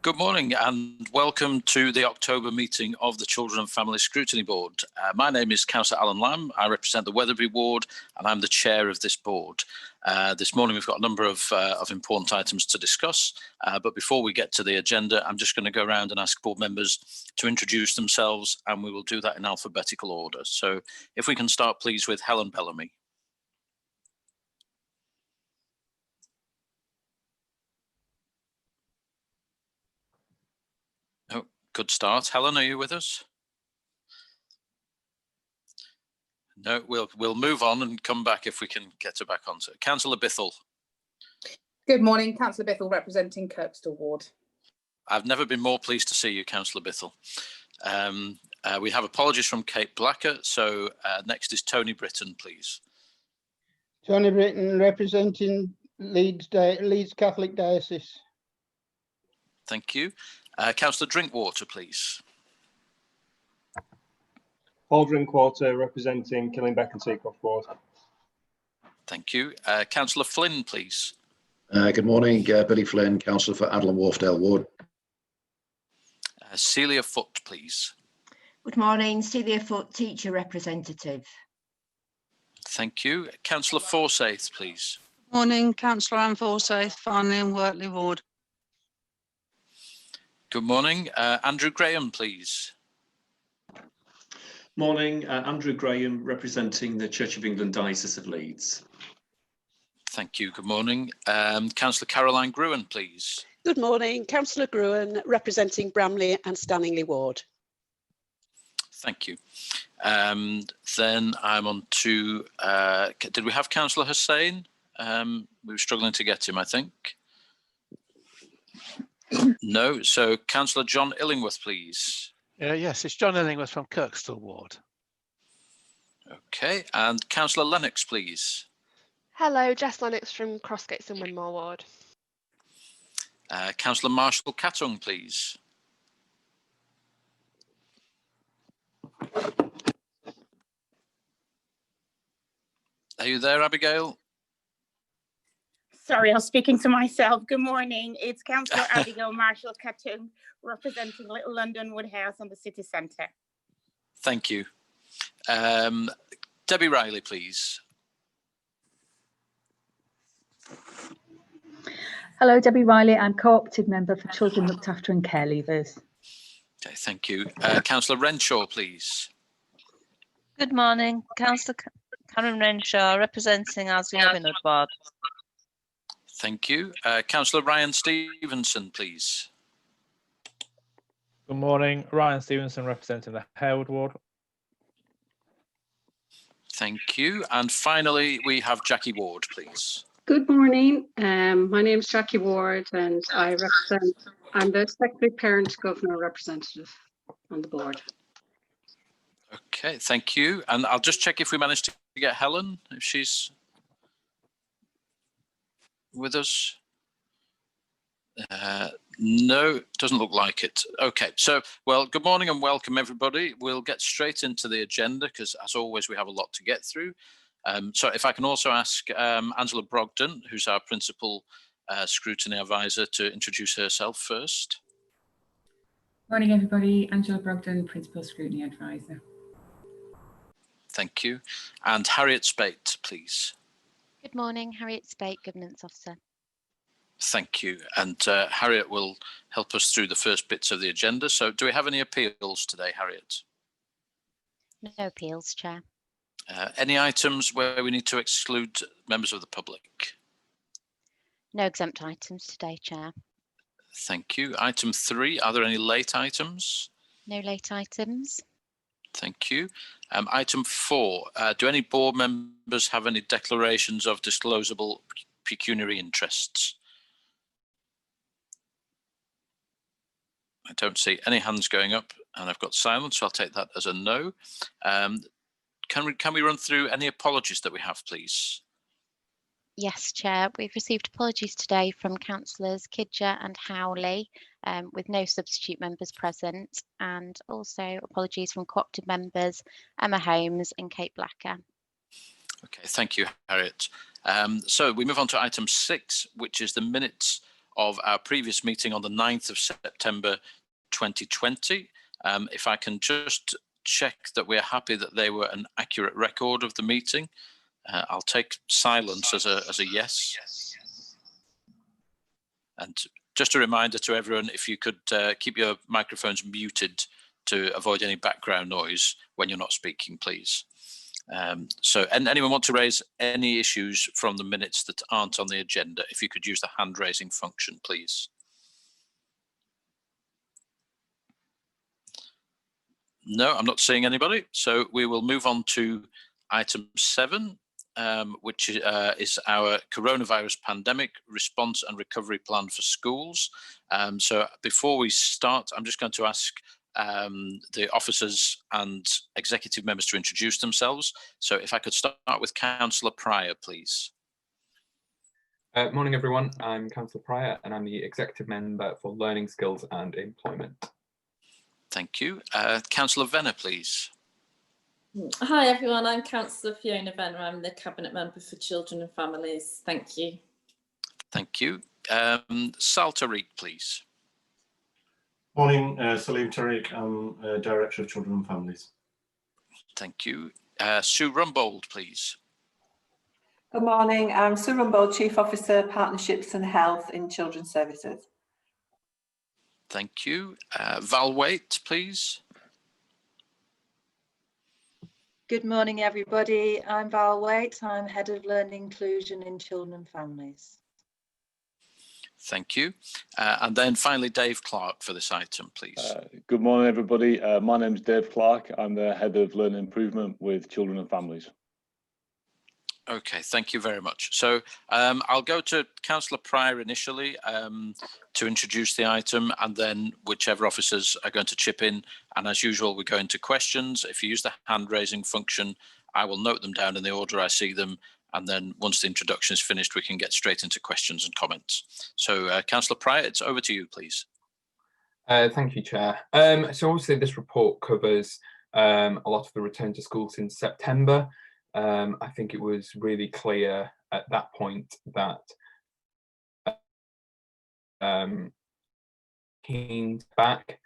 Good morning and welcome to the October meeting of the Children and Family Scrutiny Board. My name is Councillor Alan Lamb. I represent the Weatherby ward and I'm the chair of this board. This morning we've got a number of important items to discuss, but before we get to the agenda, I'm just going to go around and ask board members to introduce themselves, and we will do that in alphabetical order. So if we can start please with Helen Bellamy. Good start. Helen, are you with us? No, we'll move on and come back if we can get her back on. So, Councillor Bithell. Good morning, Councillor Bithell representing Kirkstall Ward. I've never been more pleased to see you, Councillor Bithell. We have apologies from Kate Blacker, so next is Tony Britton, please. Tony Britton representing Leeds Catholic Diocese. Thank you. Councillor Drinkwater, please. Paul Drinkwater representing Killingbeck and Seacroft Ward. Thank you. Councillor Flynn, please. Good morning, Billy Flynn, Councillor for Adlam Wharfdale Ward. Celia Foot, please. Good morning, Celia Foot, teacher representative. Thank you. Councillor Forsyth, please. Morning, Councillor Anne Forsyth, Farnley and Wortley Ward. Good morning. Andrew Graham, please. Morning, Andrew Graham representing the Church of England Diocese of Leeds. Thank you. Good morning. Councillor Caroline Gruen, please. Good morning, Councillor Gruen representing Bramley and Stanningley Ward. Thank you. Then I'm on to, did we have Councillor Hussain? We were struggling to get him, I think. No, so Councillor John Illingworth, please. Yes, it's John Illingworth from Kirkstall Ward. Okay, and Councillor Lennox, please. Hello, Jess Lennox from Crossgates and Winmore Ward. Councillor Marshall Cattung, please. Are you there, Abigail? Sorry, I was speaking to myself. Good morning. It's Councillor Abigail Marshall Cattung representing Little London Woodhouse and the City Centre. Thank you. Debbie Riley, please. Hello, Debbie Riley. I'm co-opted member for Children Looked After and Care Leavers. Okay, thank you. Councillor Renshaw, please. Good morning. Councillor Karen Renshaw representing Ardsley Robin Hood Ward. Thank you. Councillor Ryan Stevenson, please. Good morning. Ryan Stevenson representing the Harewood Ward. Thank you. And finally, we have Jackie Ward, please. Good morning. My name is Jackie Ward and I'm the Secretary Parent Governor representative on the board. Okay, thank you. And I'll just check if we managed to get Helen, if she's with us. No, doesn't look like it. Okay, so, well, good morning and welcome everybody. We'll get straight into the agenda because as always, we have a lot to get through. So if I can also ask Angela Brogden, who's our principal scrutiny advisor, to introduce herself first. Morning, everybody. Angela Brogden, principal scrutiny advisor. Thank you. And Harriet Spate, please. Good morning, Harriet Spate, governance officer. Thank you. And Harriet will help us through the first bits of the agenda. So do we have any appeals today, Harriet? No appeals, Chair. Any items where we need to exclude members of the public? No exempt items today, Chair. Thank you. Item 3, are there any late items? No late items. Thank you. Item 4, do any board members have any declarations of disclosable pecuniary interests? I don't see any hands going up and I've got silence, so I'll take that as a no. Can we run through any apologies that we have, please? Yes, Chair. We've received apologies today from Councillors Kidger and Howley, with no substitute members present, and also apologies from co-opted members Emma Holmes and Kate Blacker. Okay, thank you, Harriet. So we move on to item 6, which is the minutes of our previous meeting on the 9th of September 2020. If I can just check that we're happy that they were an accurate record of the meeting. I'll take silence as a yes. And just a reminder to everyone, if you could keep your microphones muted to avoid any background noise when you're not speaking, please. And anyone want to raise any issues from the minutes that aren't on the agenda? If you could use the hand raising function, please. No, I'm not seeing anybody. So we will move on to item 7, which is our coronavirus pandemic response and recovery plan for schools. So before we start, I'm just going to ask the officers and executive members to introduce themselves. So if I could start with Councillor Pryor, please. Morning, everyone. I'm Councillor Pryor and I'm the executive member for Learning Skills and Employment. Thank you. Councillor Venner, please. Hi, everyone. I'm Councillor Fiona Venner. I'm the Cabinet Member for Children and Families. Thank you. Thank you. Sal Tariq, please. Morning, Salim Tariq. I'm Director of Children and Families. Thank you. Sue Rumbold, please. Good morning. I'm Sue Rumbold, Chief Officer, Partnerships and Health in Children's Services. Thank you. Val Waite, please. Good morning, everybody. I'm Val Waite. I'm Head of Learning Inclusion in Children and Families. Thank you. And then finally, Dave Clark for this item, please. Good morning, everybody. My name is Dave Clark. I'm the Head of Learning Improvement with Children and Families. Okay, thank you very much. So I'll go to Councillor Pryor initially to introduce the item, and then whichever officers are going to chip in. And as usual, we go into questions. If you use the hand raising function, I will note them down in the order I see them. And then once the introduction is finished, we can get straight into questions and comments. So Councillor Pryor, it's over to you, please. Thank you, Chair. So obviously this report covers a lot of the return to school since September. I think it was really clear at that point that keen back.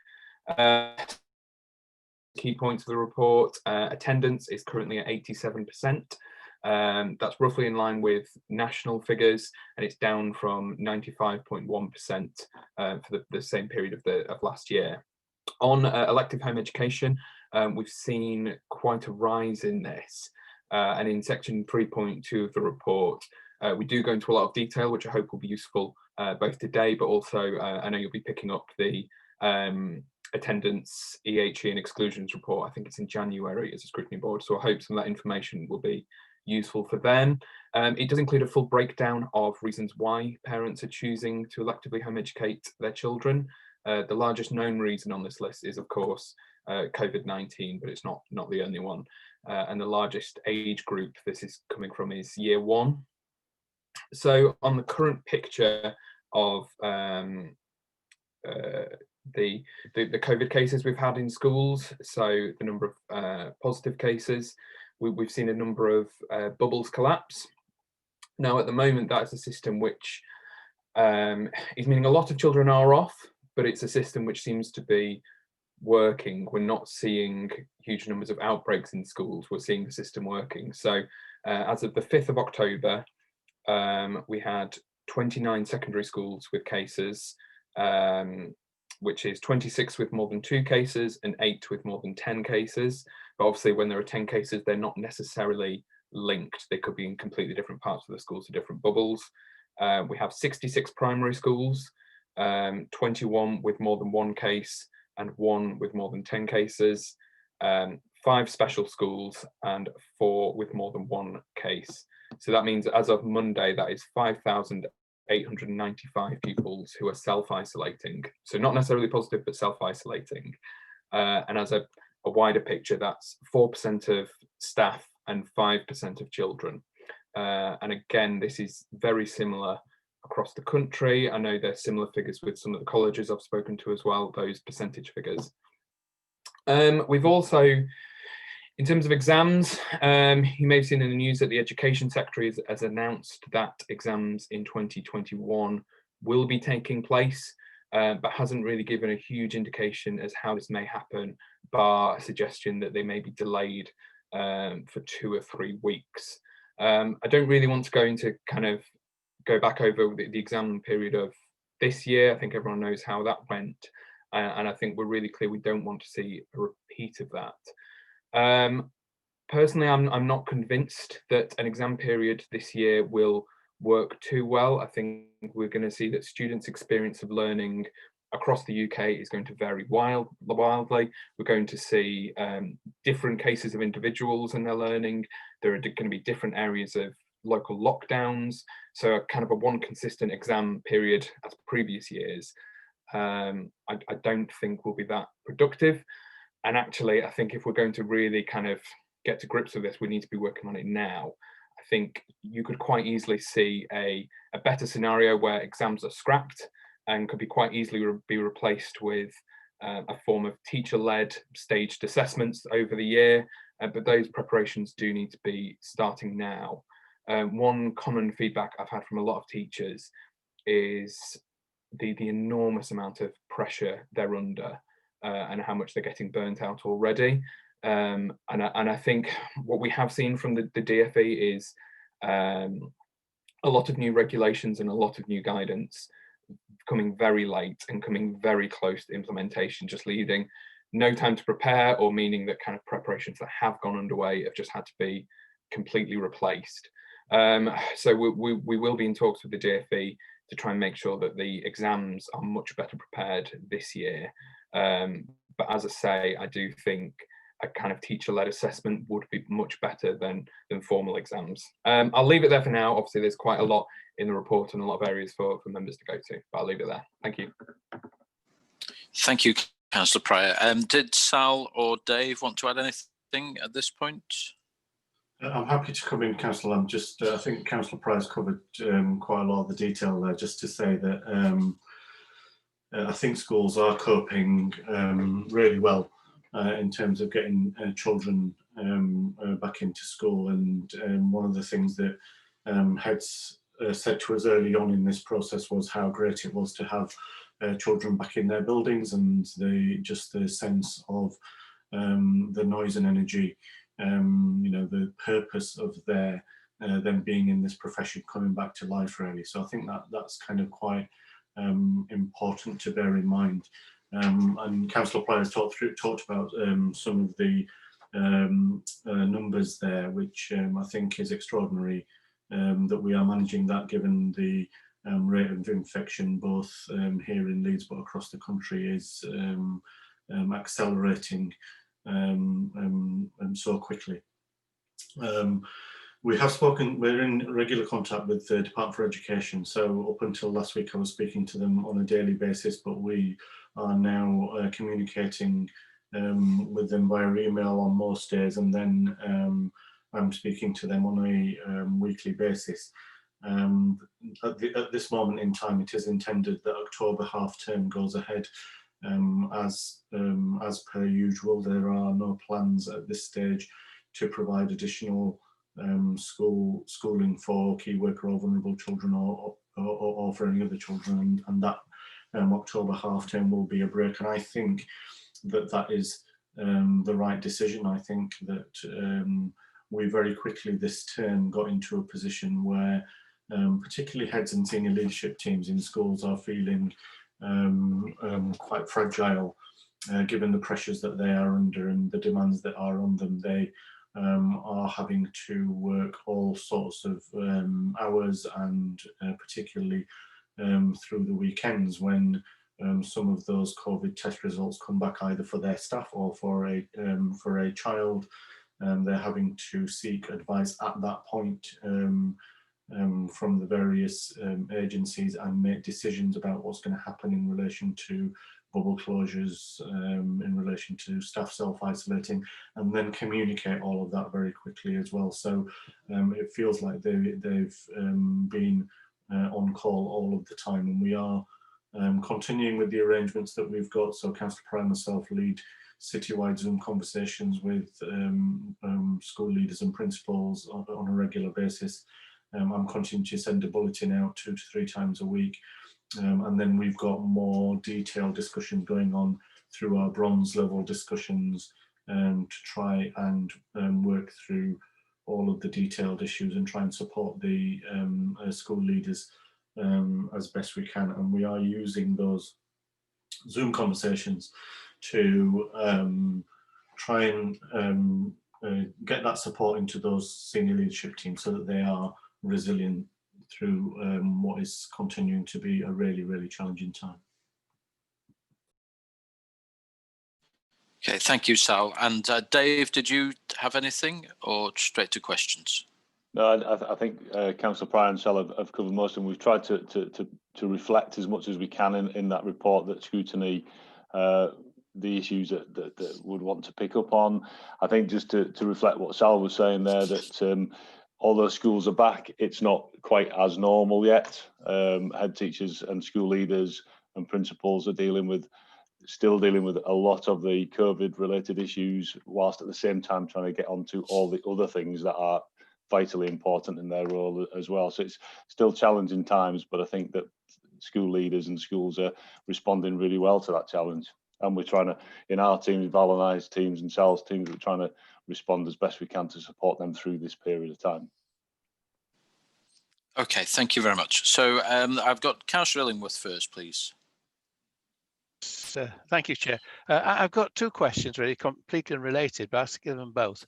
Key points of the report: attendance is currently at 87%. That's roughly in line with national figures, and it's down from 95.1% for the same period of last year. On elective home education, we've seen quite a rise in this. And in section 3.2 of the report, we do go into a lot of detail, which I hope will be useful both today, but also I know you'll be picking up the attendance, EHE and exclusions report. I think it's in January as a scrutiny board. So I hope some of that information will be useful for them. It does include a full breakdown of reasons why parents are choosing to electively home educate their children. The largest known reason on this list is, of course, COVID-19, but it's not the only one. And the largest age group this is coming from is year 1. So on the current picture of the COVID cases we've had in schools, so the number of positive cases, we've seen a number of bubbles collapse. Now at the moment that's a system which is meaning a lot of children are off, but it's a system which seems to be working. We're not seeing huge numbers of outbreaks in schools. We're seeing the system working. So as of the 5th of October, we had 29 secondary schools with cases, which is 26 with more than 2 cases and 8 with more than 10 cases. But obviously when there are 10 cases, they're not necessarily linked. They could be in completely different parts of the schools, so different bubbles. We have 66 primary schools, 21 with more than 1 case and 1 with more than 10 cases, 5 special schools and 4 with more than 1 case. So that means as of Monday, that is 5,895 pupils who are self-isolating. So not necessarily positive, but self-isolating. And as a wider picture, that's 4% of staff and 5% of children. And again, this is very similar across the country. I know there's similar figures with some of the colleges I've spoken to as well, those percentage figures. We've also, in terms of exams, you may have seen in the news that the Education Secretary has announced that exams in 2021 will be taking place, but hasn't really given a huge indication as how this may happen, bar a suggestion that they may be delayed for 2 or 3 weeks. I don't really want to go into kind of go back over the exam period of this year. I think everyone knows how that went, and I think we're really clear we don't want to see a repeat of that. Personally, I'm not convinced that an exam period this year will work too well. I think we're going to see that students' experience of learning across the UK is going to vary wildly. We're going to see different cases of individuals and their learning. There are going to be different areas of local lockdowns. So a kind of a one consistent exam period as previous years, I don't think will be that productive. And actually, I think if we're going to really kind of get to grips with this, we need to be working on it now. I think you could quite easily see a better scenario where exams are scrapped and could be quite easily be replaced with a form of teacher-led staged assessments over the year, but those preparations do need to be starting now. One common feedback I've had from a lot of teachers is the enormous amount of pressure they're under and how much they're getting burnt out already. And I think what we have seen from the DfE is a lot of new regulations and a lot of new guidance coming very late and coming very close to implementation, just leaving no time to prepare, or meaning that kind of preparations that have gone underway have just had to be completely replaced. So we will be in talks with the DfE to try and make sure that the exams are much better prepared this year. But as I say, I do think a kind of teacher-led assessment would be much better than formal exams. I'll leave it there for now. Obviously, there's quite a lot in the report and a lot of areas for members to go to, but I'll leave it there. Thank you. Thank you, Councillor Pryor. Did Sal or Dave want to add anything at this point? I'm happy to come in, Councillor Lamb. Just, I think Councillor Pryor's covered quite a lot of the detail there, just to say that I think schools are coping really well in terms of getting children back into school. And one of the things that heads said to us early on in this process was how great it was to have children back in their buildings, and just the sense of the noise and energy, you know, the purpose of their them being in this profession coming back to life, really. So I think that that's kind of quite important to bear in mind. And Councillor Pryor has talked about some of the numbers there, which I think is extraordinary, that we are managing that, given the rate of infection both here in Leeds but across the country is accelerating so quickly. We have spoken, we're in regular contact with the Department for Education. So up until last week, I was speaking to them on a daily basis, but we are now communicating with them via email on most days, and then I'm speaking to them on a weekly basis. At this moment in time, it is intended that October half term goes ahead as per usual. There are no plans at this stage to provide additional schooling for key worker or vulnerable children, or for any other children, and that October half term will be a break. And I think that that is the right decision. I think that we very quickly this term got into a position where particularly heads and senior leadership teams in schools are feeling quite fragile, given the pressures that they are under and the demands that are on them. They are having to work all sorts of hours, and particularly through the weekends, when some of those COVID test results come back either for their staff or for a child. They're having to seek advice at that point from the various agencies and make decisions about what's going to happen in relation to bubble closures, in relation to staff self-isolating, and then communicate all of that very quickly as well. So it feels like they've been on call all of the time, and we are continuing with the arrangements that we've got. So Councillor Pryor and myself lead citywide Zoom conversations with school leaders and principals on a regular basis. I'm continuing to send a bulletin out 2 to 3 times a week, And then we've got more detailed discussion going on through our bronze level discussions to try and work through all of the detailed issues and try and support the school leaders as best we can. And we are using those Zoom conversations to try and get that support into those senior leadership teams so that they are resilient through what is continuing to be a really, really challenging time. Okay, thank you, Sal. And Dave, did you have anything or straight to questions? No, I think Councillor Pryor and Sal have covered most, and we've tried to reflect as much as we can in that report that Scrutiny, the issues that would want to pick up on. I think just to reflect what Sal was saying there, that although schools are back, it's not quite as normal yet. Head teachers and school leaders and principals are still dealing with a lot of the COVID-related issues, whilst at the same time trying to get onto all the other things that are vitally important in their role as well. So it's still challenging times, but I think that school leaders and schools are responding really well to that challenge. And we're trying to, in our teams, Val and I's teams and Sal's teams, we're trying to respond as best we can to support them through this period of time. Okay, thank you very much. So I've got Councillor Illingworth first, please. Thank you, Chair. I've got two questions really completely unrelated, but I'll give them both.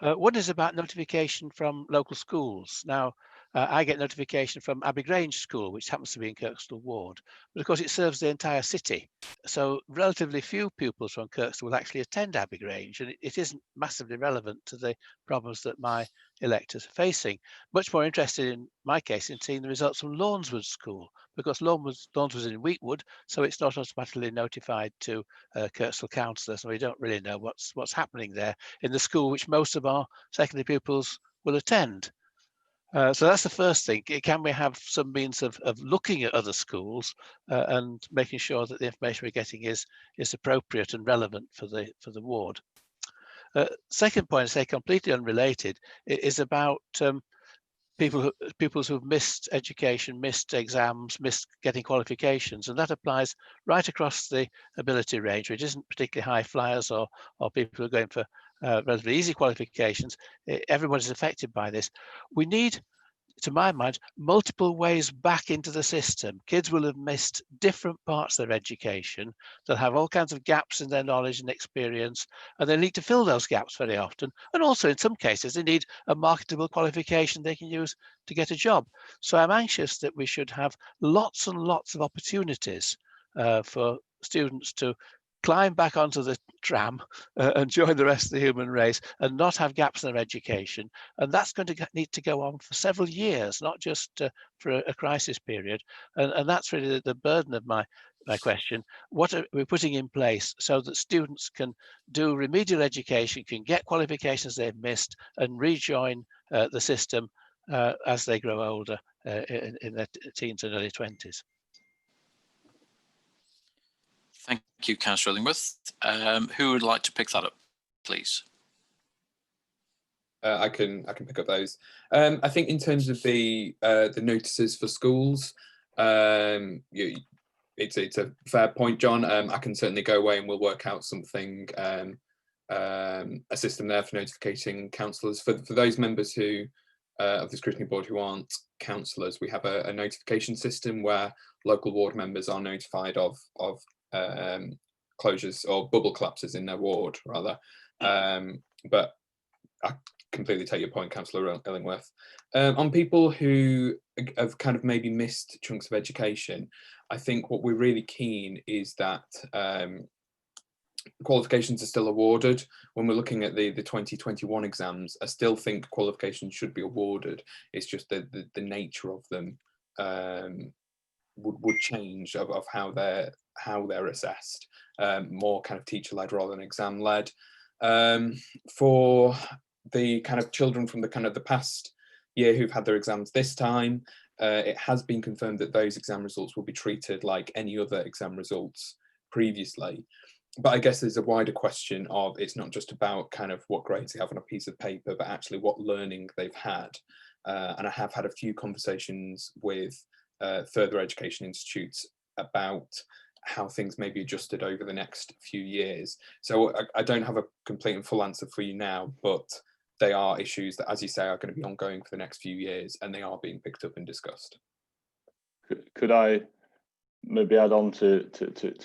One is about notification from local schools. Now, I get notification from Abbey Grange School, which happens to be in Kirkstall Ward, but of course it serves the entire city. So relatively few pupils from Kirkstall will actually attend Abbey Grange, and it isn't massively relevant to the problems that my electors are facing. Much more interested in my case in seeing the results from Lawnswood School, because Lawnswood's in Wheatwood, so it's not automatically notified to Kirkstall councillors, and we don't really know what's happening there in the school which most of our secondary pupils will attend. So that's the first thing. Can we have some means of looking at other schools and making sure that the information we're getting is appropriate and relevant for the ward? Second point, I say completely unrelated, is about pupils who've missed education, missed exams, missed getting qualifications, and that applies right across the ability range, which isn't particularly high flyers or people who are going for relatively easy qualifications. Everybody's affected by this. We need, to my mind, multiple ways back into the system. Kids will have missed different parts of their education. They'll have all kinds of gaps in their knowledge and experience, and they need to fill those gaps very often. And also, in some cases, they need a marketable qualification they can use to get a job. So I'm anxious that we should have lots and lots of opportunities for students to climb back onto the tram and join the rest of the human race and not have gaps in their education. And that's going to need to go on for several years, not just for a crisis period. And that's really the burden of my question. What are we putting in place so that students can do remedial education, can get qualifications they've missed and rejoin the system as they grow older in their teens and early 20s? Thank you, Councillor Illingworth. Who would like to pick that up, please? I can pick up those. I think in terms of the notices for schools, it's a fair point, John. I can certainly go away and we'll work out something, a system there for notificating councillors. For those members who of the Scrutiny Board who aren't councillors, we have a notification system where local ward members are notified of closures or bubble collapses in their ward, rather. But I completely take your point, Councillor Illingworth. On people who have kind of maybe missed chunks of education, I think what we're really keen is that qualifications are still awarded. When we're looking at the 2021 exams, I still think qualifications should be awarded. It's just that the nature of them would change of how they're assessed, more kind of teacher-led rather than exam-led. For the kind of children from the past year who've had their exams this time, it has been confirmed that those exam results will be treated like any other exam results previously. But I guess there's a wider question of, it's not just about kind of what grades they have on a piece of paper, but actually what learning they've had. And I have had a few conversations with further education institutes about how things may be adjusted over the next few years. So I don't have a complete and full answer for you now, but they are issues that, as you say, are going to be ongoing for the next few years, and they are being picked up and discussed. Could I maybe add on to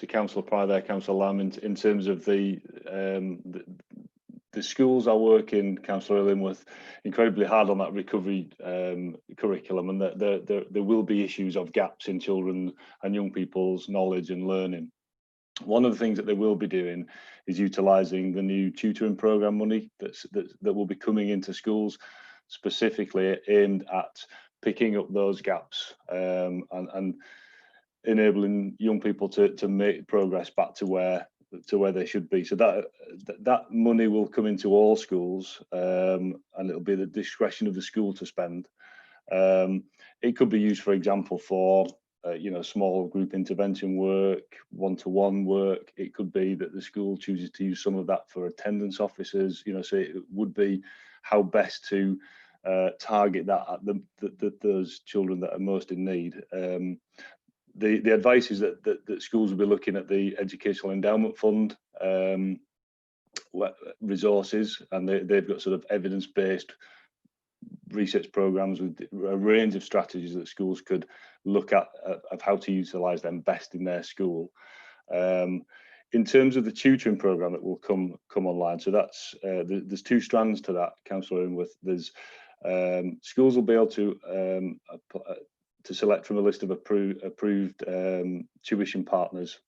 Councillor Pryor there, Councillor Lamb, in terms of the schools I work in, Councillor Illingworth, incredibly hard on that recovery curriculum, and that there will be issues of gaps in children and young people's knowledge and learning. One of the things that they will be doing is utilising the new tutoring programme money that will be coming into schools, specifically aimed at picking up those gaps and enabling young people to make progress back to where they should be. So that money will come into all schools, and it'll be the discretion of the school to spend. It could be used, for example, for small group intervention work, one-to-one work. It could be that the school chooses to use some of that for attendance officers. So it would be how best to target that at those children that are most in need. The advice is that schools will be looking at the Educational Endowment Fund resources, and they've got sort of evidence-based research programs with a range of strategies that schools could look at of how to utilise them best in their school. In terms of the tutoring programme that will come online, so that's there's two strands to that, Councillor Illingworth. There's schools will be able to select from a list of approved tuition partners,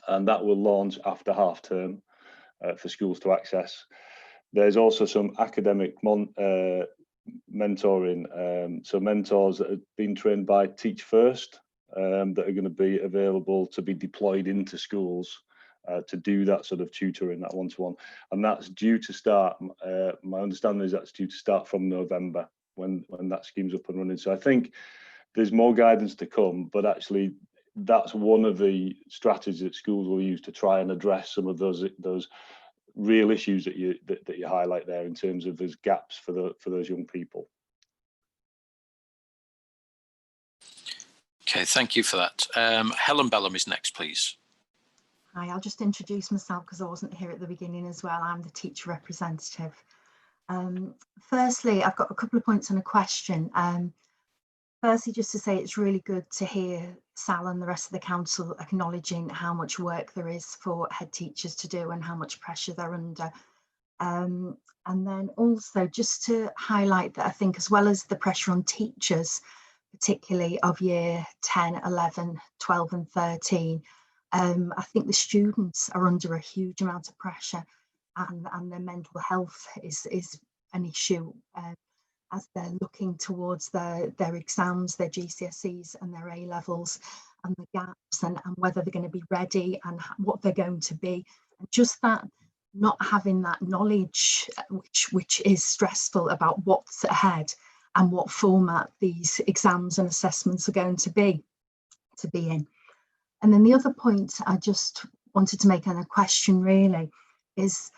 and that will launch after half term for schools to access. There's also some academic mentoring, so mentors that have been trained by Teach First that are going to be available to be deployed into schools to do that sort of tutoring, that one-to-one, and that's due to start. My understanding is that's due to start from November when that scheme's up and running. So I think there's more guidance to come, but actually that's one of the strategies that schools will use to try and address some of those real issues that you highlight there in terms of those gaps for those young people. Okay, thank you for that. Helen Bellamy is next, please. Hi, I'll just introduce myself because I wasn't here at the beginning as well. I'm the teacher representative. Firstly, I've got a couple of points and a question. Firstly, just to say it's really good to hear Sal and the rest of the council acknowledging how much work there is for head teachers to do and how much pressure they're under. And then also just to highlight that I think as well as the pressure on teachers, particularly of year 10, 11, 12 and 13, I think the students are under a huge amount of pressure, and their mental health is an issue as they're looking towards their exams, their GCSEs and their A-levels, and the gaps and whether they're going to be ready and what they're going to be. And just that not having that knowledge, which is stressful about what's ahead and what format these exams and assessments are going to be in. And then the other point I just wanted to make, and a question really, is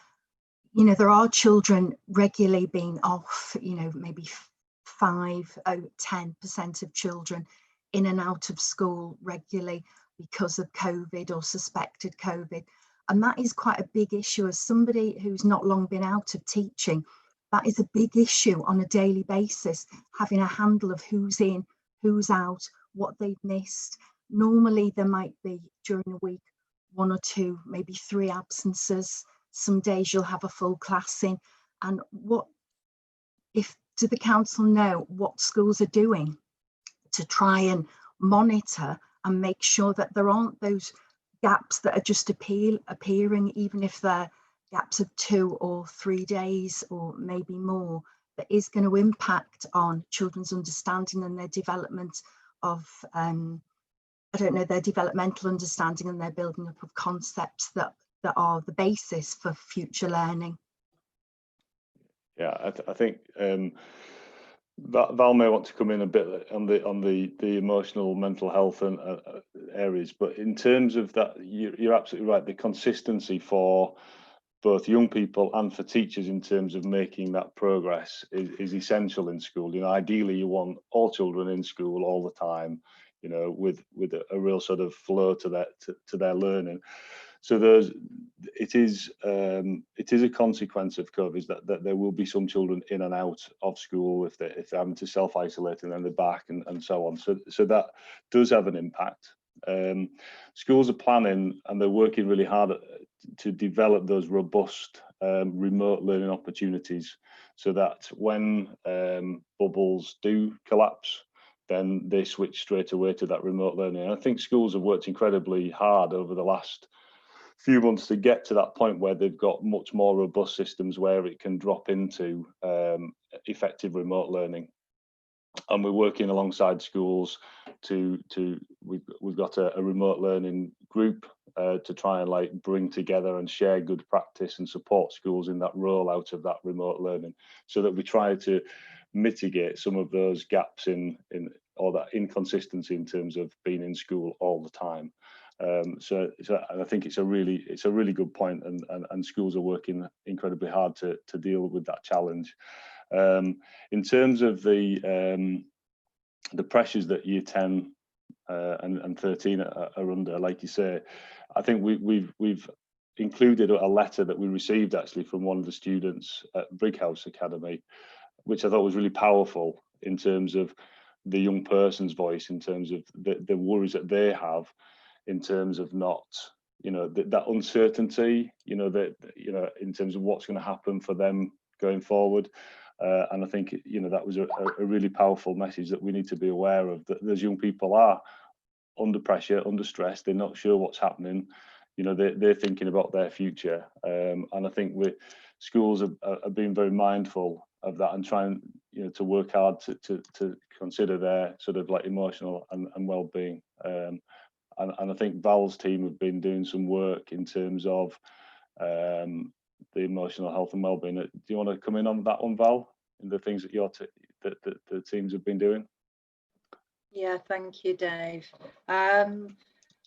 there are children regularly being off, maybe 5 or 10% of children in and out of school regularly because of COVID or suspected COVID. And that is quite a big issue. As somebody who's not long been out of teaching, that is a big issue on a daily basis, having a handle of who's in, who's out, what they've missed. Normally there might be during a week 1 or 2, maybe 3 absences. Some days you'll have a full class in. And do the council know what schools are doing to try and monitor and make sure that there aren't those gaps that are just appearing, even if they're gaps of 2 or 3 days or maybe more, that is going to impact on children's understanding and their development of their developmental understanding and their building up of concepts that are the basis for future learning. Yeah, I think Val may want to come in a bit on the emotional, mental health and areas, but in terms of that, you're absolutely right. The consistency for both young people and for teachers in terms of making that progress is essential in school. You know, ideally you want all children in school all the time, you know, with a real sort of flow to their learning. So it is a consequence of COVID that there will be some children in and out of school if they're having to self-isolate and then they're back and so on. So that does have an impact. Schools are planning and they're working really hard to develop those robust remote learning opportunities so that when bubbles do collapse, then they switch straight away to that remote learning. And I think schools have worked incredibly hard over the last few months to get to that point where they've got much more robust systems where it can drop into effective remote learning. And we're working alongside schools we've got a remote learning group to try and like bring together and share good practice and support schools in that rollout of that remote learning, so that we try to mitigate some of those gaps or that inconsistency in terms of being in school all the time. So I think it's a really good point, and schools are working incredibly hard to deal with that challenge. In terms of the pressures that year 10 and 13 are under, like you say, I think we've included a letter that we received actually from one of the students at Brighouse Academy, which I thought was really powerful in terms of the young person's voice, in terms of the worries that they have, in terms of not, you know, that uncertainty, you know, in terms of what's going to happen for them going forward. And I think, you know, that was a really powerful message that we need to be aware of, that those young people are under pressure, under stress, they're not sure what's happening, you know, they're thinking about their future. And I think schools are being very mindful of that and trying, you know, to work hard to consider their sort of like emotional and well-being. And I think Val's team have been doing some work in terms of the emotional health and well-being. Do you want to come in on that one, Val, and the things that the teams have been doing? Yeah, thank you, Dave.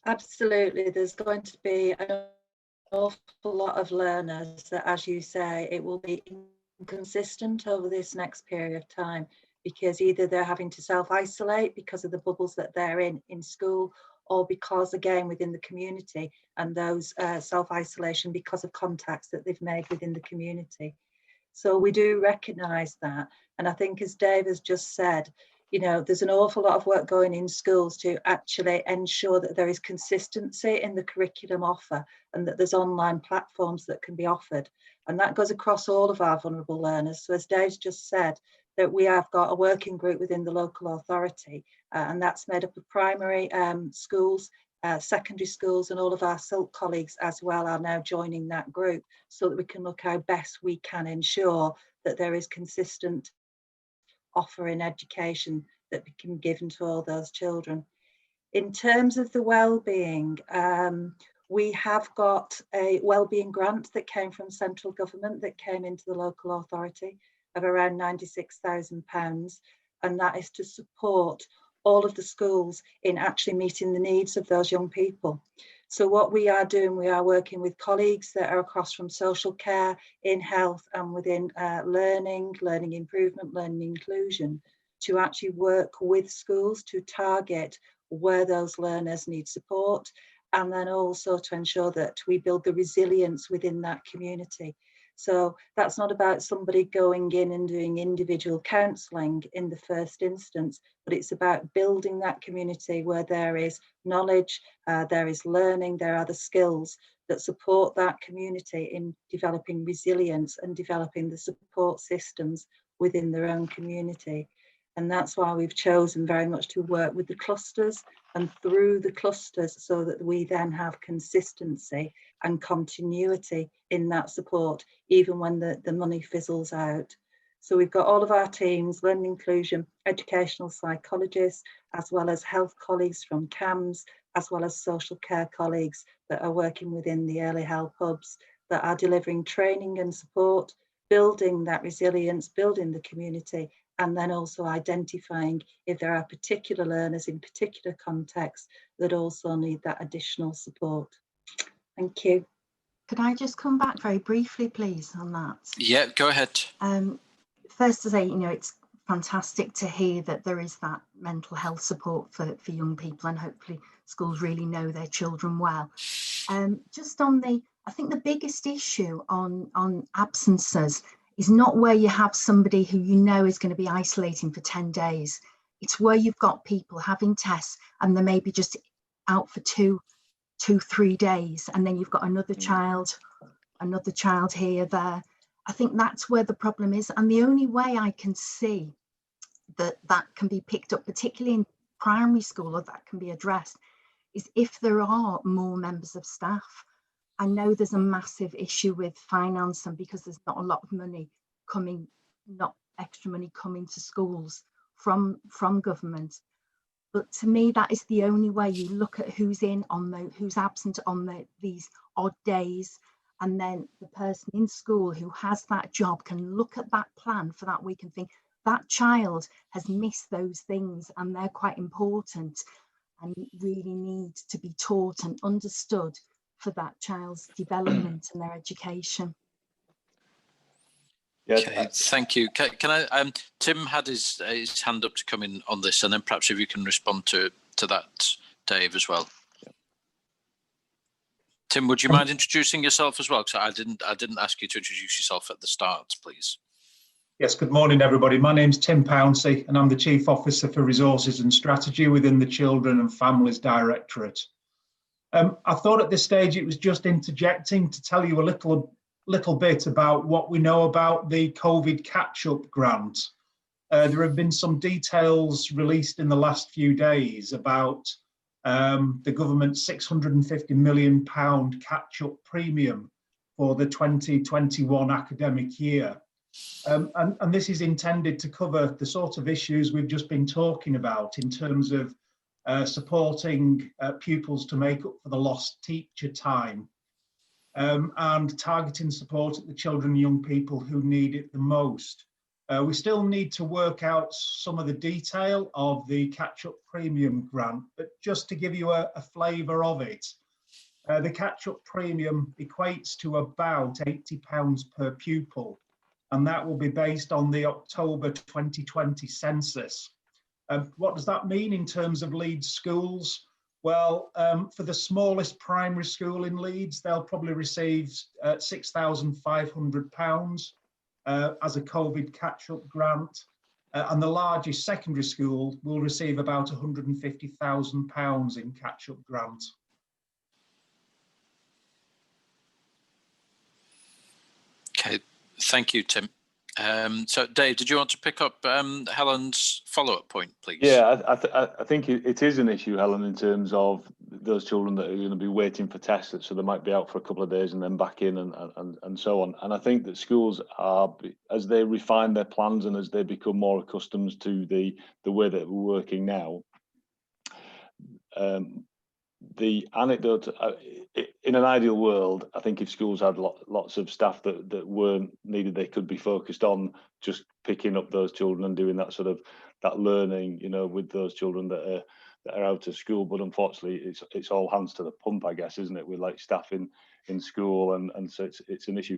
Absolutely, there's going to be an awful lot of learners that, as you say, it will be inconsistent over this next period of time, because either they're having to self-isolate because of the bubbles that they're in school, or because, again, within the community, and those self-isolation because of contacts that they've made within the community. So we do recognise that. And I think, as Dave has just said, you know, there's an awful lot of work going in schools to actually ensure that there is consistency in the curriculum offer, and that there's online platforms that can be offered. And that goes across all of our vulnerable learners. So as Dave's just said, that we have got a working group within the local authority, and that's made up of primary schools, secondary schools, and all of our SILT colleagues as well are now joining that group, so that we can look how best we can ensure that there is consistent offer in education that can be given to all those children. In terms of the wellbeing, we have got a wellbeing grant that came from central government that came into the local authority of around £96,000, and that is to support all of the schools in actually meeting the needs of those young people. So what we are doing, we are working with colleagues that are across from social care, in health, and within learning improvement, learning inclusion, to actually work with schools to target where those learners need support, and then also to ensure that we build the resilience within that community. So that's not about somebody going in and doing individual counselling in the first instance, but it's about building that community where there is knowledge, there is learning, there are the skills that support that community in developing resilience and developing the support systems within their own community. And that's why we've chosen very much to work with the clusters and through the clusters, so that we then have consistency and continuity in that support, even when the money fizzles out. So we've got all of our teams, learning inclusion, educational psychologists, as well as health colleagues from CAMS, as well as social care colleagues that are working within the early help hubs, that are delivering training and support, building that resilience, building the community, and then also identifying if there are particular learners in particular contexts that also need that additional support. Thank you. Could I just come back very briefly, please, on that? Yeah, go ahead. First to say, it's fantastic to hear that there is that mental health support for young people, and hopefully schools really know their children well. Just on I think the biggest issue on absences is not where you have somebody who is going to be isolating for 10 days. It's where you've got people having tests and they may be just out for 3 days, and then you've got another child here, there. I think that's where the problem is. And the only way I can see that can be picked up, particularly in primary school, or that can be addressed, is if there are more members of staff. I know there's a massive issue with finance, and because there's not a lot of money coming, not extra money coming to schools from government. But to me, that is the only way. You look at who's who's absent on these odd days, and then the person in school who has that job can look at that plan for that week and think that child has missed those things, and they're quite important and really need to be taught and understood for that child's development and their education. Okay, thank you. Can I? Tim had his hand up to come in on this, and then perhaps if you can respond to that, Dave, as well. Tim, would you mind introducing yourself as well? Because I didn't ask you to introduce yourself at the start, please. Yes, good morning, everybody. My name's Tim Pouncey, and I'm the Chief Officer for Resources and Strategy within the Children and Families Directorate. I thought at this stage it was just interjecting to tell you a little bit about what we know about the COVID catch-up grant. There have been some details released in the last few days about the government's £650 million catch-up premium for the 2021 academic year. And this is intended to cover the sort of issues we've just been talking about in terms of supporting pupils to make up for the lost teacher time, and targeting support at the children and young people who need it the most. We still need to work out some of the detail of the catch-up premium grant, but just to give you a flavour of it, the catch-up premium equates to about £80 per pupil, and that will be based on the October 2020 census. What does that mean in terms of Leeds schools? Well, for the smallest primary school in Leeds, they'll probably receive £6,500 as a COVID catch-up grant, and the largest secondary school will receive about £150,000 in catch-up grant. Okay, thank you, Tim. So, Dave, did you want to pick up Helen's follow-up point, please? Yeah, I think it is an issue, Helen, in terms of those children that are going to be waiting for tests, so they might be out for a couple of days and then back in and so on. And I think that schools are, as they refine their plans and as they become more accustomed to the way that we're working now, the anecdote, in an ideal world, I think if schools had lots of staff that weren't needed, they could be focused on just picking up those children and doing that sort of that learning, with those children that are out of school. But unfortunately, it's all hands to the pump, I guess, isn't it? With like staff in school, and so it's an issue.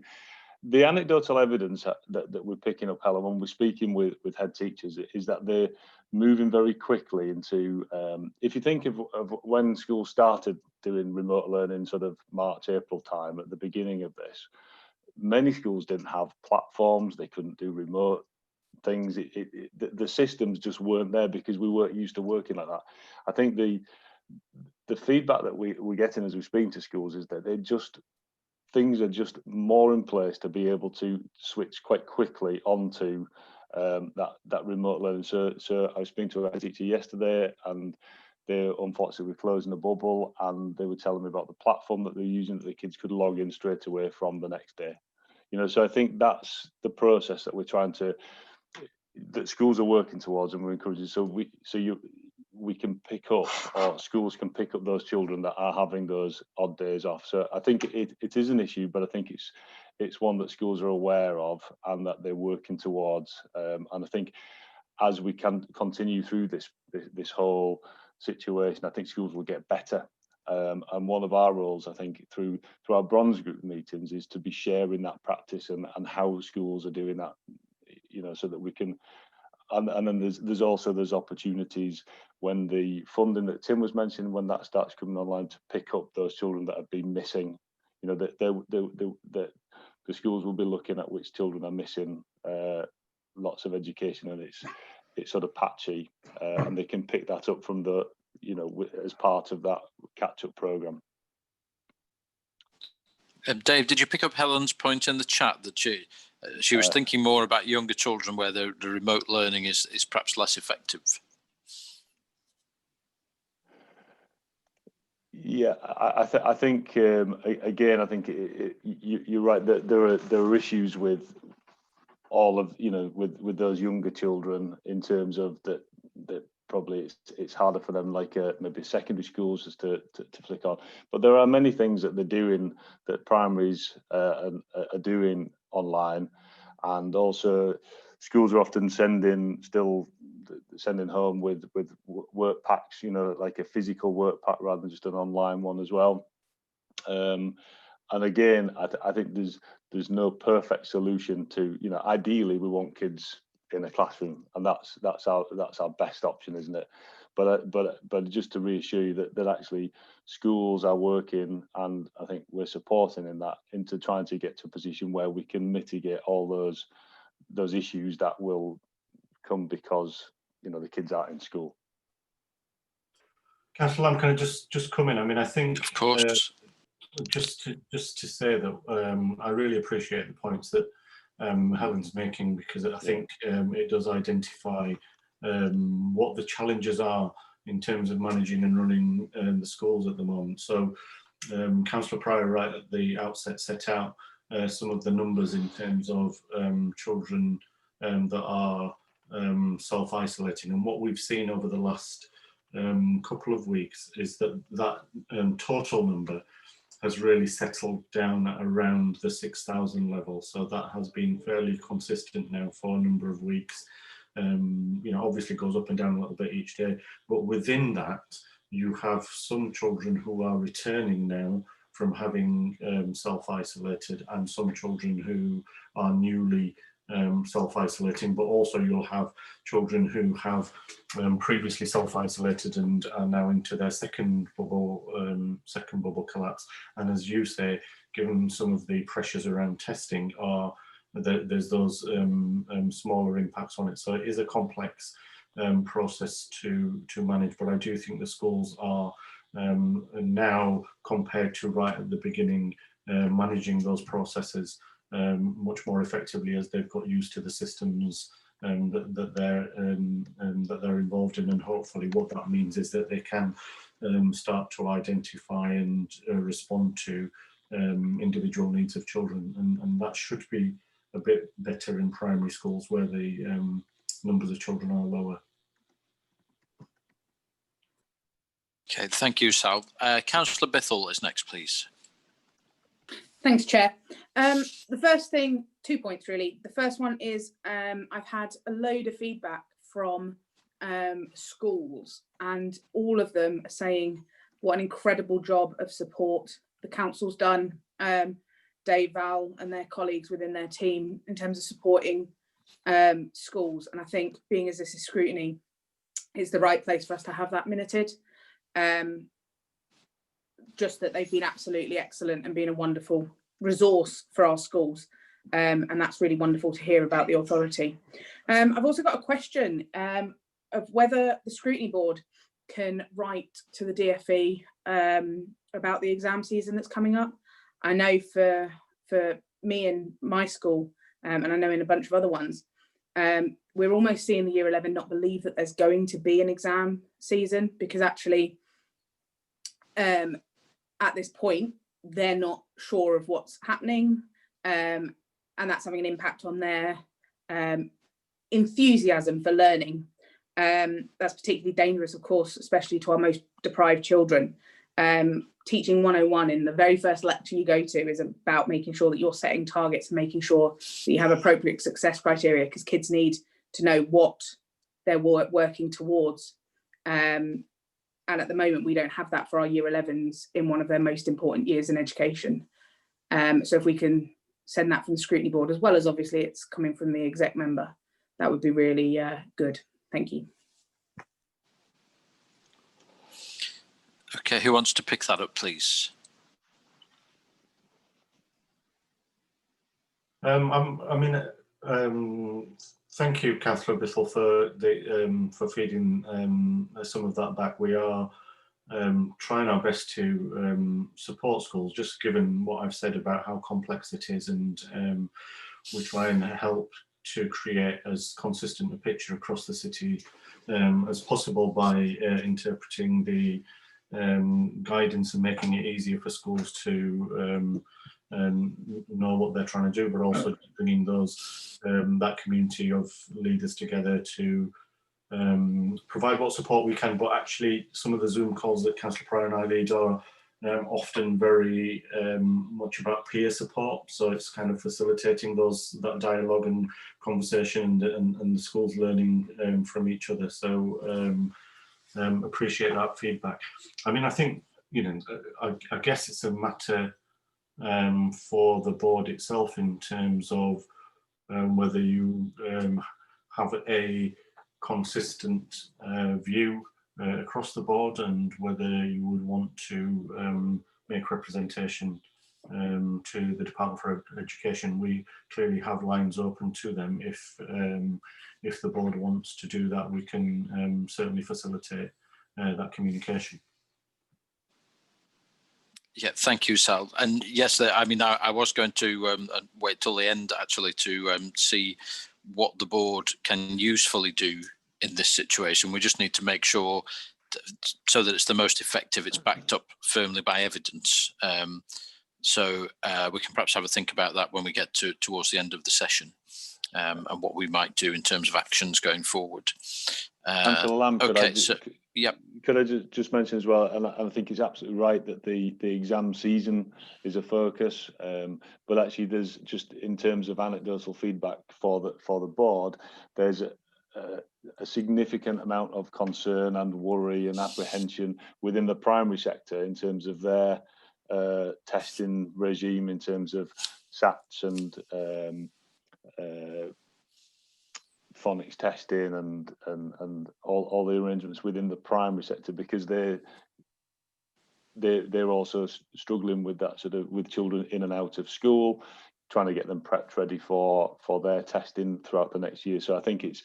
The anecdotal evidence that we're picking up, Helen, when we're speaking with head teachers, is that they're moving very quickly into, if you think of when schools started doing remote learning, sort of March, April time at the beginning of this, many schools didn't have platforms, they couldn't do remote things. The systems just weren't there because we weren't used to working like that. I think the feedback that we're getting as we speak to schools is that things are just more in place to be able to switch quite quickly onto that remote learning. So I was speaking to a teacher yesterday, and they unfortunately were closing a bubble, and they were telling me about the platform that they're using that the kids could log in straight away from the next day. So I think that's the process that we're trying to, that schools are working towards, and we're encouraging. So we can pick up, or schools can pick up those children that are having those odd days off. So I think it is an issue, but I think it's one that schools are aware of and that they're working towards. And I think as we can continue through this whole situation, I think schools will get better And one of our roles, I think, through our bronze group meetings is to be sharing that practice and how schools are doing that, you know, so that we can. And then there's opportunities when the funding that Tim was mentioning, when that starts coming online, to pick up those children that have been missing. You know, that the schools will be looking at which children are missing lots of education, and it's sort of patchy, and they can pick that up from the, you know, as part of that catch-up program. Dave, did you pick up Helen's point in the chat that she was thinking more about younger children where the remote learning is perhaps less effective? Yeah, I think again, I think you're right that there are issues with all of, you know, with those younger children in terms of that probably it's harder for them, like maybe secondary schools, just to flick on. But there are many things that they're doing that primaries are doing online, and also schools are often sending home with work packs, you know, like a physical work pack rather than just an online one as well. And again, I think there's no perfect solution to, you know, ideally we want kids in a classroom, and that's our best option, isn't it? But just to reassure you that actually schools are working, and I think we're supporting in that, into trying to get to a position where we can mitigate all those issues that will come because, you know, the kids aren't in school. Councillor Lamb, can I just come in? I mean, I think, of course, just to say that I really appreciate the points that Helen's making, because I think it does identify what the challenges are in terms of managing and running the schools at the moment. So Councillor Pryor, right at the outset, set out some of the numbers in terms of children that are self-isolating, and what we've seen over the last couple of weeks is that total number has really settled down at around the 6,000 level. So that has been fairly consistent now for a number of weeks. You know, obviously goes up and down a little bit each day, but within that, you have some children who are returning now from having self-isolated, and some children who are newly self-isolating, but also you'll have children who have previously self-isolated and are now into their second bubble collapse. And as you say, given some of the pressures around testing, there's those smaller impacts on it. So it is a complex process to manage, but I do think the schools are now, compared to right at the beginning, managing those processes much more effectively, as they've got used to the systems that they're involved in. And hopefully what that means is that they can start to identify and respond to individual needs of children, and that should be a bit better in primary schools where the numbers of children are lower. Okay, thank you, Sal. Councillor Bithell is next, please. Thanks, Chair. The first thing, 2 points really. The first one is I've had a load of feedback from schools, and all of them are saying what an incredible job of support the council's done. Dave, Val and their colleagues within their team in terms of supporting schools. And I think, being as this is scrutiny, is the right place for us to have that minuted. Just that they've been absolutely excellent and been a wonderful resource for our schools. And that's really wonderful to hear about the authority. I've also got a question of whether the scrutiny board can write to the DFE about the exam season that's coming up. I know for me and my school, and I know in a bunch of other ones, we're almost seeing the year 11 not believe that there's going to be an exam season, because actually at this point they're not sure of what's happening, and that's having an impact on their enthusiasm for learning. That's particularly dangerous, of course, especially to our most deprived children. Teaching 101 in the very first lecture you go to is about making sure that you're setting targets and making sure that you have appropriate success criteria, because kids need to know what they're working towards. And And at the moment, we don't have that for our year 11s in one of their most important years in education. So if we can send that from the scrutiny board, as well as obviously it's coming from the exec member, that would be really good. Thank you. Okay, who wants to pick that up, please? Thank you, Councillor Bissell, for feeding some of that back. We are trying our best to support schools, just given what I've said about how complex it is, and we try and help to create as consistent a picture across the city as possible by interpreting the guidance and making it easier for schools to know what they're trying to do, but also bringing those that community of leaders together to provide what support we can. But actually, some of the Zoom calls that Councillor Pryor and I lead are often very much about peer support. So it's kind of facilitating that dialogue and conversation and the schools learning from each other. So appreciate that feedback. I mean, I think, you know, I guess it's a matter for the board itself in terms of whether you have a consistent view across the board, and whether you would want to make representation to the Department for Education. We clearly have lines open to them. If the board wants to do that, we can certainly facilitate that communication. Yeah, thank you, Sal. And yes, I mean, I was going to wait till the end actually to see what the board can usefully do in this situation. We just need to make sure so that it's the most effective, it's backed up firmly by evidence. So we can perhaps have a think about that when we get towards the end of the session, and what we might do in terms of actions going forward. Councillor Lamb, could I just mention as well, and I think it's absolutely right that the exam season is a focus, but actually there's just, in terms of anecdotal feedback for the board, there's a significant amount of concern and worry and apprehension within the primary sector in terms of their testing regime, in terms of SATs and phonics testing and all the arrangements within the primary sector, because they're also struggling with that sort of, with children in and out of school, trying to get them prepped ready for their testing throughout the next year. So I think it's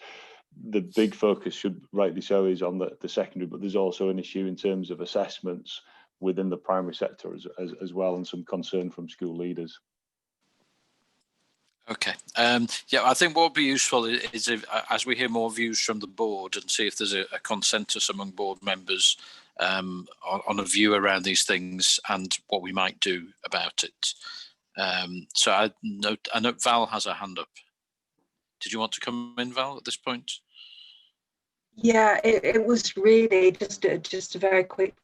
the big focus, should rightly so, is on the secondary, but there's also an issue in terms of assessments within the primary sector as well, and some concern from school leaders. Okay. Yeah, I think what would be useful is if, as we hear more views from the board, and see if there's a consensus among board members on a view around these things and what we might do about it. So I note Val has her hand up. Did you want to come in, Val, at this point? Yeah, it was really just a very quick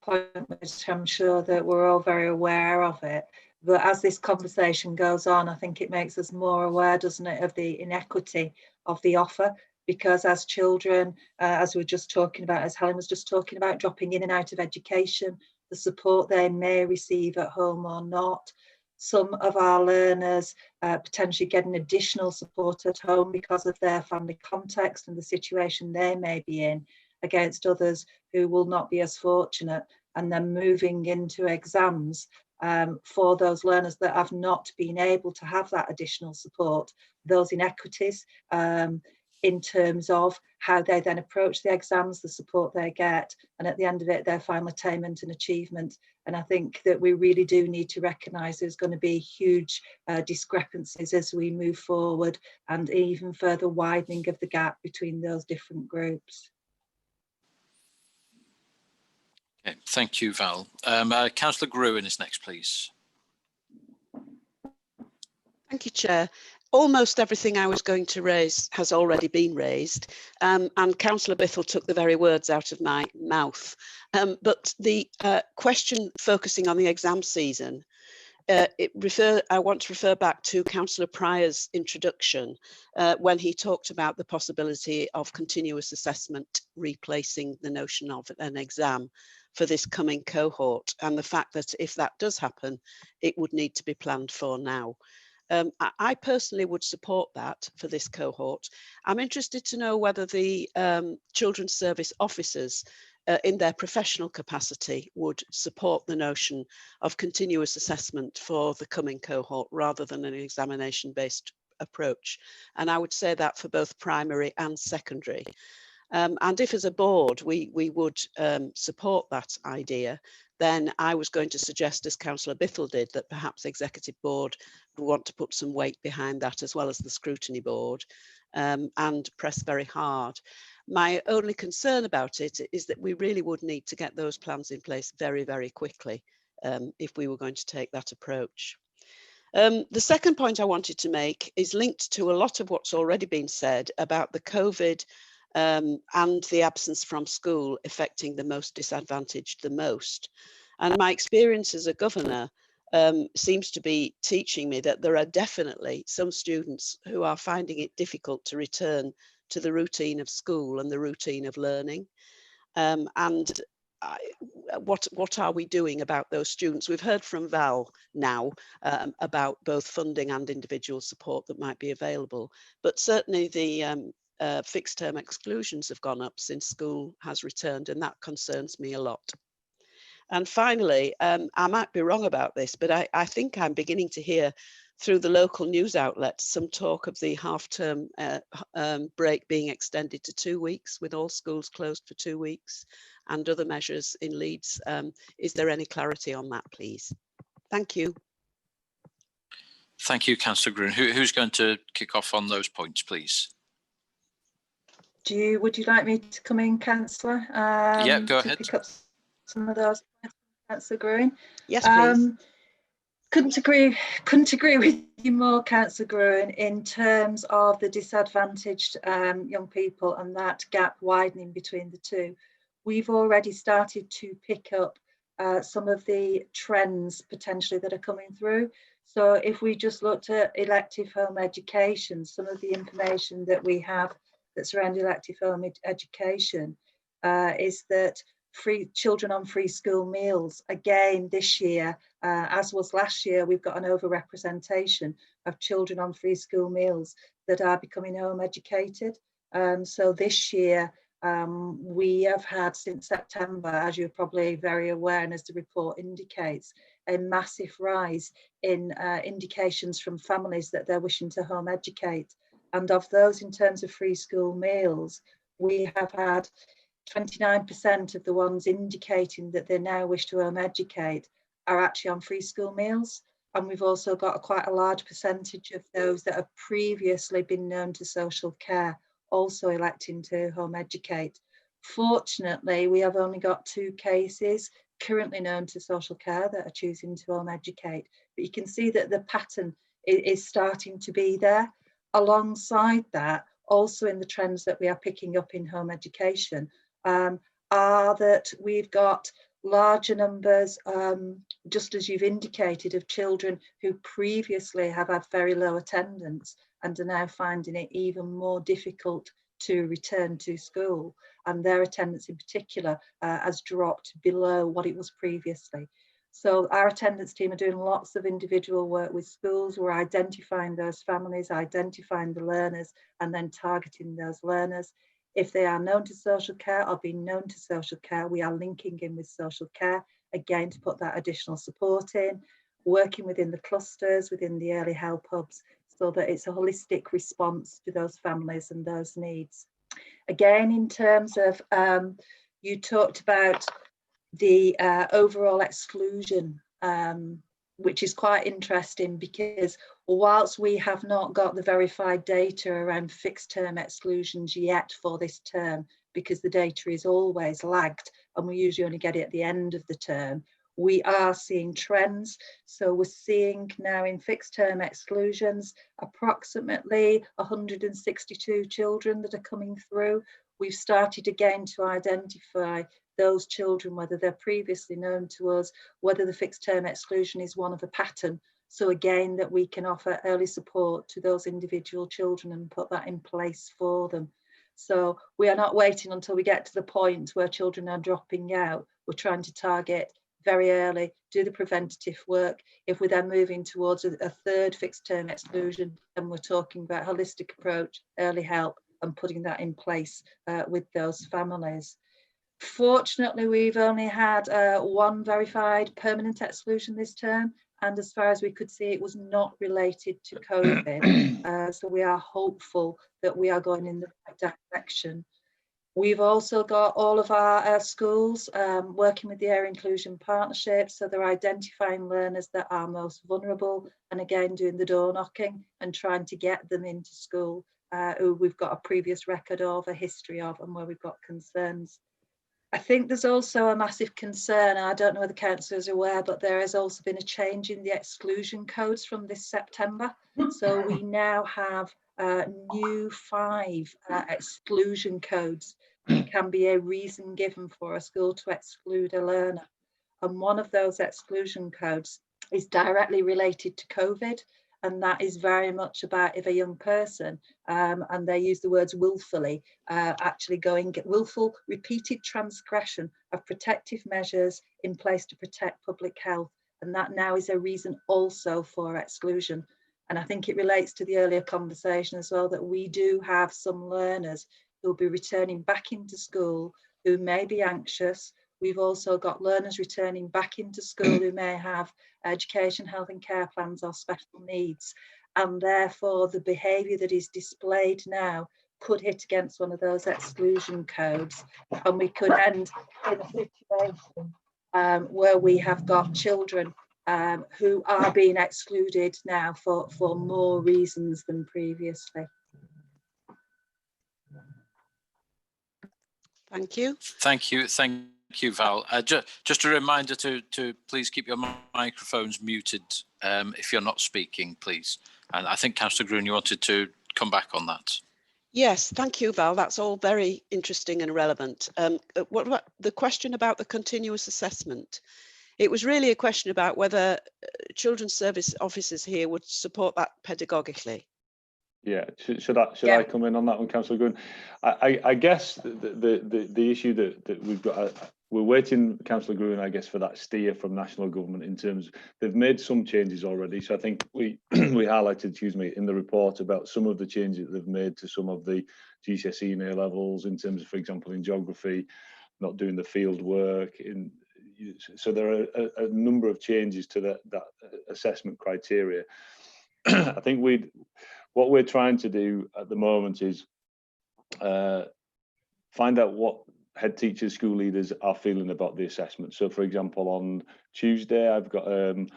point, which I'm sure that we're all very aware of it. But as this conversation goes on, I think it makes us more aware, doesn't it, of the inequity of the offer. Because as children, as we were just talking about, as Helen was just talking about, dropping in and out of education, the support they may receive at home or not. Some of our learners potentially getting additional support at home because of their family context and the situation they may be in, against others who will not be as fortunate, and then moving into exams for those learners that have not been able to have that additional support, those inequities in terms of how they then approach the exams, the support they get, and at the end of it, their final attainment and achievement. And I think that we really do need to recognise there's going to be huge discrepancies as we move forward, and even further widening of the gap between those different groups. Okay, thank you, Val. Councillor Gruen is next, please. Thank you, Chair. Almost everything I was going to raise has already been raised, and Councillor Bithell took the very words out of my mouth. But the question focusing on the exam season, I want to refer back to Councillor Pryor's introduction when he talked about the possibility of continuous assessment replacing the notion of an exam for this coming cohort, and the fact that if that does happen, it would need to be planned for now. I personally would support that for this cohort. I'm interested to know whether the Children's Service officers in their professional capacity would support the notion of continuous assessment for the coming cohort rather than an examination-based approach. And I would say that for both primary and secondary. And if as a board we would support that idea, then I was going to suggest, as Councillor Bithell did, that perhaps the Executive Board would want to put some weight behind that, as well as the Scrutiny Board, and press very hard. My only concern about it is that we really would need to get those plans in place very, very quickly if we were going to take that approach. The second point I wanted to make is linked to a lot of what's already been said about the COVID and the absence from school affecting the most disadvantaged the most. And my experience as a governor seems to be teaching me that there are definitely some students who are finding it difficult to return to the routine of school and the routine of learning. What are we doing about those students? We've heard from Val now about both funding and individual support that might be available, but certainly the fixed term exclusions have gone up since school has returned, and that concerns me a lot. And finally, I might be wrong about this, but I think I'm beginning to hear through the local news outlets some talk of the half-term break being extended to 2 weeks, with all schools closed for 2 weeks, and other measures in Leeds. Is there any clarity on that, please? Thank you. Thank you, Councillor Green. Who's going to kick off on those points, please? Would you like me to come in, Councillor? Yeah, go ahead. Pick up some of those points, Councillor Green. Yes, please. Couldn't agree with you more, Councillor Gruen, in terms of the disadvantaged young people and that gap widening between the two. We've already started to pick up some of the trends potentially that are coming through. So if we just looked at elective home education, some of the information that we have that's around elective home education is that children on free school meals, again this year, as was last year, we've got an overrepresentation of children on free school meals that are becoming home educated. So this year we have had, since September, as you're probably very aware and as the report indicates, a massive rise in indications from families that they're wishing to home educate. And of those, in terms of free school meals, we have had 29% of the ones indicating that they now wish to home educate are actually on free school meals. And we've also got quite a large percentage of those that have previously been known to social care also electing to home educate. Fortunately, we have only got 2 cases currently known to social care that are choosing to home educate. But you can see that the pattern is starting to be there. Alongside that, also in the trends that we are picking up in home education, are that we've got larger numbers, just as you've indicated, of children who previously have had very low attendance and are now finding it even more difficult to return to school, and their attendance in particular has dropped below what it was previously. So our attendance team are doing lots of individual work with schools. We're identifying those families, identifying the learners, and then targeting those learners. If they are known to social care or being known to social care, we are linking in with social care, again, to put that additional support in, working within the clusters, within the early help hubs, so that it's a holistic response to those families and those needs. Again, in terms of, you talked about the overall exclusion, which is quite interesting, because whilst we have not got the verified data around fixed term exclusions yet for this term, because the data is always lagged and we usually only get it at the end of the term, we are seeing trends. So we're seeing now in fixed term exclusions approximately 162 children that are coming through. We've started again to identify those children, whether they're previously known to us, whether the fixed term exclusion is one of a pattern. So again, that we can offer early support to those individual children and put that in place for them. So we are not waiting until we get to the point where children are dropping out. We're trying to target very early, do the preventative work. If we're then moving towards a third fixed term exclusion, then we're talking about holistic approach, early help, and putting that in place with those families. Fortunately, we've only had one verified permanent exclusion this term, and as far as we could see, it was not related to COVID. So we are hopeful that we are going in the right direction. We've also got all of our schools working with the Area Inclusion Partnership, so they're identifying learners that are most vulnerable, and again doing the door knocking and trying to get them into school who we've got a previous record of, a history of, and where we've got concerns. I think there's also a massive concern, I don't know whether the council is aware, but there has also been a change in the exclusion codes from this September. So we now have new 5 exclusion codes. It can be a reason given for a school to exclude a learner. And one of those exclusion codes is directly related to COVID. And that is very much about if a young person, and they use the words willfully, actually going willful repeated transgression of protective measures in place to protect public health. And that now is a reason also for exclusion. And I think it relates to the earlier conversation as well, that we do have some learners who will be returning back into school who may be anxious. We've also got learners returning back into school who may have education, health and care plans or special needs. And therefore the behaviour that is displayed now could hit against one of those exclusion codes. And we could end in a situation where we have got children who are being excluded now for more reasons than previously. Thank you. Thank you, Val. Just a reminder to please keep your microphones muted if you're not speaking, please. And I think Councillor Gruen, you wanted to come back on that. Yes, thank you, Val. That's all very interesting and relevant. What about the question about the continuous assessment? It was really a question about whether children's service officers here would support that pedagogically. Yeah, should I come in on that one, Councillor Gruen? I guess the issue that we've got, we're waiting, Councillor Gruen, I guess, for that steer from national government in terms, they've made some changes already. So I think we highlighted, in the report about some of the changes that they've made to some of the GCSE and A levels in terms of, for example, in geography, not doing the field work. So there are a number of changes to that assessment criteria. I think what we're trying to do at the moment is find out what head teachers, school leaders are feeling about the assessment. So, for example, on Tuesday, I've got a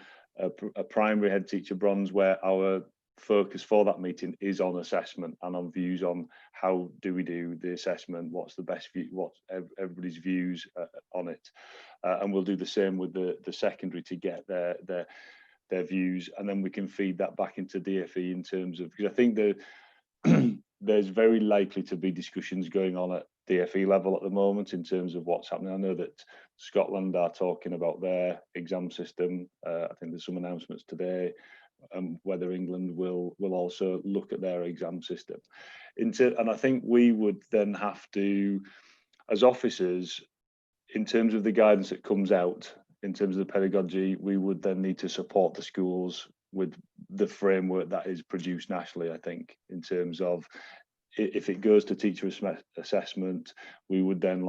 primary head teacher bronze where our focus for that meeting is on assessment and on views on how do we do the assessment, what's the best view, what's everybody's views on it. And we'll do the same with the secondary to get their views, and then we can feed that back into DFE in terms of, because I think there's very likely to be discussions going on at DFE level at the moment in terms of what's happening. I know that Scotland are talking about their exam system. I think there's some announcements today whether England will also look at their exam system. And I think we would then have to, as officers, in terms of the guidance that comes out, in terms of the pedagogy, we would then need to support the schools with the framework that is produced nationally, I think, in terms of if it goes to teacher assessment, we would then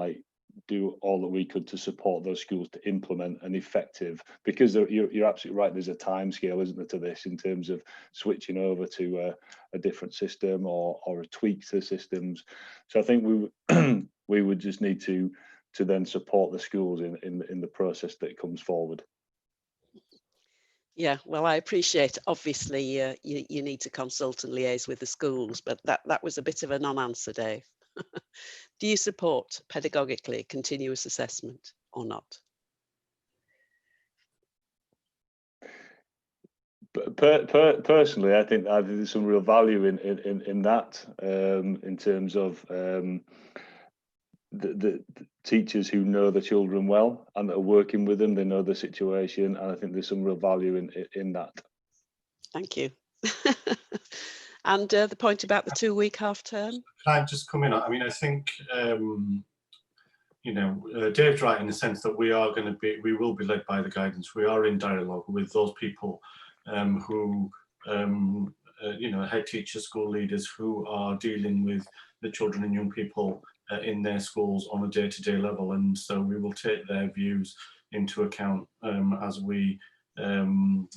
do all that we could to support those schools to implement an effective, because you're absolutely right, there's a time scale, isn't there, to this in terms of switching over to a different system or a tweak to the systems. So I think we would just need to then support the schools in the process that comes forward. Yeah, well, I appreciate, obviously, you need to consult and liaise with the schools, but that was a bit of a non-answer, Dave. Do you support pedagogically continuous assessment or not? Personally, I think there's some real value in that, in terms of the teachers who know the children well and that are working with them, they know the situation, and I think there's some real value in that. Thank you. And the point about the 2-week half term? Can I just come in? I mean, I think, you know, Dave's right in the sense that we will be led by the guidance. We are in dialogue with those people who, you know, head teachers, school leaders who are dealing with the children and young people in their schools on a day-to-day level. And so we will take their views into account as we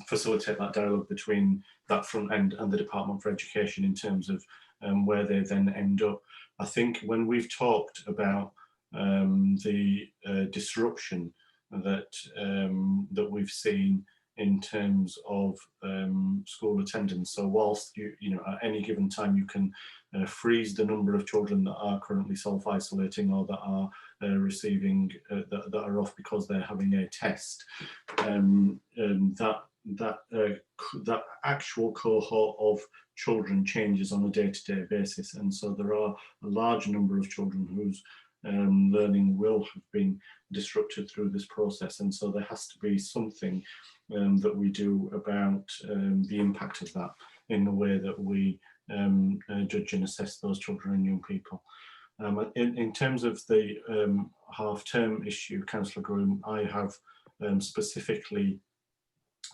facilitate that dialogue between that front end and the Department for Education in terms of where they then end up. I think when we've talked about the disruption that that we've seen in terms of school attendance. So whilst you know at any given time you can freeze the number of children that are currently self-isolating or that are receiving that are off because they're having a test, that actual cohort of children changes on a day-to-day basis, and so there are a large number of children whose learning will have been disrupted through this process, and so there has to be something that we do about the impact of that in the way that we judge and assess those children and young people. In terms of the half-term issue, Councillor Groom, I have specifically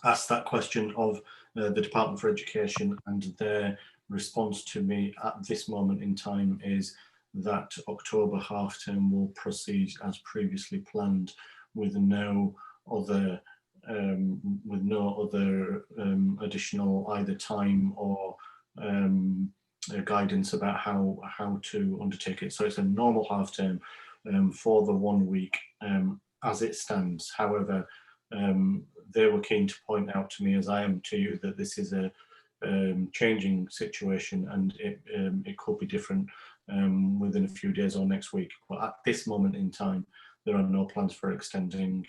asked that question of the Department for Education, and their response to me at this moment in time is that October half-term will proceed as previously planned, with no other additional either time or guidance about how to undertake it. So it's a normal half-term for the 1 week as it stands. However, they were keen to point out to me, as I am to you, that this is a changing situation, and it could be different within a few days or next week. But at this moment in time, there are no plans for extending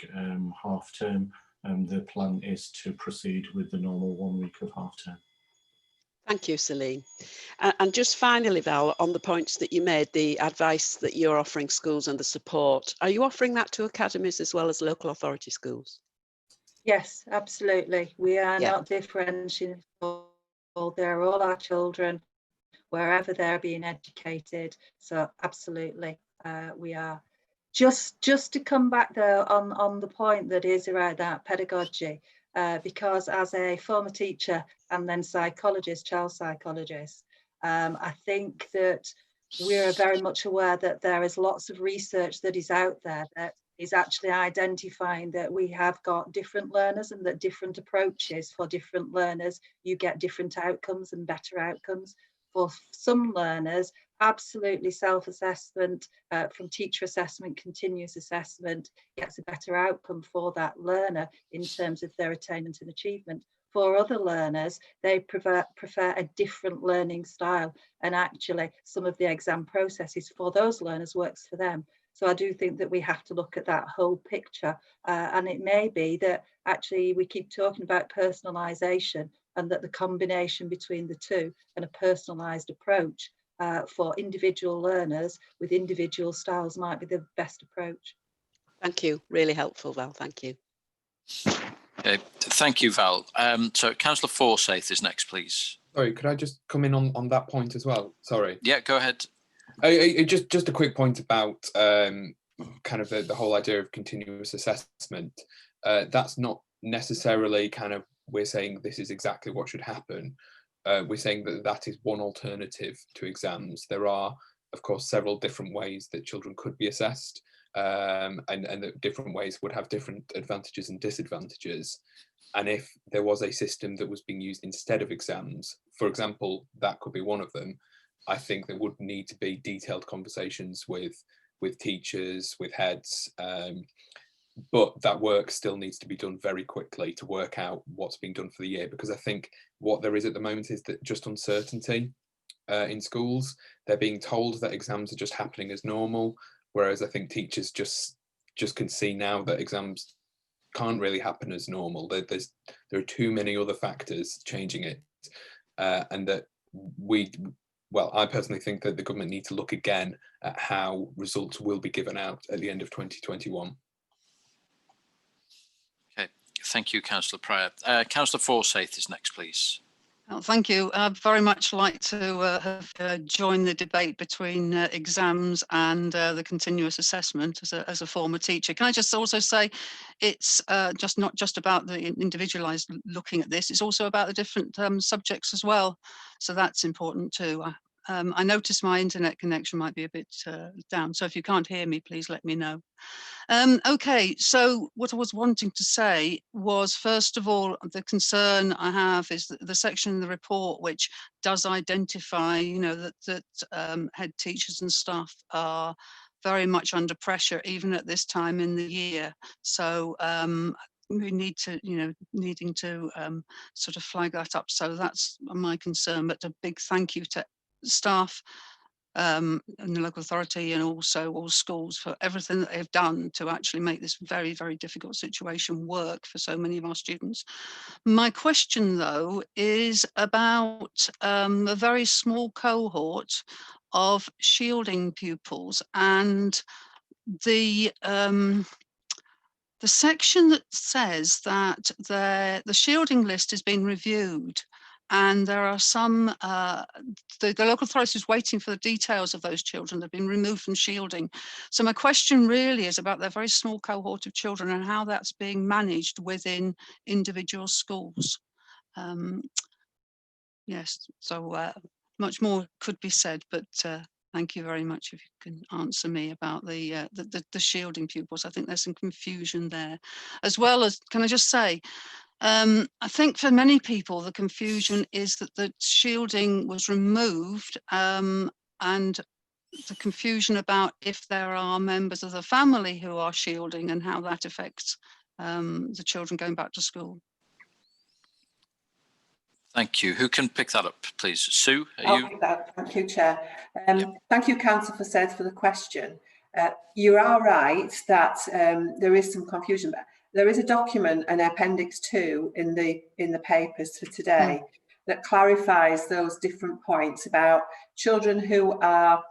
half term. The plan is to proceed with the normal 1 week of half term. Thank you, Celine. And just finally, Val, on the points that you made, the advice that you're offering schools and the support, are you offering that to academies as well as local authority schools? Yes, absolutely. We are not differentiating. They're all our children, wherever they're being educated. So absolutely, we are. Just to come back though on the point that is around that pedagogy, because as a former teacher and then psychologist, child psychologist, I think that we're very much aware that there is lots of research that is out there that is actually identifying that we have got different learners, and that different approaches for different learners, you get different outcomes and better outcomes. For some learners, absolutely self-assessment from teacher assessment, continuous assessment gets a better outcome for that learner in terms of their attainment and achievement. For other learners, they prefer a different learning style, and actually some of the exam processes for those learners works for them. So I do think that we have to look at that whole picture, and it may be that actually we keep talking about personalisation, and that the combination between the two and a personalised approach for individual learners with individual styles might be the best approach. Thank you, really helpful, Val, thank you. Thank you, Val. So Councillor Forsyth is next, please. Sorry, could I just come in on that point as well? Sorry. Yeah, go ahead. Just a quick point about kind of the whole idea of continuous assessment. That's not necessarily kind of we're saying this is exactly what should happen. We're saying that that is one alternative to exams. There are, of course, several different ways that children could be assessed, and that different ways would have different advantages and disadvantages. And if there was a system that was being used instead of exams, for example, that could be one of them, I think there would need to be detailed conversations with teachers, with heads, but that work still needs to be done very quickly to work out what's being done for the year, because I think what there is at the moment is that just uncertainty in schools. They're being told that exams are just happening as normal, whereas I think teachers just can see now that exams can't really happen as normal. There are too many other factors changing it, and that well, I personally think that the government need to look again at how results will be given out at the end of 2021. Okay, thank you, Councillor Pryor. Councillor Forsyth is next, please. Oh, thank you. I'd very much like to have joined the debate between exams and the continuous assessment as a former teacher. Can I just also say it's just not just about the individualised looking at this, it's also about the different subjects as well. So that's important too. I noticed my internet connection might be a bit down, so if you can't hear me, please let me know. Okay, so what I was wanting to say was, first of all, the concern I have is that the section in the report which does identify, you know, that head teachers and staff are very much under pressure, even at this time in the year. So we need to, you know, needing to sort of flag that up. So that's my concern, but a big thank you to staff and the local authority and also all schools for everything that they've done to actually make this very, very difficult situation work for so many of our students. My question though is about a very small cohort of shielding pupils, and the section that says that the shielding list has been reviewed, and there are some, the local authority is waiting for the details of those children that have been removed from shielding. So my question really is about their very small cohort of children and how that's being managed within individual schools. Yes, so much more could be said, but thank you very much if you can answer me about the shielding pupils. I think there's some confusion there. As well as, can I just say, I think for many people, the confusion is that the shielding was removed and the confusion about if there are members of the family who are shielding and how that affects the children going back to school. Thank you. Who can pick that up, please? Sue, are I'll you? pick that up. Thank you, Chair. Thank you, Councillor Forsyth, for the question. You are right that there is some confusion. There is a document, an Appendix 2 in the papers for today that clarifies those different points about children who are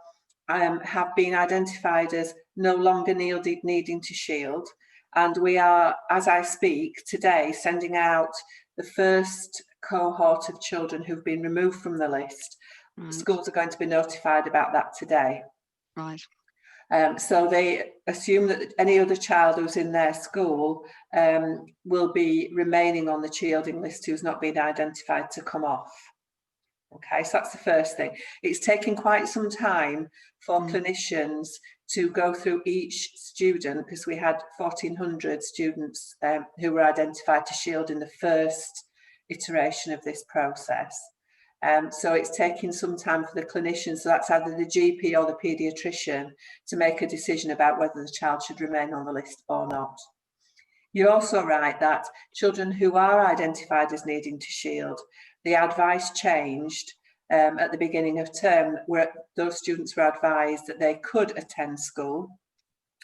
have been identified as no longer needing to shield. And we are, as I speak today, sending out the first cohort of children who've been removed from the list. Schools are going to be notified about that today. Right. So they assume that any other child who's in their school will be remaining on the shielding list who's not been identified to come off. Okay, so that's the first thing. It's taken quite some time for clinicians to go through each student, because we had 1,400 students who were identified to shield in the first iteration of this process. So it's taking some time for the clinicians, so that's either the GP or the paediatrician, to make a decision about whether the child should remain on the list or not. You're also right that children who are identified as needing to shield, the advice changed at the beginning of term, where those students were advised that they could attend school,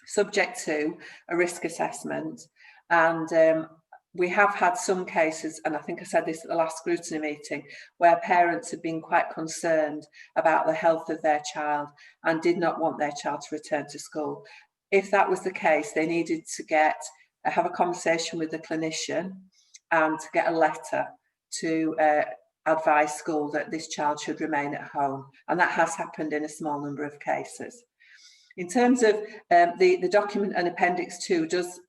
subject to a risk assessment. And we have had some cases, and I think I said this at the last scrutiny meeting, where parents have been quite concerned about the health of their child and did not want their child to return to school. If that was the case, they needed to have a conversation with the clinician and to get a letter to advise school that this child should remain at home. And that has happened in a small number of cases. In terms of the document, and Appendix 2 does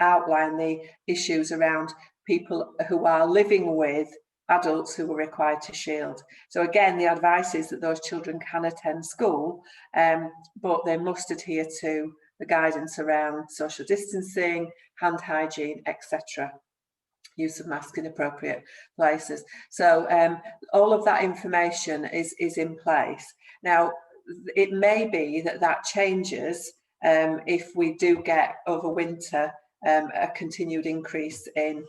outline the issues around people who are living with adults who are required to shield. So again, the advice is that those children can attend school, but they must adhere to the guidance around social distancing, hand hygiene, etc. Use of masks in appropriate places. So all of that information is in place. Now, it may be that that changes if we do get over winter a continued increase in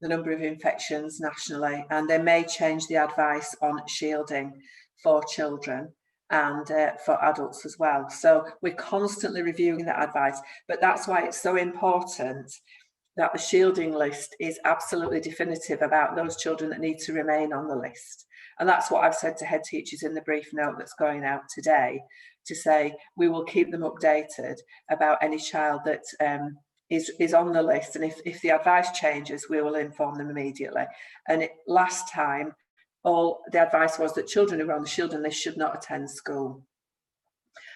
the number of infections nationally, and they may change the advice on shielding for children and for adults as well. So we're constantly reviewing that advice, but that's why it's so important that the shielding list is absolutely definitive about those children that need to remain on the list. And that's what I've said to head teachers in the brief note that's going out today, to say we will keep them updated about any child that is on the list, and if the advice changes, we will inform them immediately. And last time, all the advice was that children who are on the children list should not attend school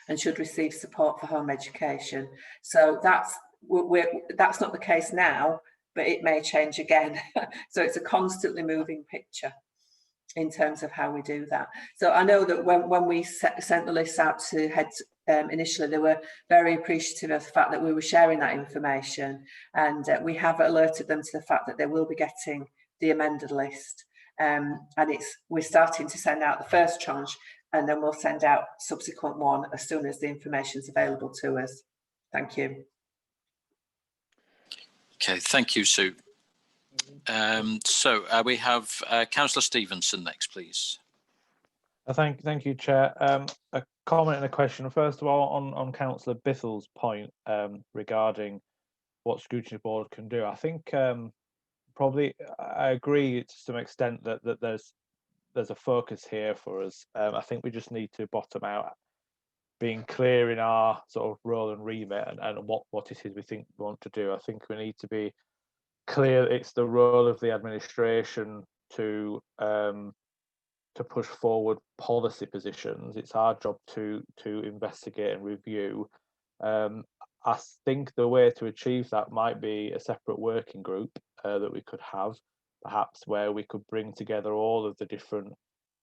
and should receive support for home education. So that's not the case now, but it may change again. So it's a constantly moving picture in terms of how we do that. So I know that when we sent the list out to heads initially, they were very appreciative of the fact that we were sharing that information, and we have alerted them to the fact that they will be getting the amended list. And we're starting to send out the first tranche, and then we'll send out subsequent one as soon as the information is available to us. Thank you. Okay, thank you, Sue. So we have Councillor Stevenson next, please. Thank you, Chair. A comment and a question. First of all, on Councillor Bithel's point regarding what Scrutiny Board can do, I think probably I agree to some extent that there's a focus here for us. I think we just need to bottom out being clear in our sort of role and remit and what it is we think we want to do. I think we need to be clear it's the role of the administration to push forward policy positions. It's our job to investigate and review. I think the way to achieve that might be a separate working group that we could have, perhaps, where we could bring together all of the different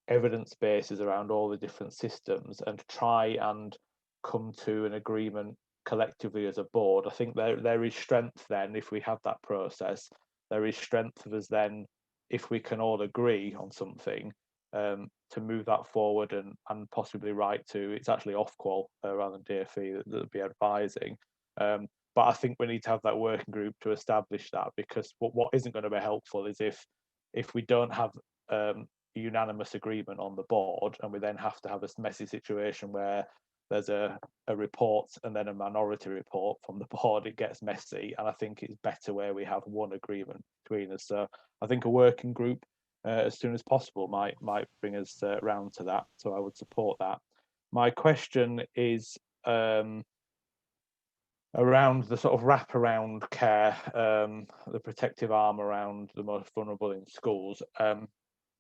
evidence bases around all the different systems and try and come to an agreement collectively as a board. I think there is strength then if we have that process. There is strength of us then if we can all agree on something to move that forward and possibly write to, it's actually Ofqual rather than DFE that'll be advising. But I think we need to have that working group to establish that, because what isn't going to be helpful is if we don't have unanimous agreement on the board, and we then have to have a messy situation where there's a report and then a minority report from the board. It gets messy, and I think it's better where we have one agreement between us. So I think a working group as soon as possible might bring us round to that. So I would support that. My question is around the sort of wraparound care, the protective arm around the most vulnerable in schools.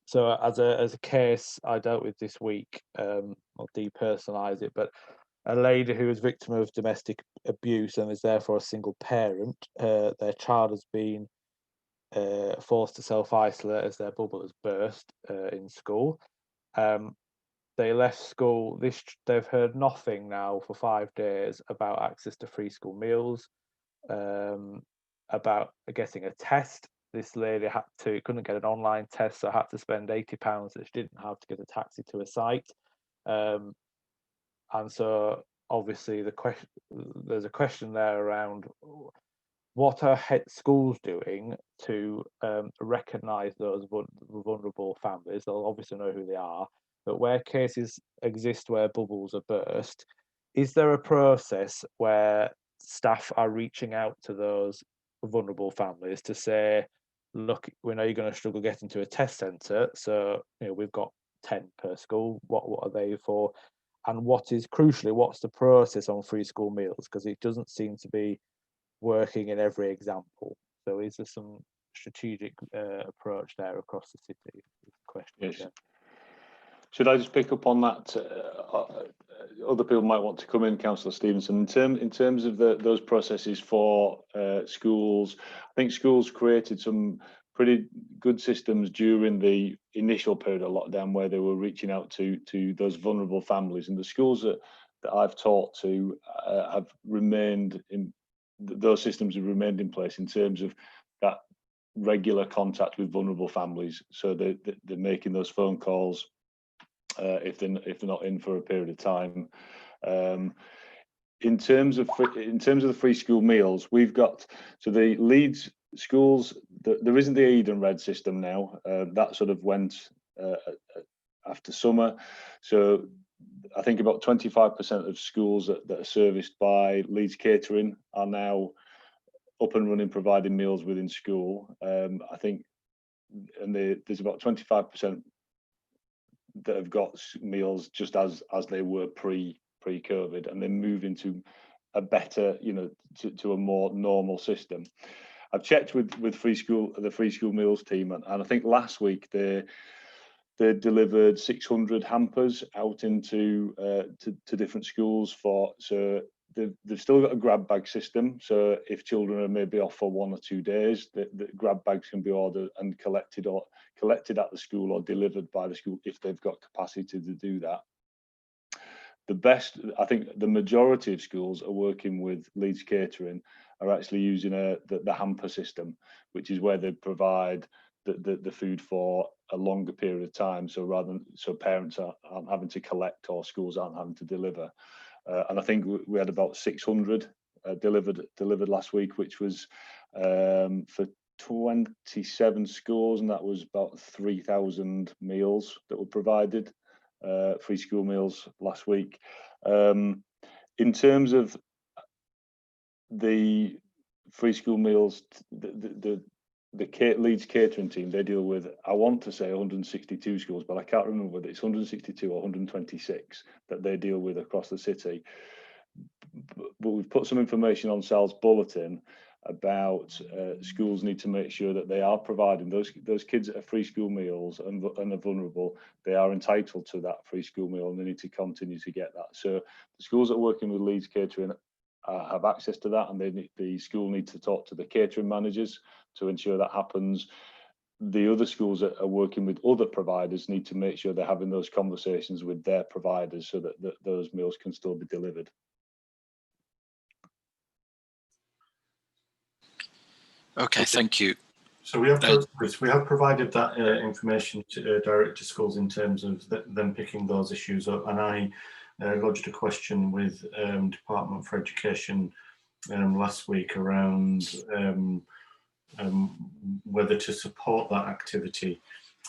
So as a case I dealt with this week, I'll depersonalise it, but a lady who was victim of domestic abuse and is therefore a single parent, their child has been forced to self-isolate as their bubble has burst in school. They left school. They've heard nothing now for 5 days about access to free school meals, about getting a test. This lady couldn't get an online test, so had to spend £80 that she didn't have to get a taxi to a site. And so obviously there's a question there around what are schools doing to recognise those vulnerable families. They'll obviously know who they are, but where cases exist where bubbles are burst, is there a process where staff are reaching out to those vulnerable families to say, look, we know you're going to struggle getting to a test centre, so we've got 10 per school. What are they for? And what is crucially, what's the process on free school meals? Because it doesn't seem to be working in every example. So is there some strategic approach there across the city? Question. Yes. Should I just pick up on that? Other people might want to come in, Councillor Stevenson. In terms of those processes for schools, I think schools created some pretty good systems during the initial period of lockdown where they were reaching out to those vulnerable families, and the schools that I've taught to have remained in. Those systems have remained in place in terms of that regular contact with vulnerable families. So they're making those phone calls if they're not in for a period of time. In terms of the free school meals, we've got the Leeds schools. There isn't the Eden Red system now. That sort of went after summer. So I think about 25% of schools that are serviced by Leeds Catering are now up and running, providing meals within school. I think, and there's about 25% that have got meals just as they were pre-COVID, and then move into a better, to a more normal system. I've checked with the free school meals team, and I think last week they delivered 600 hampers out into to different schools so they've still got a grab bag system. So if children are maybe off for 1 or 2 days, the grab bags can be ordered and collected at the school or delivered by the school if they've got capacity to do that. I think the majority of schools are working with Leeds Catering, are actually using the hamper system, which is where they provide the food for a longer period of time. So parents aren't having to collect, or schools aren't having to deliver. And I think we had about 600 delivered last week, which was for 27 schools, and that was about 3,000 meals that were provided, free school meals last week. In terms of the free school meals, the Leeds catering team, they deal with, I want to say 162 schools, but I can't remember whether it's 162 or 126 that they deal with across the city. But we've put some information on Sal's bulletin about schools need to make sure that they are providing those kids that are free school meals and are vulnerable. They are entitled to that free school meal, and they need to continue to get that. So the schools that are working with Leeds Catering have access to that, and the school need to talk to the catering managers to ensure that happens. The other schools that are working with other providers need to make sure they're having those conversations with their providers so that those meals can still be delivered. Okay, thank you. So we have provided that information direct to schools in terms of them picking those issues up, and I lodged a question with Department for Education last week around whether to support that activity.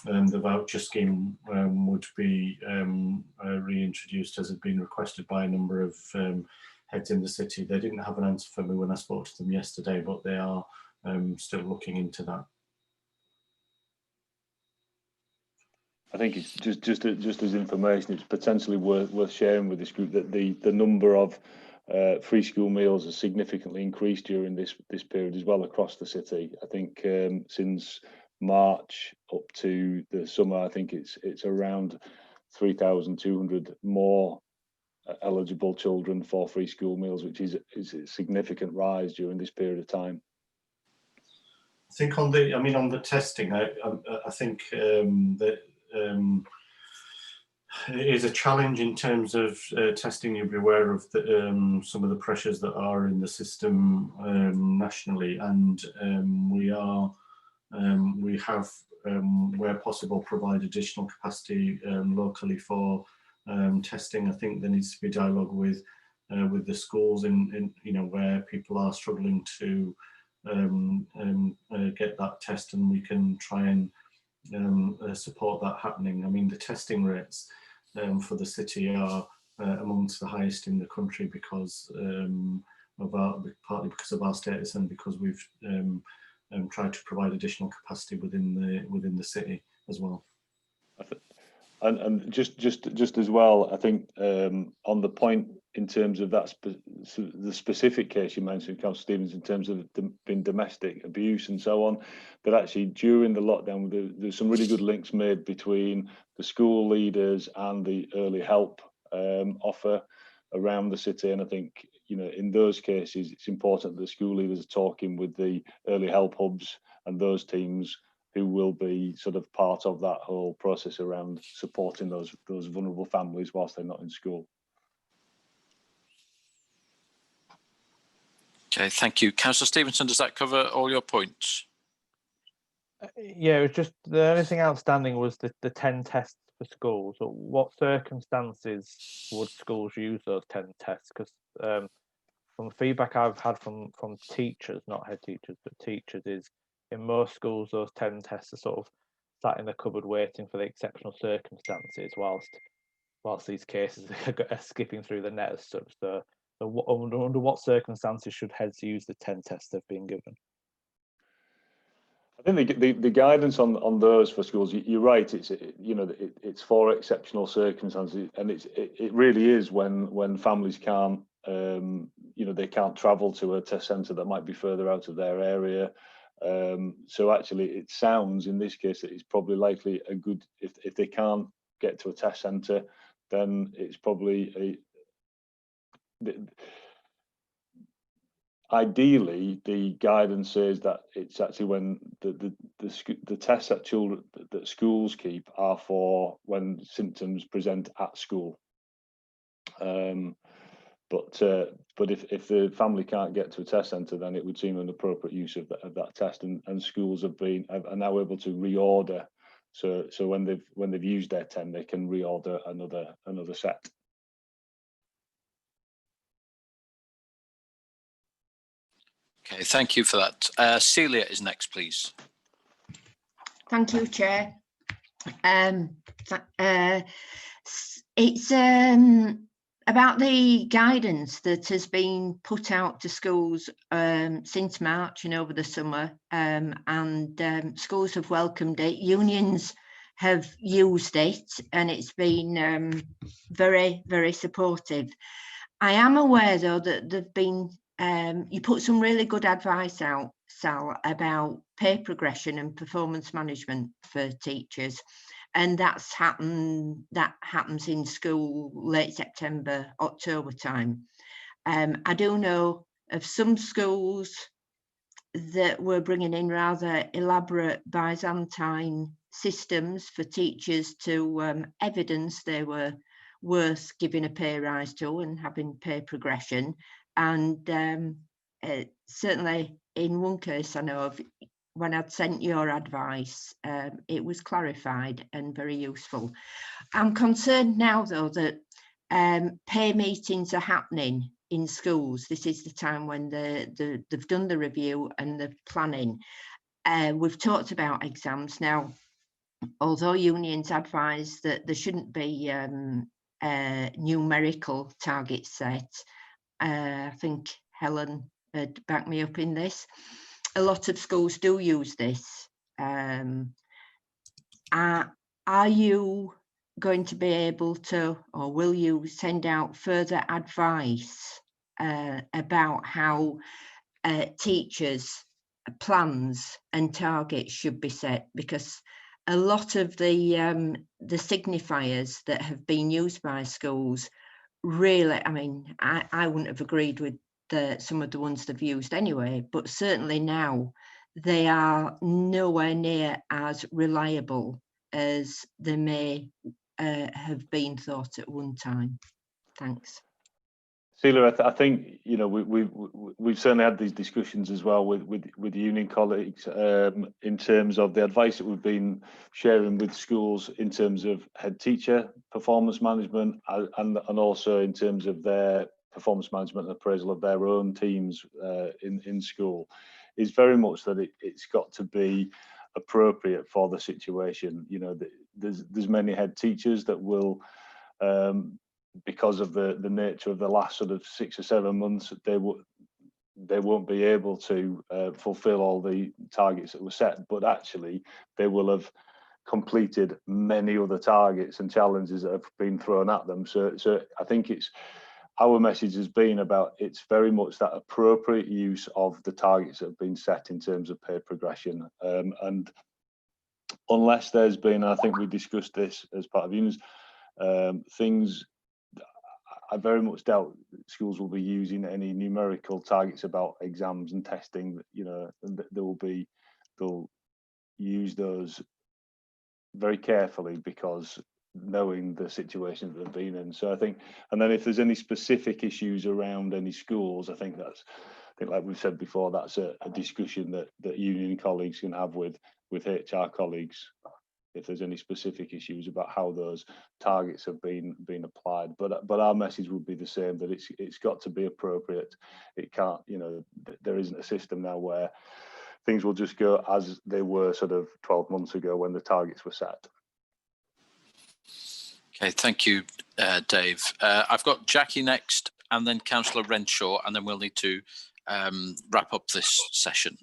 The voucher scheme would be reintroduced, as had been requested by a number of heads in the city. They didn't have an answer for me when I spoke to them yesterday, but they are still looking into that. I think it's just as information, it's potentially worth sharing with this group that the number of free school meals has significantly increased during this period as well across the city. I think since March up to the summer, I think it's around 3,200 more eligible children for free school meals, which is a significant rise during this period of time. I think on the testing, I think that it is a challenge in terms of testing. You'll be aware of some of the pressures that are in the system nationally, and we have, where possible, provide additional capacity locally for testing. I think there needs to be dialogue with the schools in where people are struggling to get that test, and we can try and support that happening. I mean, the testing rates for the city are amongst the highest in the country because partly because of our status and because we've tried to provide additional capacity within the city as well. And just as well, I think on the point in terms of the specific case you mentioned, Councillor Stevens, in terms of being domestic abuse and so on, that actually during the lockdown there's some really good links made between the school leaders and the early help offer around the city. And I think in those cases it's important that the school leaders are talking with the early help hubs and those teams who will be sort of part of that whole process around supporting those vulnerable families whilst they're not in school. Okay, thank you. Councillor Stevenson, does that cover all your points? Yeah, it was just the only thing outstanding was the 10 tests for schools. So what circumstances would schools use those 10 tests? Because from feedback I've had from teachers, not head teachers, but teachers, is in most schools those 10 tests are sort of sat in the cupboard waiting for the exceptional circumstances whilst these cases are skipping through the net as such. So under what circumstances should heads use the 10 tests they've been given? I think the guidance on those for schools, you're right. It's for exceptional circumstances, and it really is when families can't they can't travel to a test centre that might be further out of their area. So actually, it sounds in this case that it's probably likely a good if they can't get to a test centre, then it's probably ideally, the guidance says that it's actually when the tests that schools keep are for when symptoms present at school. But if the family can't get to a test centre, then it would seem an appropriate use of that test, and schools are now able to reorder. So when they've used their 10, they can reorder another set. Okay, thank you for that. Celia is next, please. Thank you, Chair. It's about the guidance that has been put out to schools since March and over the summer, and schools have welcomed it. Unions have used it, and it's been very, very supportive. I am aware, though, that there've been you put some really good advice out, Sal, about pay progression and performance management for teachers, and that happens in school late September, October time. I do know of some schools that were bringing in rather elaborate Byzantine systems for teachers to evidence they were worth giving a pay rise to and having pay progression. And certainly in one case I know of, when I'd sent your advice, it was clarified and very useful. I'm concerned now, though, that pay meetings are happening in schools. This is the time when they've done the review and the planning. We've talked about exams now, although unions advise that there shouldn't be numerical targets set. I think Helen had backed me up in this. A lot of schools do use this. Are you going to be able to, or will you send out further advice about how teachers' plans and targets should be set? Because a lot of the signifiers that have been used by schools really, I mean, I wouldn't have agreed with some of the ones they've used anyway, but certainly now they are nowhere near as reliable as they may have been thought at one time. Thanks. Celia, I think we've certainly had these discussions as well with union colleagues in terms of the advice that we've been sharing with schools in terms of head teacher performance management and also in terms of their performance management and appraisal of their own teams in school, is very much that it's got to be appropriate for the situation. There's many head teachers that will because of the nature of the last sort of 6 or 7 months, they won't be able to fulfill all the targets that were set, but actually they will have completed many other targets and challenges that have been thrown at them. So I think our message has been about it's very much that appropriate use of the targets that have been set in terms of pay progression. And unless there's been, I think we discussed this as part of unions, things, I very much doubt schools will be using any numerical targets about exams and testing, and they'll use those very carefully because knowing the situation that they've been in. So I think, and then if there's any specific issues around any schools, I think like we've said before, that's a discussion that union colleagues can have with HR colleagues if there's any specific issues about how those targets have been applied. But our message would be the same, that it's got to be appropriate. It can't, there isn't a system now where things will just go as they were sort of 12 months ago when the targets were set. Okay, thank you, Dave. I've got Jackie next, and then Councillor Renshaw, and then we'll need to wrap up this session.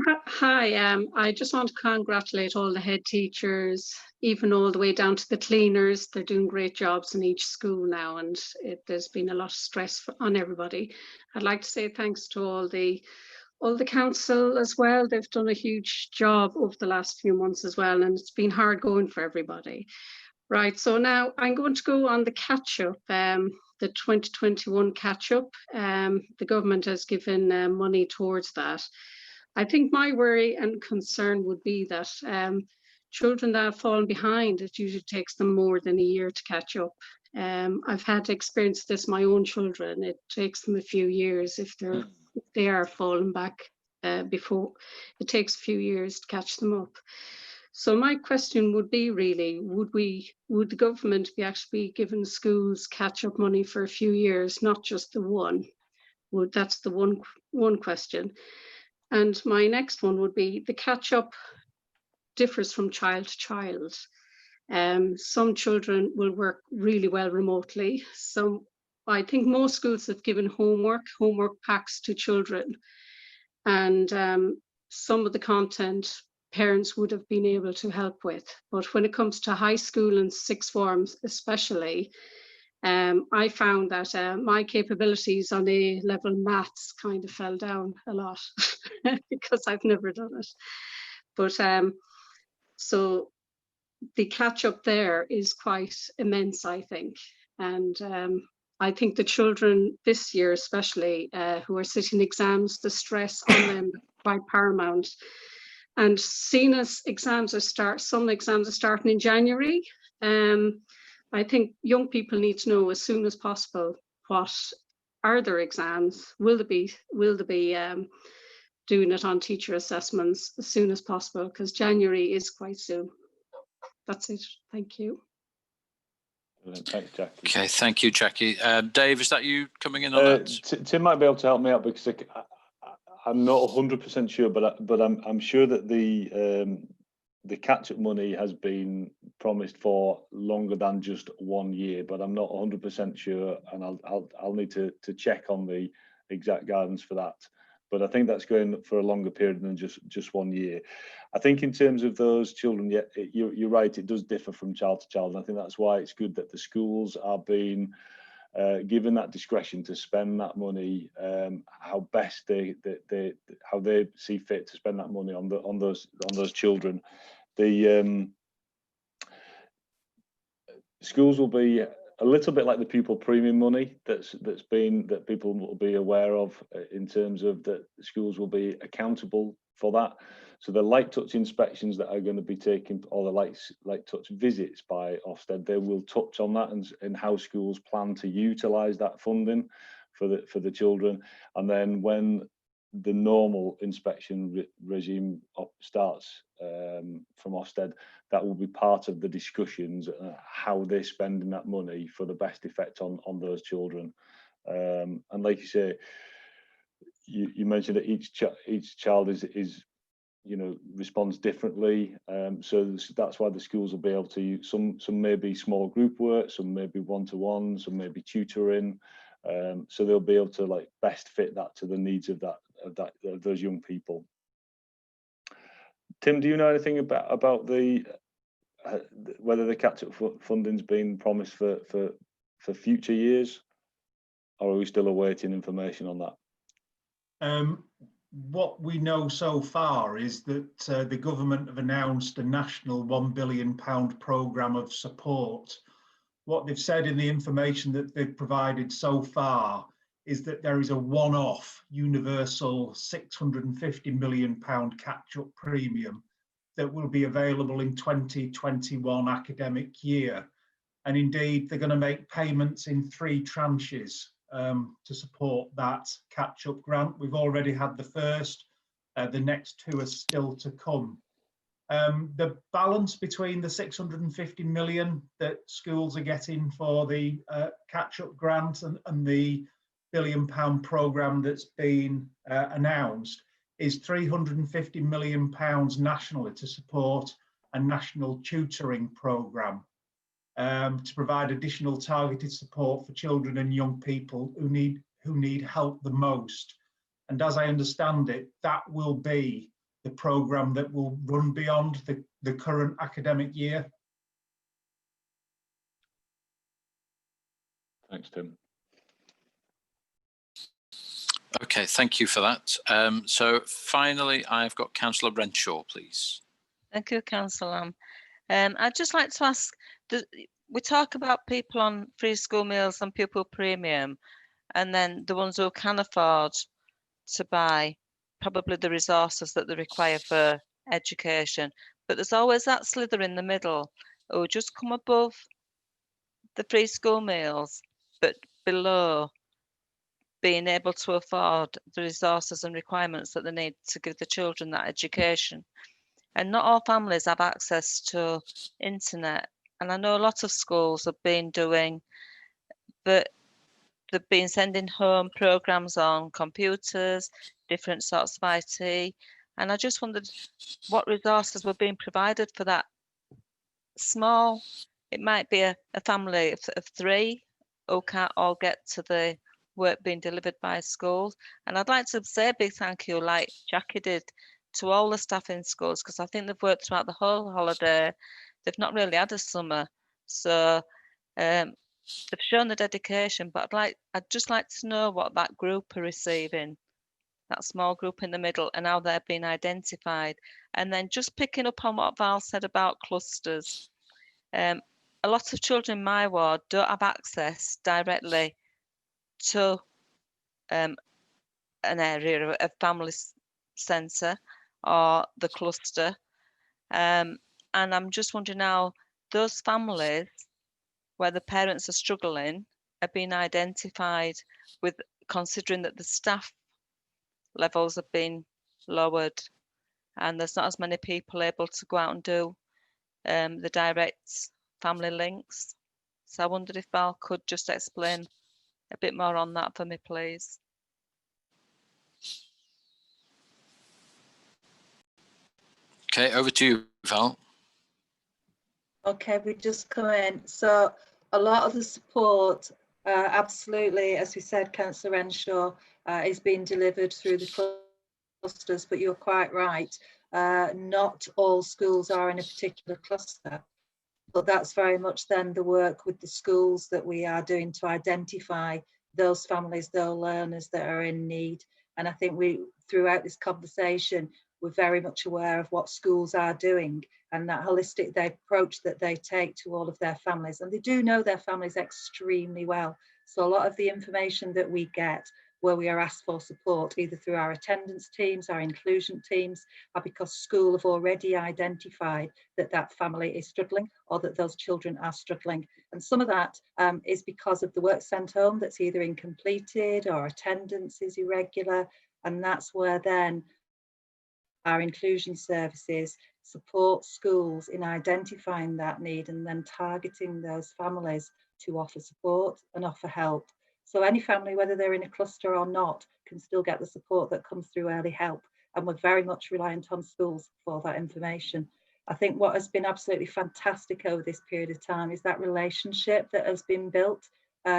Hi, I just want to congratulate all the head teachers, even all the way down to the cleaners. They're doing great jobs in each school now, and there's been a lot of stress on everybody. I'd like to say thanks to all the council as well. They've done a huge job over the last few months as well, and it's been hard going for everybody. Right, so now I'm going to go on the catch-up, the 2021 catch-up. The government has given money towards that. I think my worry and concern would be that children that have fallen behind, it usually takes them more than a year to catch up. I've had to experience this my own children. It takes them a few years if they are falling back before. It takes a few years to catch them up. So my question would be really, would the government be actually giving schools catch-up money for a few years, not just the one? That's the one question. And my next one would be the catch-up differs from child to child. Some children will work really well remotely. I think most schools have given homework packs to children. And some of the content parents would have been able to help with. But when it comes to high school and sixth forms especially, I found that my capabilities on A-level maths kind of fell down a lot because I've never done it. But so the catch up there is quite immense, I think. And I think the children this year, especially who are sitting exams, the stress on them quite paramount. And seeing as some exams are starting in January, I think young people need to know as soon as possible what are their exams. Will they be doing it on teacher assessments as soon as possible, because January is quite soon. That's it. Thank you. Thanks, Jackie. Okay, thank you, Jackie. Dave, is that you coming in on that? Tim might be able to help me out because I'm not 100% sure, but I'm sure that the catch-up money has been promised for longer than just 1 year, but I'm not 100% sure, and I'll need to check on the exact guidance for that. But I think that's going for a longer period than just 1 year. I think in terms of those children, yeah, you're right, it does differ from child to child, and I think that's why it's good that the schools are being given that discretion to spend that money how best how they see fit to spend that money on those children. The schools will be a little bit like the pupil premium money that people will be aware of, in terms of that schools will be accountable for that. So the light touch inspections that are going to be taken, or the light touch visits by Ofsted, they will touch on that and how schools plan to utilise that funding for the children. And then when the normal inspection regime starts from Ofsted, that will be part of the discussions how they're spending that money for the best effect on those children. And like you say, you mentioned that each child is responds differently, so that's why the schools will be able to use some may be small group work, some may be one-to-one, some may be tutoring, so they'll be able to best fit that to the needs of those young people. Tim, do you know anything about the whether the catch-up funding's been promised for future years, or are we still awaiting information on that? What we know so far is that the government have announced a national £1 billion programme of support. What they've said in the information that they've provided so far is that there is a one-off universal £650 million catch-up premium that will be available in 2021 academic year. And indeed, they're going to make payments in 3 tranches to support that catch-up grant. We've already had the first, the next 2 are still to come. The balance between the 650 million that schools are getting for the catch-up grant and the £1 billion programme that's been announced is £350 million nationally to support a national tutoring programme. To provide additional targeted support for children and young people who need help the most. And as I understand it, that will be the programme that will run beyond the current academic year. Thanks, Tim. Okay, thank you for that. So finally, I've got Councillor Renshaw, please. Thank you, Councillor Lamb. I'd just like to ask, we talk about people on free school meals and pupil premium, and then the ones who can afford to buy probably the resources that they require for education. But there's always that slither in the middle who just come above the free school meals, but below being able to afford the resources and requirements that they need to give the children that education. And not all families have access to internet. And I know a lot of schools have been doing, but they've been sending home programs on computers, different sorts of IT. And I just wondered what resources were being provided for that small, it might be a family of 3 who can't all get to the work being delivered by schools. And I'd like to say a big thank you, like Jackie did, to all the staff in schools, because I think they've worked throughout the whole holiday. They've not really had a summer. So they've shown the dedication, but I'd just like to know what that group are receiving, that small group in the middle, and how they're being identified. And then just picking up on what Val said about clusters. A lot of children in my ward don't have access directly to an area, a family centre or the cluster. And I'm just wondering how those families where the parents are struggling are being identified, with considering that the staff levels have been lowered and there's not as many people able to go out and do the direct family links. So I wondered if Val could just explain a bit more on that for me, please. Okay, over to you, Val. Okay, we just come in. So a lot of the support, absolutely, as we said, Councillor Renshaw, is being delivered through the clusters, but you're quite right. Not all schools are in a particular cluster, but that's very much then the work with the schools that we are doing to identify those families, those learners that are in need. And I think throughout this conversation, we're very much aware of what schools are doing and that holistic approach that they take to all of their families. And they do know their families extremely well. So a lot of the information that we get where we are asked for support, either through our attendance teams, our inclusion teams, are because school have already identified that that family is struggling or that those children are struggling. And some of that is because of the work sent home that's either incompleted or attendance is irregular. And that's where then our inclusion services support schools in identifying that need and then targeting those families to offer support and offer help. So any family, whether they're in a cluster or not, can still get the support that comes through early help. And we're very much reliant on schools for that information. I think what has been absolutely fantastic over this period of time is that relationship that has been built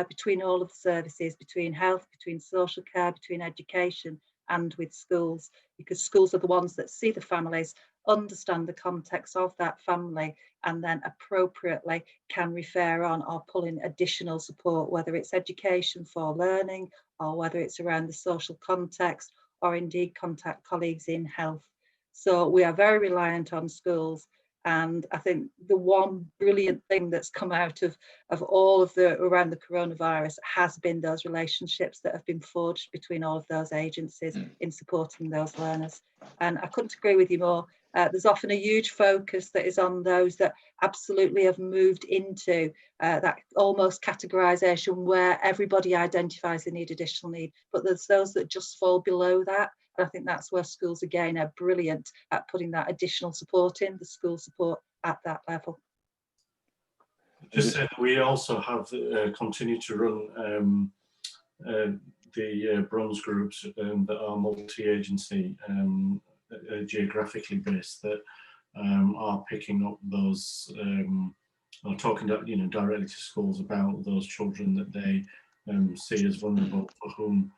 between all of the services, between health, between social care, between education, and with schools, because schools are the ones that see the families, understand the context of that family, and then appropriately can refer on or pull in additional support, whether it's education for learning or whether it's around the social context or indeed contact colleagues in health. So we are very reliant on schools. And I think the one brilliant thing that's come out of all of around the coronavirus has been those relationships that have been forged between all of those agencies in supporting those learners. And I couldn't agree with you more. There's often a huge focus that is on those that absolutely have moved into that almost categorisation where everybody identifies they need additional need, but there's those that just fall below that. And I think that's where schools again are brilliant at putting that additional support in, the school support at that level. Just say that we also have continued to run the bronze groups that are multi-agency, geographically based, that are picking up those or talking to, directly to schools about those children that they see as vulnerable, for whom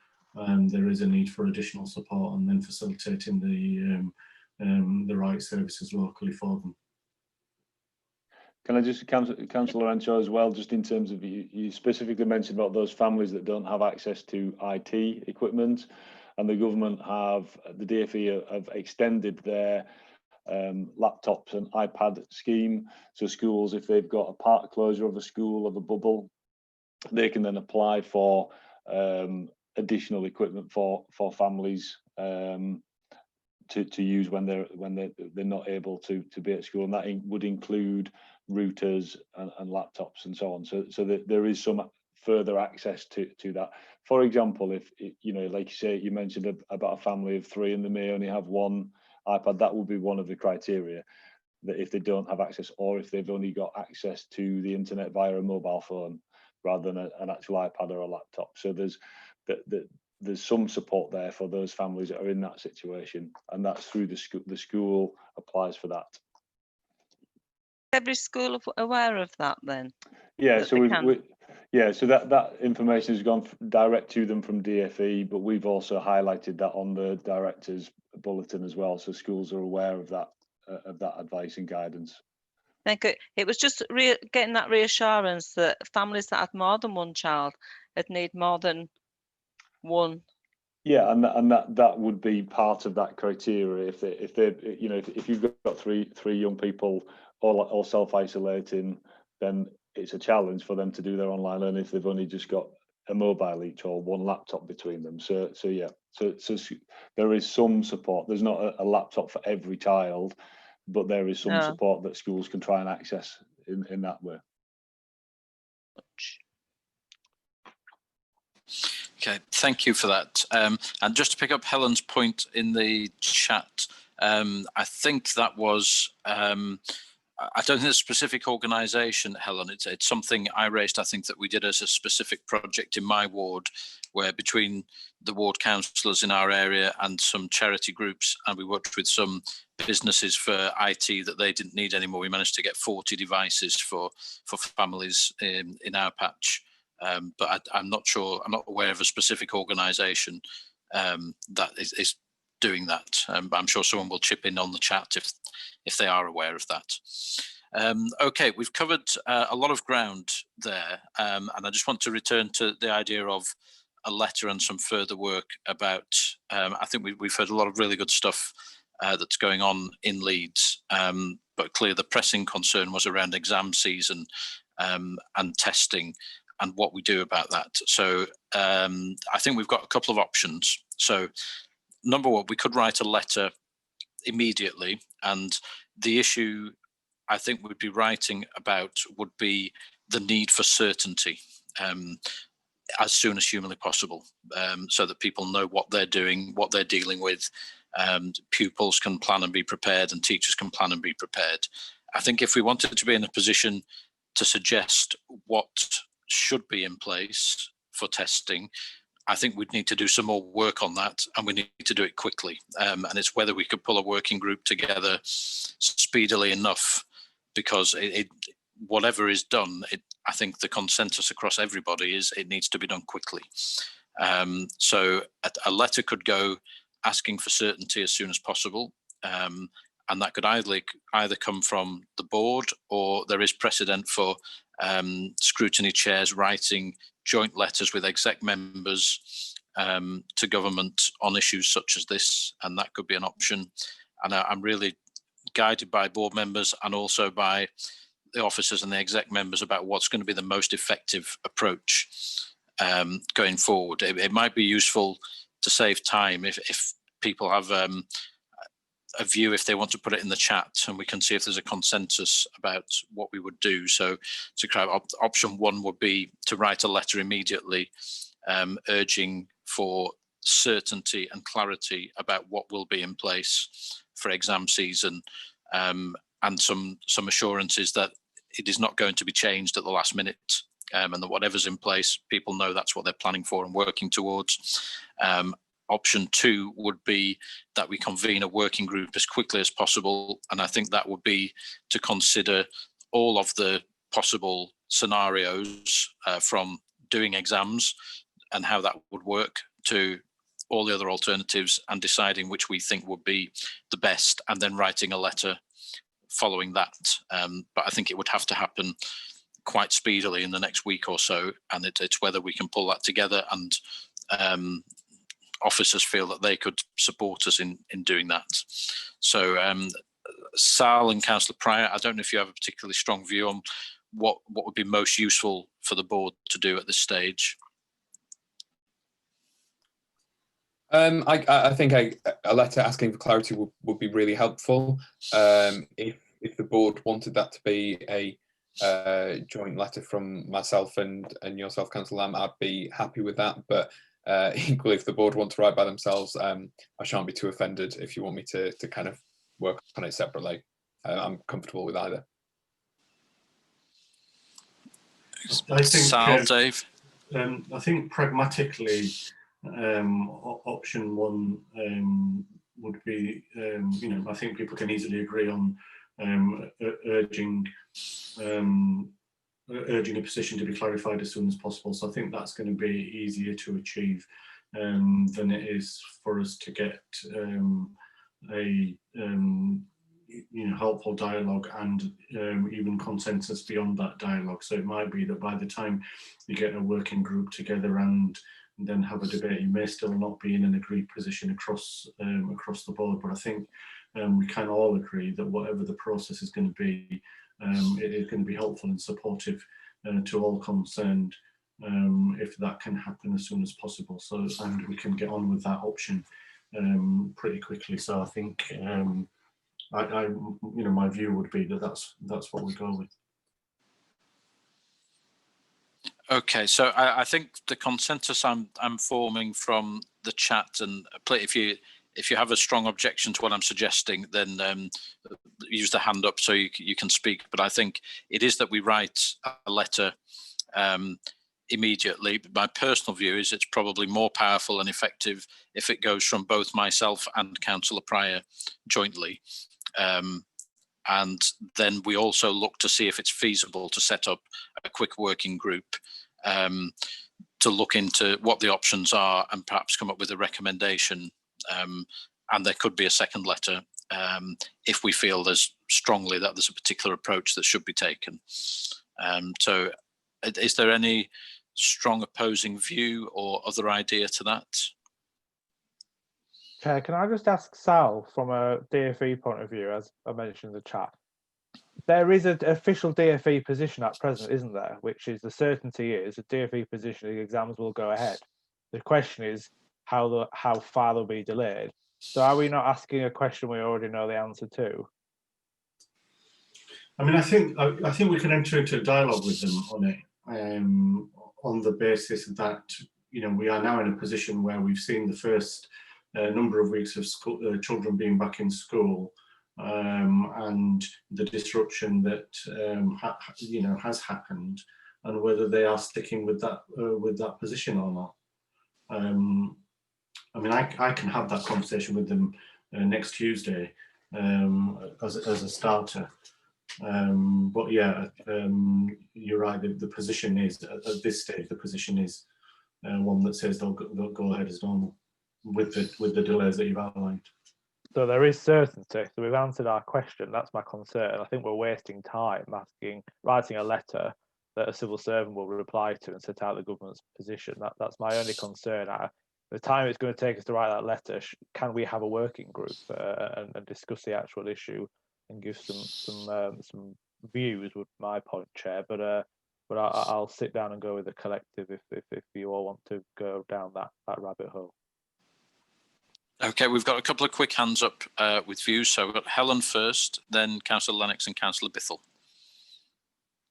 there is a need for additional support, and then facilitating the right services locally for them. Can I just, Councillor Lorenzo, as well, just in terms of, you specifically mentioned about those families that don't have access to IT equipment, and the government the DfE have extended their laptops and iPad scheme. So schools, if they've got a part closure of a school, of a bubble, they can then apply for additional equipment for families to use when they're not able to be at school, and that would include routers and laptops and so on. So that there is some further access to that. For example, if you know, like you say, you mentioned about a family of 3 and they may only have one iPad, that would be one of the criteria, that if they don't have access, or if they've only got access to the internet via a mobile phone rather than an actual iPad or a laptop. So there's some support there for those families that are in that situation, and that's through the school applies for that. Every school aware of that then? Yeah, that so so that information has gone direct to them from DfE, but we've also highlighted that on the director's bulletin as well, so schools are aware of that advice and guidance. Thank you. It was just getting that reassurance that families that had more than one child would need more than one. Yeah, and that would be part of that criteria. If they you know, if you've got three young people all self-isolating, then it's a challenge for them to do their online learning if they've only just got a mobile each or one laptop between them. So yeah, so there is some support. There's not a laptop for every child, but there is some support that schools can try and access in that way. Okay, thank you for that. And just to pick up Helen's point in the chat, I think that was, I don't think it's a specific organisation, Helen. It's something I raised, I think, that we did as a specific project in my ward, where between the ward councillors in our area and some charity groups, and we worked with some businesses for IT that they didn't need anymore. We managed to get 40 devices for families in our patch. But I'm not sure, I'm not aware of a specific organisation that is doing that. But I'm sure someone will chip in on the chat if they are aware of that. Okay, we've covered a lot of ground there, and I just want to return to the idea of a letter and some further work about, I think we've heard a lot of really good stuff that's going on in Leeds, but clearly the pressing concern was around exam season and testing and what we do about that. So I think we've got a couple of options. So number one, we could write a letter immediately, and the issue I think we'd be writing about would be the need for certainty as soon as humanly possible, so that people know what they're doing, what they're dealing with. Pupils can plan and be prepared, and teachers can plan and be prepared. I think if we wanted to be in a position to suggest what should be in place for testing, I think we'd need to do some more work on that, and we need to do it quickly. And it's whether we could pull a working group together speedily enough, because whatever is done, I think the consensus across everybody is it needs to be done quickly. So a letter could go asking for certainty as soon as possible, and that could either come from the board, or there is precedent for scrutiny chairs writing joint letters with exec members to government on issues such as this, and that could be an option. And I'm really guided by board members and also by the officers and the exec members about what's going to be the most effective approach going forward. It might be useful to save time if people have a view, if they want to put it in the chat, and we can see if there's a consensus about what we would do. So option one would be to write a letter immediately urging for certainty and clarity about what will be in place for exam season, and some assurances that it is not going to be changed at the last minute, and that whatever's in place, people know that's what they're planning for and working towards. Option two would be that we convene a working group as quickly as possible, and I think that would be to consider all of the possible scenarios from doing exams and how that would work, to all the other alternatives and deciding which we think would be the best, and then writing a letter following that. But I think it would have to happen quite speedily in the next week or so, and it's whether we can pull that together, and officers feel that they could support us in doing that. So Sal and Councillor Pryor, I don't know if you have a particularly strong view on what would be most useful for the board to do at this stage. I think a letter asking for clarity would be really helpful. If the board wanted that to be a joint letter from myself and yourself, Councillor Lamb, I'd be happy with that. But equally, if the board want to write by themselves, I shan't be too offended if you want me to kind of work on it separately. I'm comfortable with either. I think, Sal, Dave? I think pragmatically, option one would be, I think people can easily agree on urging a position to be clarified as soon as possible. So I think that's going to be easier to achieve than it is for us to get a helpful dialogue and even consensus beyond that dialogue. So it might be that by the time you get a working group together and then have a debate, you may still not be in an agreed position across the board. But I think we can all agree that whatever the process is going to be, it is going to be helpful and supportive to all concerned if that can happen as soon as possible. So, and we can get on with that option pretty quickly. So I think my view would be that that's what we go with. Okay, so I think the consensus I'm forming from the chat, and if you have a strong objection to what I'm suggesting, then use the hand up so you can speak. But I think it is that we write a letter immediately. But my personal view is it's probably more powerful and effective if it goes from both myself and Councillor Pryor jointly. And then we also look to see if it's feasible to set up a quick working group to look into what the options are and perhaps come up with a recommendation. And there could be a second letter if we feel there's strongly that there's a particular approach that should be taken. So is there any strong opposing view or other idea to that? Chair, can I just ask Sal, from a DfE point of view, as I mentioned in the chat, there is an official DfE position at present, isn't there? Which is the certainty is the DfE position, the exams will go ahead. The question is how far they'll be delayed. So are we not asking a question we already know the answer to? I mean, I think we can enter into a dialogue with them on it, on the basis that we are now in a position where we've seen the first number of weeks of school, children being back in school, and the disruption that has happened, and whether they are sticking with that position or not. I mean, I can have that conversation with them next Tuesday as a starter. But yeah, you're right. The position is at this stage. The position is one that says they'll go ahead as normal with the delays that you've outlined. So there is certainty. So we've answered our question. That's my concern. I think we're wasting time writing a letter that a civil servant will reply to and set out the government's position. That's my only concern. The time it's going to take us to write that letter, can we have a working group and discuss the actual issue and give some views? Would my point, Chair. But I'll sit down and go with the collective if you all want to go down that rabbit hole. Okay, we've got a couple of quick hands up with views. So we've got Helen first, then Councillor Lennox and Councillor Bithell.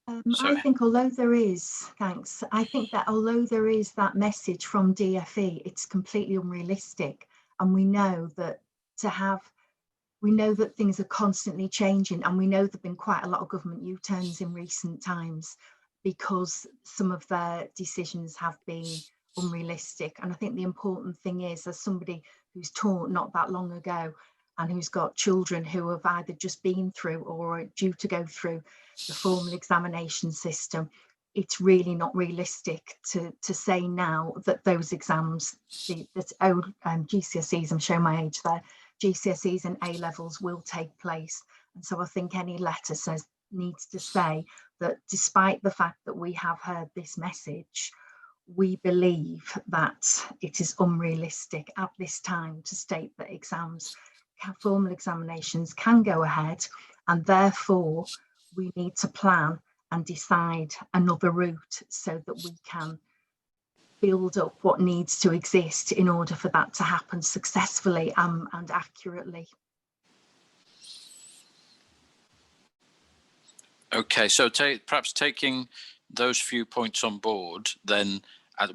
I think although there is that message from DfE, it's completely unrealistic. And we know that things are constantly changing, and we know there've been quite a lot of government U-turns in recent times because some of their decisions have been unrealistic. And I think the important thing is, as somebody who's taught not that long ago and who's got children who have either just been through or are due to go through the formal examination system, it's really not realistic to say now that those exams, that old GCSEs, I'm showing my age there, GCSEs and A levels will take place. And so I think any letter needs to say that despite the fact that we have heard this message, we believe that it is unrealistic at this time to state that formal examinations can go ahead, and therefore we need to plan and decide another route so that we can build up what needs to exist in order for that to happen successfully and accurately. Okay, so perhaps taking those few points on board, then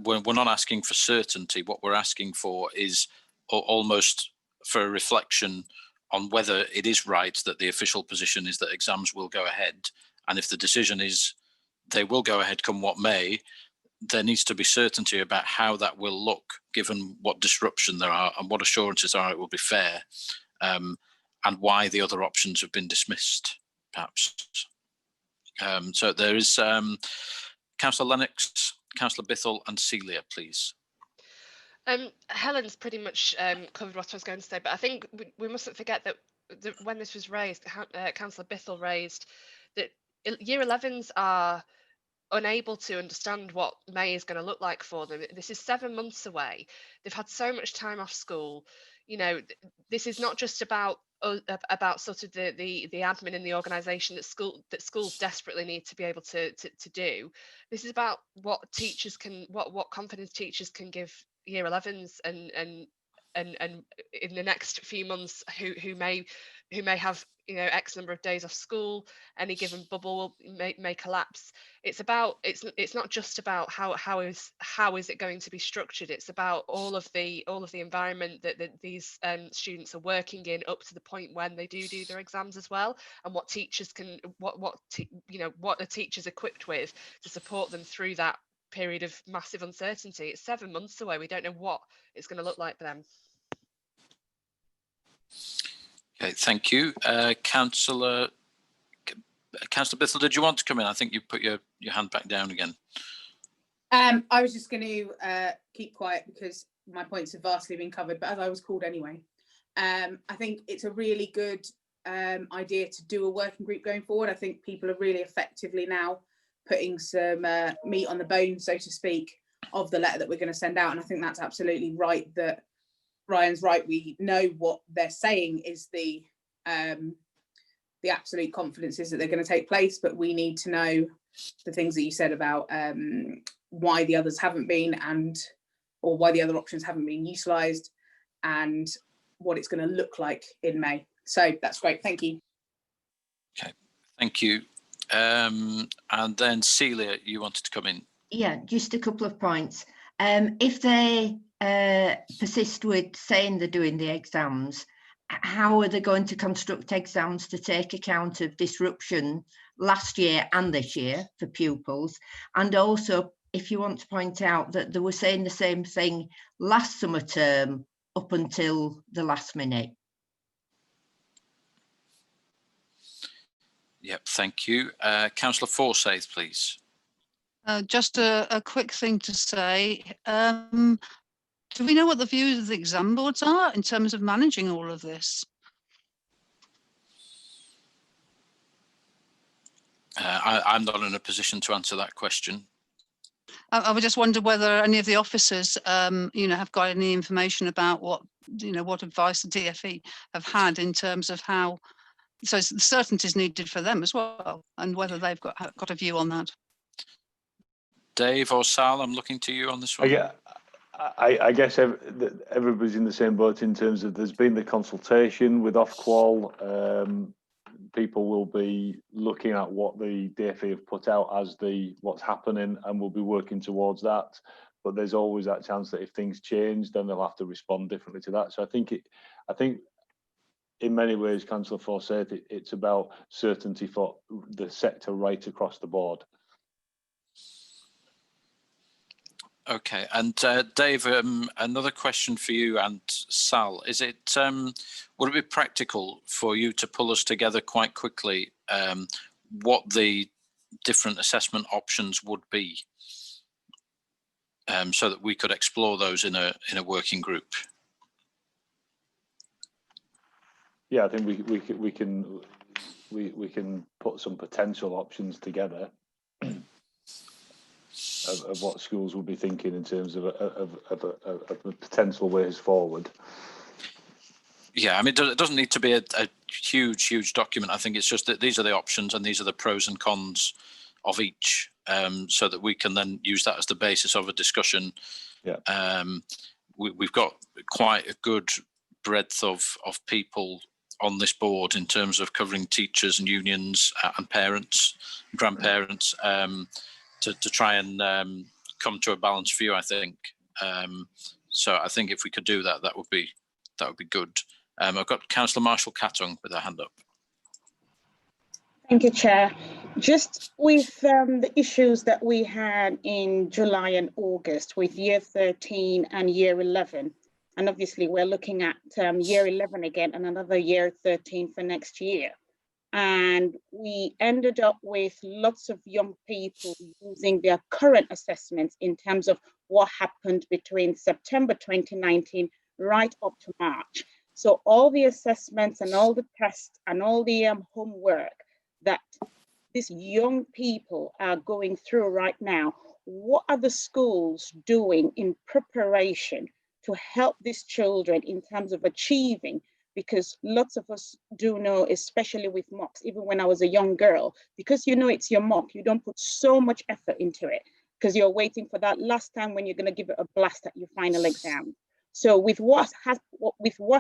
we're not asking for certainty. What we're asking for is almost for a reflection on whether it is right that the official position is that exams will go ahead. And if the decision is they will go ahead come what may, there needs to be certainty about how that will look, given what disruption there are and what assurances are it will be fair, and why the other options have been dismissed, perhaps. So there is Councillor Lennox, Councillor Bithell and Celia, please. Helen's pretty much covered what I was going to say, but I think we mustn't forget that when this was raised, Councillor Bithell raised that Year 11s are unable to understand what May is going to look like for them. This is 7 months away. They've had so much time off school. You know, this is not just about sort of the admin and the organisation that schools desperately need to be able to do. This is about what teachers can, what confidence teachers can give Year 11s and in the next few months who may have, you know, X number of days off school. Any given bubble may collapse. It's not just about how is it going to be structured. It's about all of the environment that these students are working in up to the point when they do their exams as well, and what teachers can what the teachers equipped with to support them through that period of massive uncertainty. It's 7 months away. We don't know what it's going to look like for them. Okay, thank you. Councillor Bithell, did you want to come in? I think you put your hand back down again. I was just going to keep quiet because my points have vastly been covered, but as I was called anyway, I think it's a really good idea to do a working group going forward. I think people are really effectively now putting some meat on the bone, so to speak, of the letter that we're going to send out. And I think that's absolutely right, that Ryan's right. We know what they're saying is the absolute confidence is that they're going to take place, but we need to know the things that you said about why the others haven't been, or why the other options haven't been utilised, and what it's going to look like in May. So that's great. Thank you. Okay, thank you. And then Celia, you wanted to come in. Yeah, just a couple of points. If they persist with saying they're doing the exams, how are they going to construct exams to take account of disruption last year and this year for pupils? And also, if you want to point out that they were saying the same thing last summer term up until the last minute. Yep, thank you. Councillor Forsyth, please. Just a quick thing to say. Do we know what the views of the exam boards are in terms of managing all of this? I'm not in a position to answer that question. I would just wonder whether any of the officers, have got any information about what advice the DfE have had in terms of how. So the certainty is needed for them as well, and whether they've got a view on that. Dave or Sal, I'm looking to you on this one. I guess everybody's in the same boat in terms of there's been the consultation with Ofqual. People will be looking at what the DfE have put out as what's happening, and we'll be working towards that. But there's always that chance that if things change, then they'll have to respond differently to that. So I think in many ways, Councillor Forsyth, it's about certainty for the sector right across the board. Okay, and Dave, another question for you and Sal. Is it would it be practical for you to pull us together quite quickly what the different assessment options would be, so that we could explore those in a working group. Yeah, I think we can put some potential options together of what schools will be thinking in terms of potential ways forward. Yeah, I mean, it doesn't need to be a huge document. I think it's just that these are the options and these are the pros and cons of each, so that we can then use that as the basis of a discussion. Yeah. We've got quite a good breadth of people on this board in terms of covering teachers and unions and parents, grandparents, to try and come to a balanced view, I think. So I think if we could do that, that would be good. I've got Councillor Marshall Cattung with her hand up. Thank you, Chair. Just with the issues that we had in July and August with year 13 and year 11, and obviously we're looking at year 11 again and another year 13 for next year. And we ended up with lots of young people using their current assessments in terms of what happened between September 2019 right up to March. So all the assessments and all the tests and all the homework that these young people are going through right now, what are the schools doing in preparation to help these children in terms of achieving? Because lots of us do know, especially with mocks, even when I was a young girl, because you know it's your mock, you don't put so much effort into it because you're waiting for that last time when you're going to give it a blast at your final exam. So with what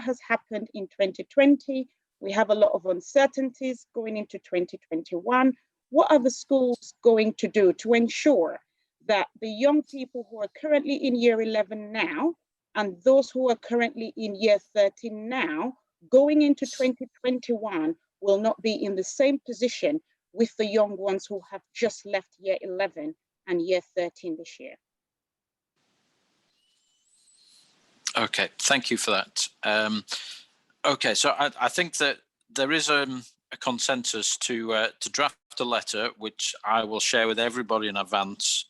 has happened in 2020, we have a lot of uncertainties going into 2021. What are the schools going to do to ensure that the young people who are currently in year 11 now and those who are currently in year 13 now, going into 2021, will not be in the same position with the young ones who have just left year 11 and year 13 this year? Okay, thank you for that. Okay, so I think that there is a consensus to draft a letter, which I will share with everybody in advance,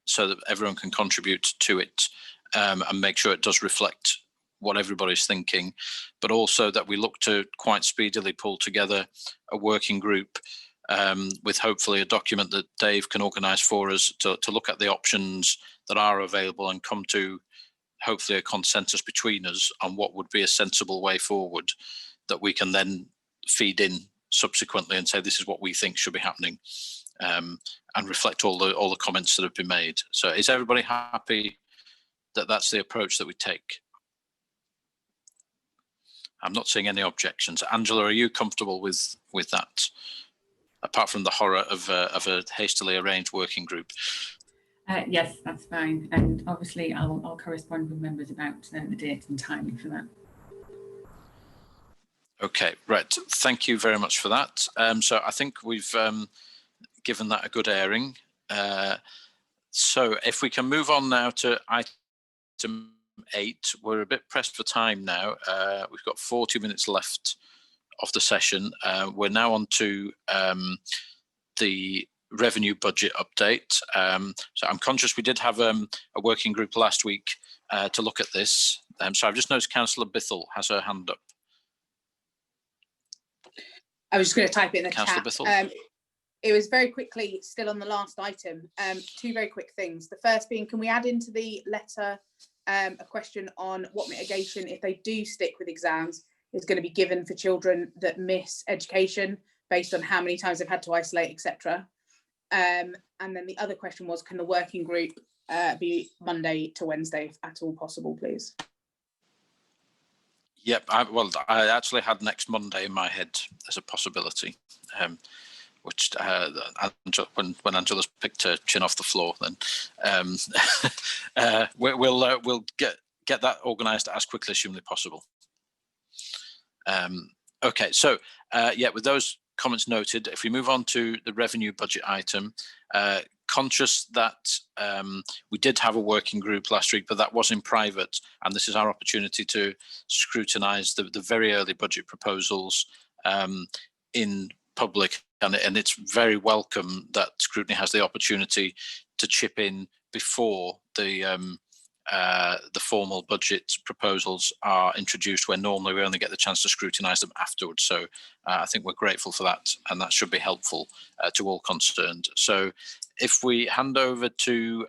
so that everyone can contribute to it, and make sure it does reflect what everybody's thinking, but also that we look to quite speedily pull together a working group, with hopefully a document that Dave can organise for us to look at the options that are available and come to hopefully a consensus between us on what would be a sensible way forward that we can then feed in subsequently and say this is what we think should be happening, and reflect all the comments that have been made. So is everybody happy that that's the approach that we take? I'm not seeing any objections. Angela, are you comfortable with that, apart from the horror of a hastily arranged working group? Yes, that's fine. And obviously I'll correspond with members about the date and timing for that. Okay, right. Thank you very much for that. So I think we've given that a good airing. So if we can move on now to item 8, we're a bit pressed for time now. We've got 40 minutes left of the session. We're now on to the revenue budget update. So I'm conscious we did have a working group last week to look at this. So I've just noticed Councillor Bithell has her hand up. I was just going to type it in the Councillor chat. Bithell. It was very quickly, still on the last item, 2 very quick things. The first being, can we add into the letter a question on what mitigation, if they do stick with exams, is going to be given for children that miss education based on how many times they've had to isolate, etc. And then the other question was, can the working group be Monday to Wednesday, if at all possible, please? Yep, I actually had next Monday in my head as a possibility, which when Angela's picked her chin off the floor, then we'll get that organised as quickly as humanly possible. Okay, so yeah, with those comments noted, if we move on to the revenue budget item, conscious that we did have a working group last week, but that was in private, and this is our opportunity to scrutinise the very early budget proposals in public, and it's very welcome that Scrutiny has the opportunity to chip in before the formal budget proposals are introduced, where normally we only get the chance to scrutinise them afterwards. So I think we're grateful for that, and that should be helpful to all concerned. So if we hand over to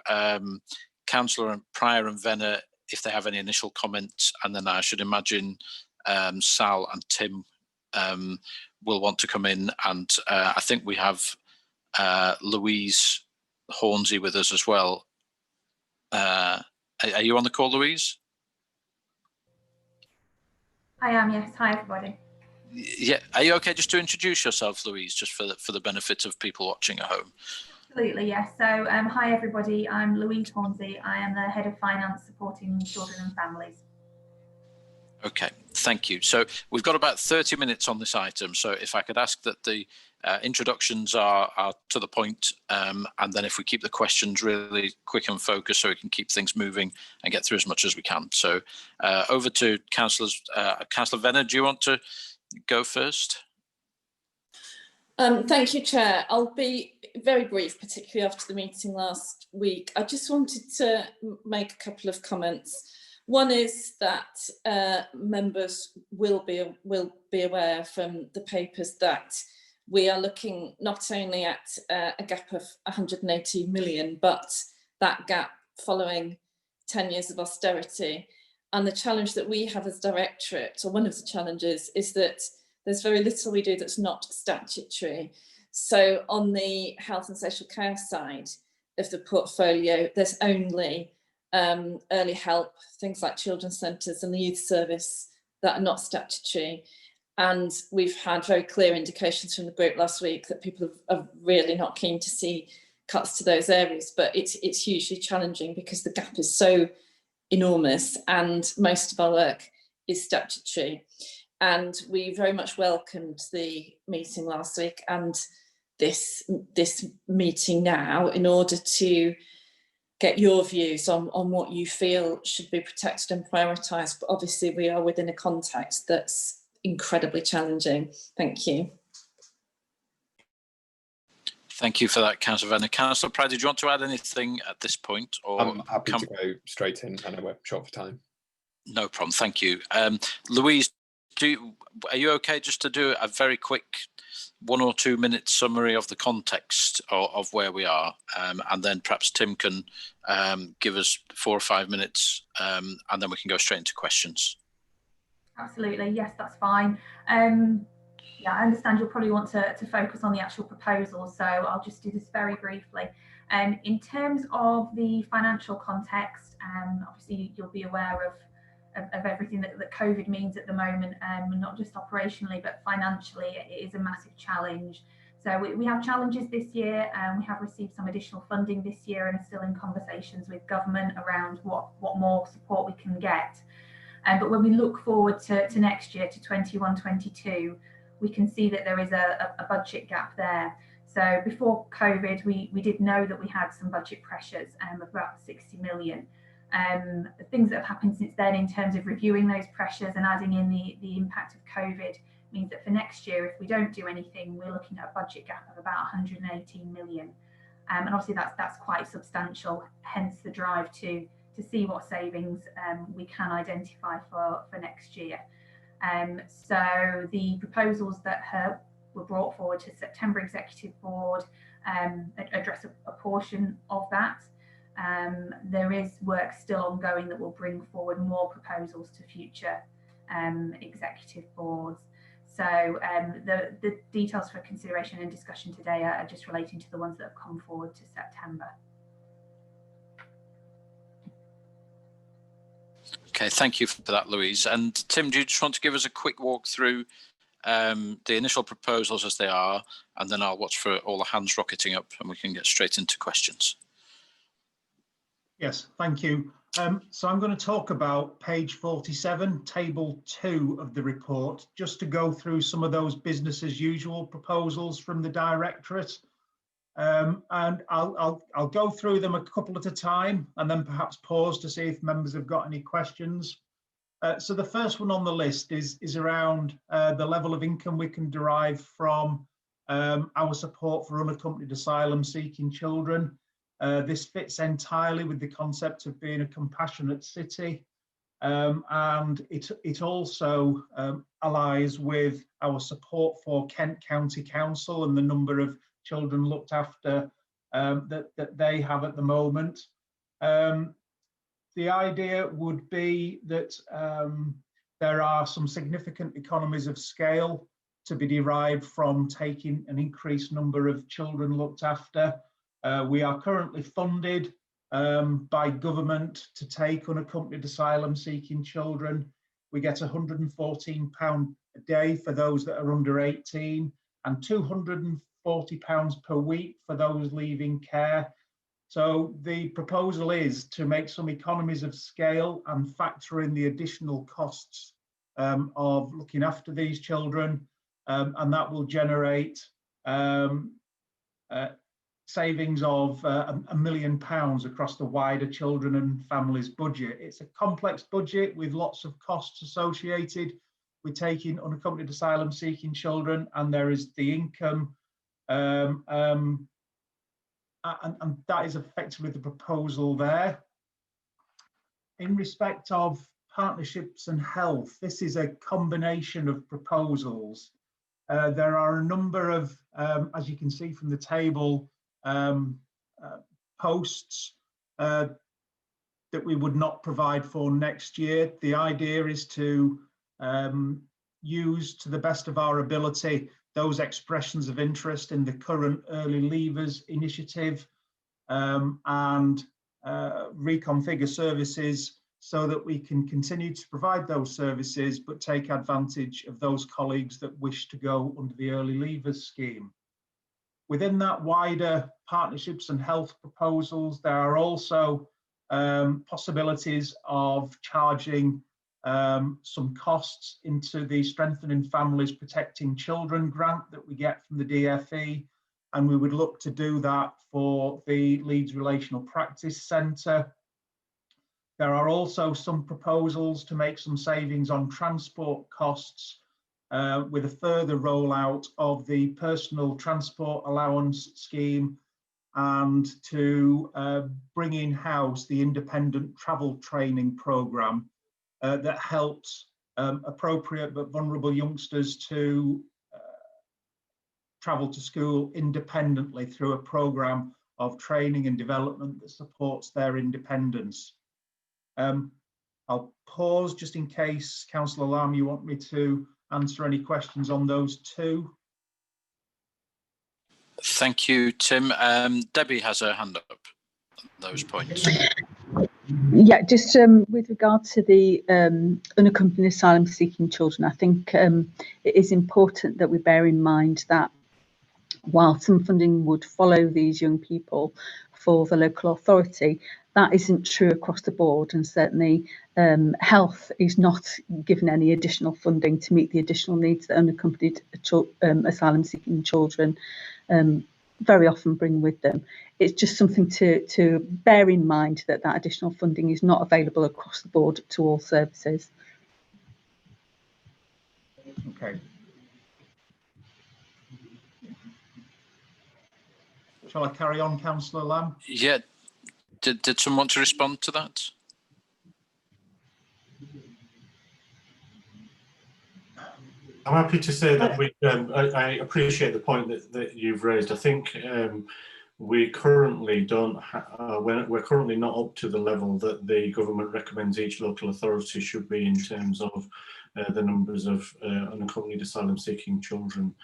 Councillor Pryor and Venner, if they have any initial comments, and then I should imagine Sal and Tim will want to come in, and I think we have Louise Hornsey with us as well. Are you on the call, Louise? I am, yes. Hi, everybody. Yeah, are you okay just to introduce yourself, Louise, just for the benefit of people watching at home? Absolutely, yes. So, hi, everybody. I'm Louise Hornsey. I am the Head of Finance supporting children and families. Okay, thank you. So we've got about 30 minutes on this item. So if I could ask that the introductions are to the point, and then if we keep the questions really quick and focused so we can keep things moving and get through as much as we can. So over to Councillors. Councillor Venner, do you want to go first? Thank you, Chair. I'll be very brief, particularly after the meeting last week. I just wanted to make a couple of comments. One is that members will be aware from the papers that we are looking not only at a gap of 180 million, but that gap following 10 years of austerity. And the challenge that we have as Directorate, or one of the challenges, is that there's very little we do that's not statutory. So on the health and social care side of the portfolio, there's only early help, things like children's centres and the youth service that are not statutory. And we've had very clear indications from the group last week that people are really not keen to see cuts to those areas, but it's hugely challenging because the gap is so enormous and most of our work is statutory. And we very much welcomed the meeting last week and this meeting now in order to get your views on what you feel should be protected and prioritised. But obviously we are within a context that's incredibly challenging. Thank you. Thank you for that, Councillor Venner. Councillor Pryor, did you want to add anything at this point? Or I'm happy to go straight in. I know we're short for time. No problem, thank you. Louise, are you okay just to do a very quick 1 or 2 minute summary of the context of where we are, and then perhaps Tim can give us 4 or 5 minutes, and then we can go straight into questions. Absolutely, yes, that's fine. Yeah, I understand you'll probably want to focus on the actual proposal, so I'll just do this very briefly. In terms of the financial context, obviously you'll be aware of everything that COVID means at the moment, not just operationally but financially. It is a massive challenge. So we have challenges this year, and we have received some additional funding this year and are still in conversations with government around what more support we can get. But when we look forward to next year, to 21-22, we can see that there is a budget gap there. So before COVID, we did know that we had some budget pressures of about 60 million. The things that have happened since then in terms of reviewing those pressures and adding in the impact of COVID means that for next year, if we don't do anything, we're looking at a budget gap of about 118 million. And obviously that's quite substantial, hence the drive to see what savings we can identify for next year. So the proposals that were brought forward to September Executive Board address a portion of that. There is work still ongoing that will bring forward more proposals to future executive boards. So the details for consideration and discussion today are just relating to the ones that have come forward to September. Okay, thank you for that, Louise. And Tim, do you just want to give us a quick walk through the initial proposals as they are, and then I'll watch for all the hands rocketing up and we can get straight into questions. Yes, thank you. So I'm going to talk about page 47, table 2 of the report, just to go through some of those business as usual proposals from the Directorate. And I'll go through them a couple at a time and then perhaps pause to see if members have got any questions. So the first one on the list is around the level of income we can derive from our support for unaccompanied asylum-seeking children. This fits entirely with the concept of being a compassionate city, and it also allies with our support for Kent County Council and the number of children looked after that they have at the moment. The idea would be that there are some significant economies of scale to be derived from taking an increased number of children looked after. We are currently funded by government to take unaccompanied asylum-seeking children. We get £114 a day for those that are under 18 and £240 per week for those leaving care. So the proposal is to make some economies of scale and factor in the additional costs of looking after these children, and that will generate savings of £1 million across the wider children and families budget. It's a complex budget with lots of costs associated with taking unaccompanied asylum seeking children, and there is the income, and that is effectively the proposal there. In respect of partnerships and health, this is a combination of proposals. There are a number of, as you can see from the table, posts that we would not provide for next year. The idea is to use to the best of our ability those expressions of interest in the current early leavers initiative and reconfigure services so that we can continue to provide those services but take advantage of those colleagues that wish to go under the early leavers scheme. Within that wider partnerships and health proposals, there are also possibilities of charging some costs into the Strengthening Families Protecting Children grant that we get from the DFE, and we would look to do that for the Leeds Relational Practice Centre. There are also some proposals to make some savings on transport costs with a further rollout of the personal transport allowance scheme, and to bring in-house the independent travel training programme that helps appropriate but vulnerable youngsters to travel to school independently through a programme of training and development that supports their independence. I'll pause just in case, Councillor Lamb, you want me to answer any questions on those two. Thank you, Tim. Debbie has her hand up on those points. Yeah, just with regard to the unaccompanied asylum seeking children, I think it is important that we bear in mind that while some funding would follow these young people for the local authority, that isn't true across the board, and certainly health is not given any additional funding to meet the additional needs that unaccompanied asylum seeking children very often bring with them. It's just something to bear in mind that that additional funding is not available across the board to all services. Okay. Shall I carry on, Councillor Lamb? Yeah. Did someone want to respond to that? I'm happy to say that I appreciate the point that you've raised. I think we currently don't. We're currently not up to the level that the government recommends each local authority should be in terms of the numbers of unaccompanied asylum-seeking children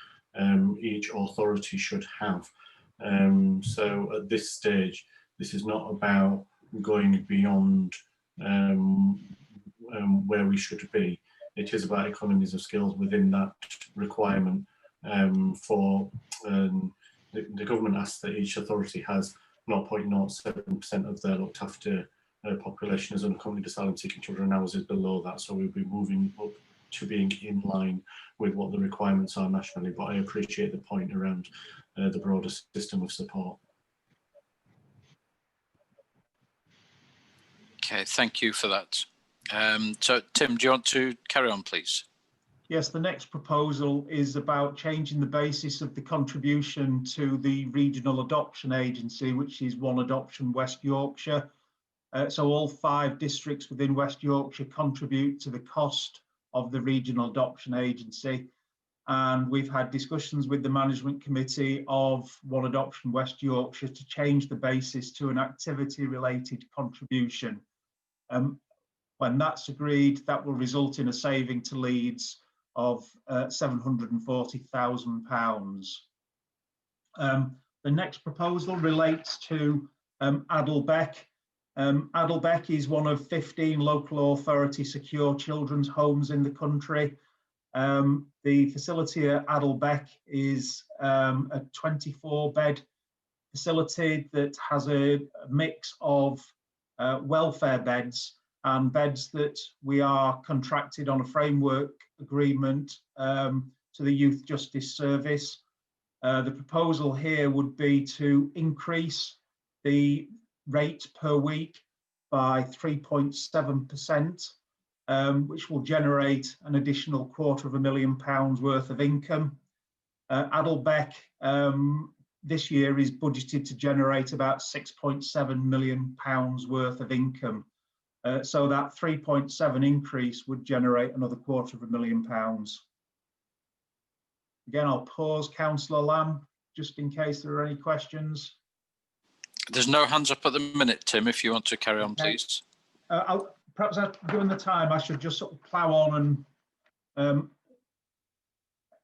each authority should have. So at this stage, this is not about going beyond where we should be. It is about economies of scale within that requirement. The government asks that each authority has 0.07% of their looked after population as unaccompanied asylum seeking children, and ours is below that, so we'll be moving up to being in line with what the requirements are nationally. But I appreciate the point around the broader system of support. Okay, thank you for that. So, Tim, do you want to carry on, please? Yes, the next proposal is about changing the basis of the contribution to the regional adoption agency, which is One Adoption West Yorkshire. So all 5 districts within West Yorkshire contribute to the cost of the regional adoption agency. And we've had discussions with the management committee of One Adoption West Yorkshire to change the basis to an activity related contribution. When that's agreed, that will result in a saving to Leeds of £740,000. The next proposal relates to Adelbeck. Adelbeck is one of 15 local authority secure children's homes in the country. The facility at Adelbeck is a 24-bed facility that has a mix of welfare beds and beds that we are contracted on a framework agreement to the Youth Justice Service. The proposal here would be to increase the rate per week by 3.7%, which will generate an additional £250,000 worth of income. Adelbeck this year is budgeted to generate about £6.7 million worth of income. So that 3.7 increase would generate another £250,000. Again, I'll pause, Councillor Lamb, just in case there are any questions. There's no hands up at the minute, Tim, if you want to carry on, please. Perhaps given the time, I should just sort of plough on and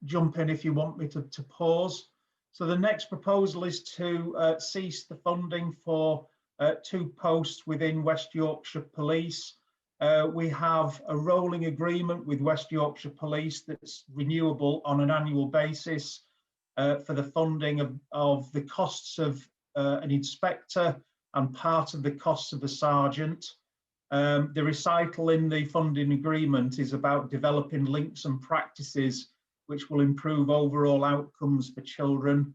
jump in if you want me to pause. So the next proposal is to cease the funding for 2 posts within West Yorkshire Police. We have a rolling agreement with West Yorkshire Police that's renewable on an annual basis for the funding of the costs of an inspector and part of the costs of a sergeant. The recital in the funding agreement is about developing links and practices which will improve overall outcomes for children.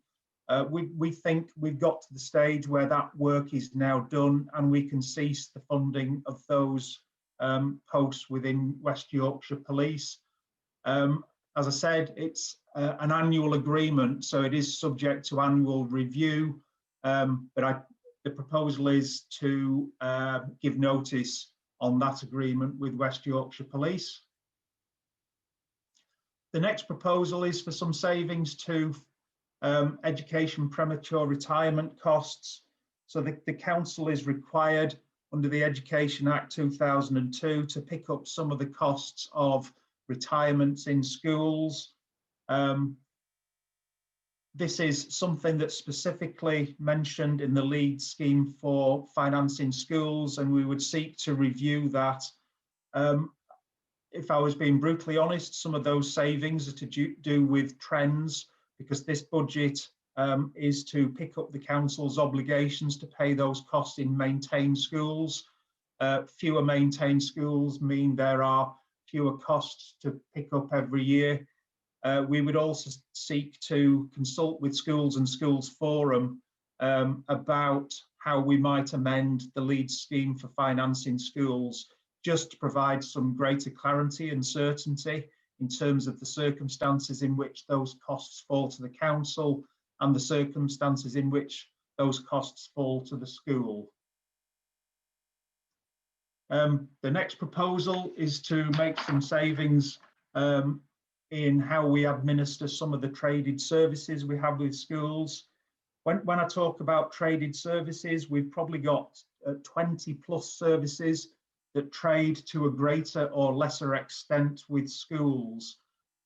We think we've got to the stage where that work is now done and we can cease the funding of those posts within West Yorkshire Police. As I said, it's an annual agreement, so it is subject to annual review, but the proposal is to give notice on that agreement with West Yorkshire Police. The next proposal is for some savings to education premature retirement costs. So the council is required under the Education Act 2002 to pick up some of the costs of retirements in schools. This is something that's specifically mentioned in the Leeds scheme for financing schools, and we would seek to review that. If I was being brutally honest, some of those savings are to do with trends, because this budget is to pick up the council's obligations to pay those costs in maintained schools. Fewer maintained schools mean there are fewer costs to pick up every year. We would also seek to consult with Schools and Schools Forum about how we might amend the Leeds scheme for financing schools, just to provide some greater clarity and certainty in terms of the circumstances in which those costs fall to the council and the circumstances in which those costs fall to the school. The next proposal is to make some savings in how we administer some of the traded services we have with schools. When I talk about traded services, we've probably got 20 plus services that trade to a greater or lesser extent with schools.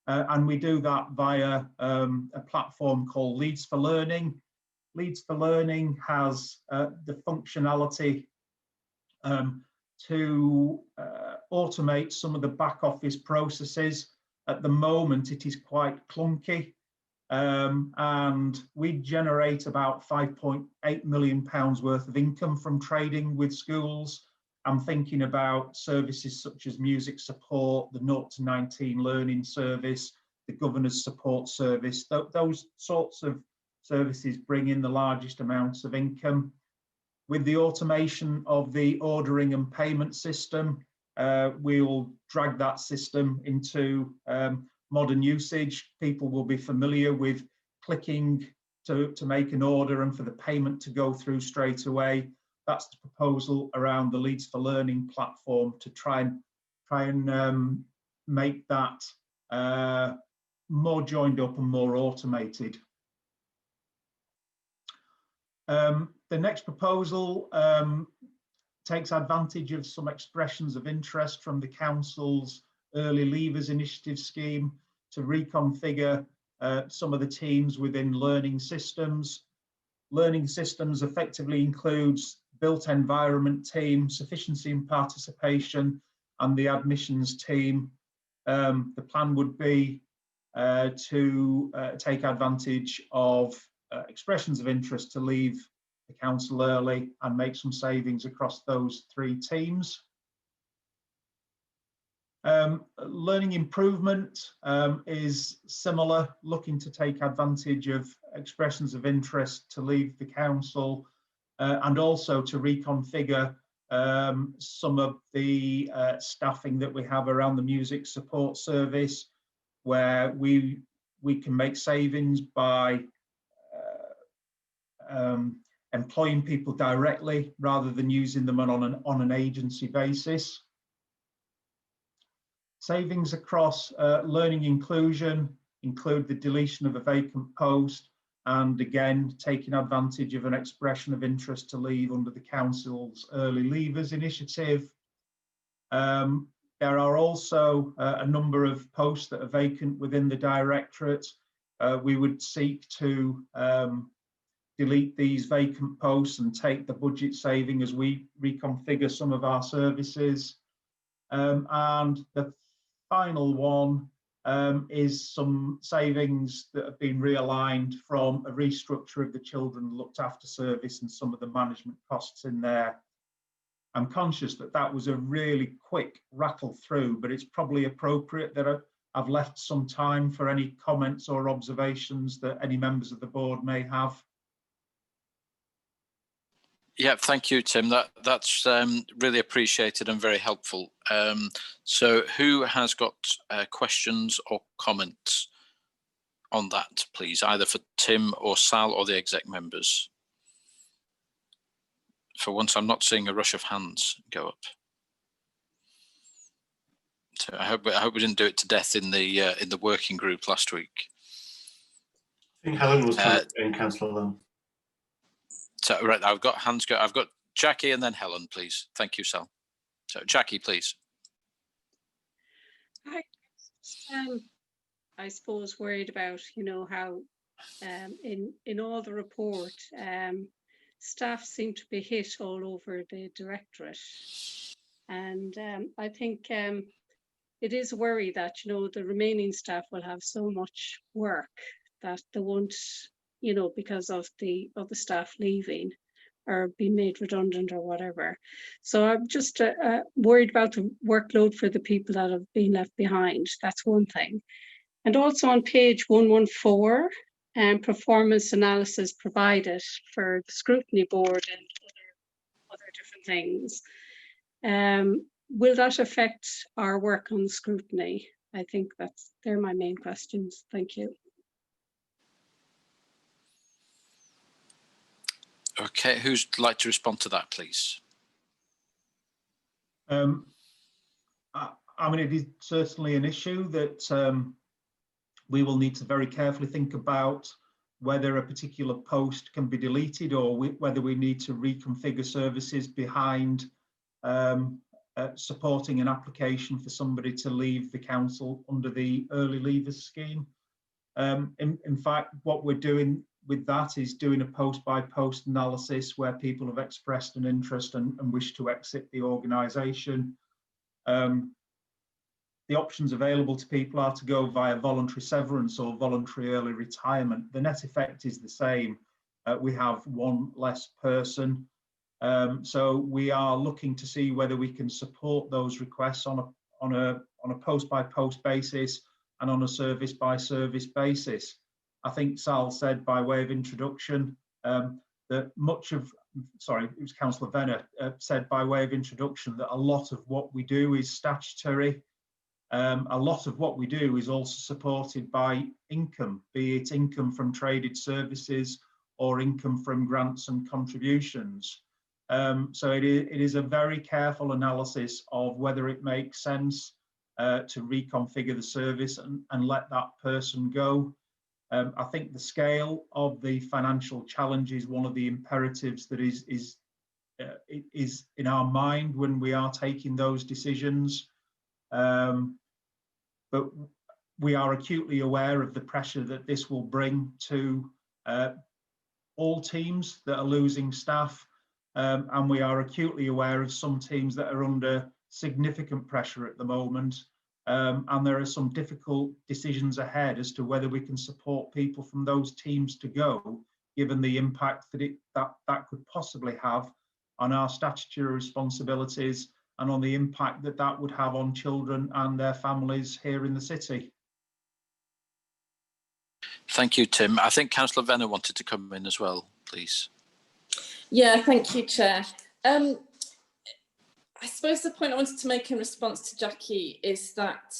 And we do that via a platform called Leeds for Learning. Leeds for Learning has the functionality to automate some of the back office processes. At the moment, it is quite clunky, and we generate about £5.8 million worth of income from trading with schools. I'm thinking about services such as music support, the 0 to 19 learning service, the governor's support service. Those sorts of services bring in the largest amounts of income. With the automation of the ordering and payment system, we will drag that system into modern usage. People will be familiar with clicking to make an order and for the payment to go through straight away. That's the proposal around the Leeds for Learning platform, to try and make that more joined up and more automated. The next proposal takes advantage of some expressions of interest from the council's early leavers initiative scheme to reconfigure some of the teams within learning systems. Learning systems effectively includes built environment team, sufficiency and participation, and the admissions team. The plan would be to take advantage of expressions of interest to leave the council early and make some savings across those three teams. Learning improvement is similar, looking to take advantage of expressions of interest to leave the council and also to reconfigure some of the staffing that we have around the music support service, where we can make savings by employing people directly rather than using them on an agency basis. Savings across learning inclusion include the deletion of a vacant post and again taking advantage of an expression of interest to leave under the council's early leavers initiative. There are also a number of posts that are vacant within the directorate. We would seek to delete these vacant posts and take the budget saving as we reconfigure some of our services. And the final one is some savings that have been realigned from a restructure of the children looked after service and some of the management costs in there. I'm conscious that that was a really quick rattle through, but it's probably appropriate that I've left some time for any comments or observations that any members of the board may have. Yeah, thank you, Tim. That's really appreciated and very helpful. So who has got questions or comments on that, please, either for Tim or Sal or the exec members? For once, I'm not seeing a rush of hands go up. So I hope we didn't do it to death in the working group last week. I think Helen was in, Councillor Lamb. So right, I've got hands go. I've got Jackie and then Helen, please. Thank you, Sal. So Jackie, please. Hi. I suppose worried about, how in all the report, staff seem to be hit all over the directorate. And I think it is a worry that, the remaining staff will have so much work that they won't, because of the staff leaving or being made redundant or whatever. So I'm just worried about the workload for the people that have been left behind. That's one thing. And also on page 114, performance analysis provided for the scrutiny board and other different things. Will that affect our work on the scrutiny? I think they're my main questions. Thank you. Okay, who'd like to respond to that, please? I mean, it is certainly an issue that we will need to very carefully think about whether a particular post can be deleted or whether we need to reconfigure services behind supporting an application for somebody to leave the council under the early leavers scheme. In fact, what we're doing with that is doing a post-by-post analysis where people have expressed an interest and wish to exit the organisation. The options available to people are to go via voluntary severance or voluntary early retirement. The net effect is the same. We have one less person. So we are looking to see whether we can support those requests on a post-by-post basis and on a service-by-service basis. I think Sal said by way of introduction that it was Councillor Venner said by way of introduction that a lot of what we do is statutory. a lot of what we do is also supported by income, be it income from traded services or income from grants and contributions. So it is a very careful analysis of whether it makes sense to reconfigure the service and let that person go. I think the scale of the financial challenge is one of the imperatives that is in our mind when we are taking those decisions. But we are acutely aware of the pressure that this will bring to all teams that are losing staff, and we are acutely aware of some teams that are under significant pressure at the moment, and there are some difficult decisions ahead as to whether we can support people from those teams to go, given the impact that could possibly have on our statutory responsibilities and on the impact that would have on children and their families here in the city. Thank you, Tim. I think Councillor Venner wanted to come in as well, please. Yeah, thank you, Chair. I suppose the point I wanted to make in response to Jackie is that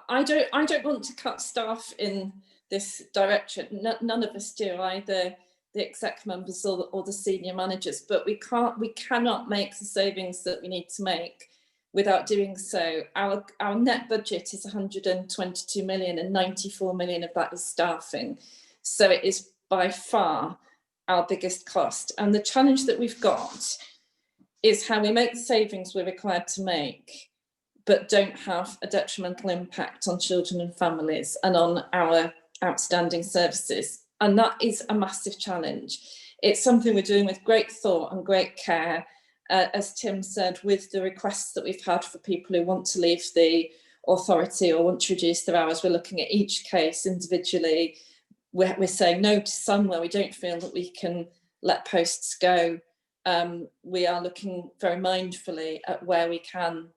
I don't want to cut staff in this direction. None of us do, either the exec members or the senior managers, but we cannot make the savings that we need to make without doing so. Our net budget is 122 million and 94 million of that is staffing. So it is by far our biggest cost. And the challenge that we've got is how we make the savings we're required to make, but don't have a detrimental impact on children and families and on our outstanding services. And that is a massive challenge. It's something we're doing with great thought and great care, as Tim said, with the requests that we've had for people who want to leave the authority or want to reduce their hours. We're looking at each case individually. We're saying no to some where we don't feel that we can let posts go. We are looking very mindfully at where we can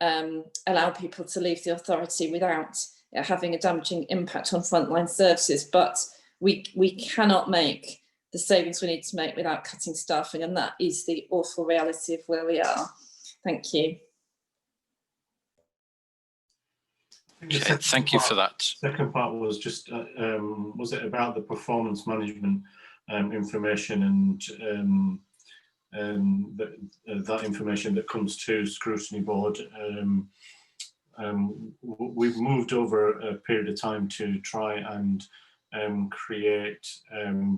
allow people to leave the authority without having a damaging impact on frontline services. But we cannot make the savings we need to make without cutting staffing, and that is the awful reality of where we are. Thank you. Okay, thank you for that. Second part was just, was it about the performance management information and that information that comes to Scrutiny Board? We've moved over a period of time to try and create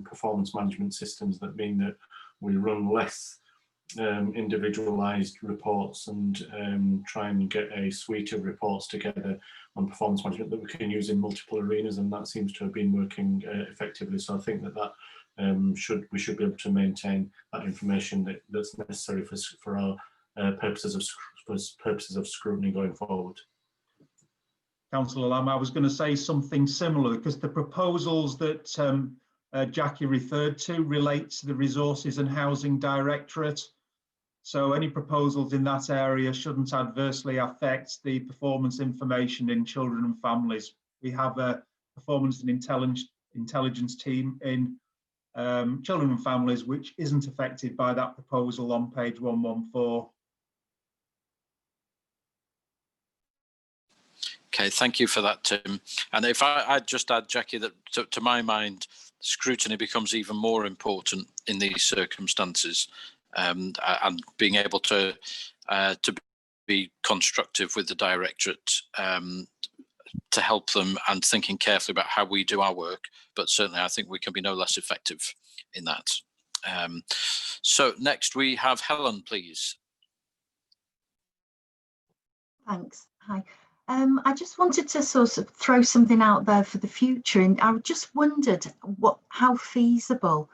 performance management systems that mean that we run less individualized reports and try and get a suite of reports together on performance management that we can use in multiple arenas, and that seems to have been working effectively. So I think that we should be able to maintain that information that's necessary for our purposes of scrutiny going forward. Councillor Lamb, I was going to say something similar, because the proposals that Jackie referred to relate to the Resources and Housing Directorate. So any proposals in that area shouldn't adversely affect the performance information in children and families. We have a performance and intelligence team in children and families, which isn't affected by that proposal on page 114. Okay, thank you for that, Tim. And if I'd just add, Jackie, that to my mind, scrutiny becomes even more important in these circumstances, and being able to be constructive with the directorate to help them and thinking carefully about how we do our work. But certainly, I think we can be no less effective in that. So next we have Helen, please. Thanks. Hi. I just wanted to sort of throw something out there for the future, and I just wondered how feasible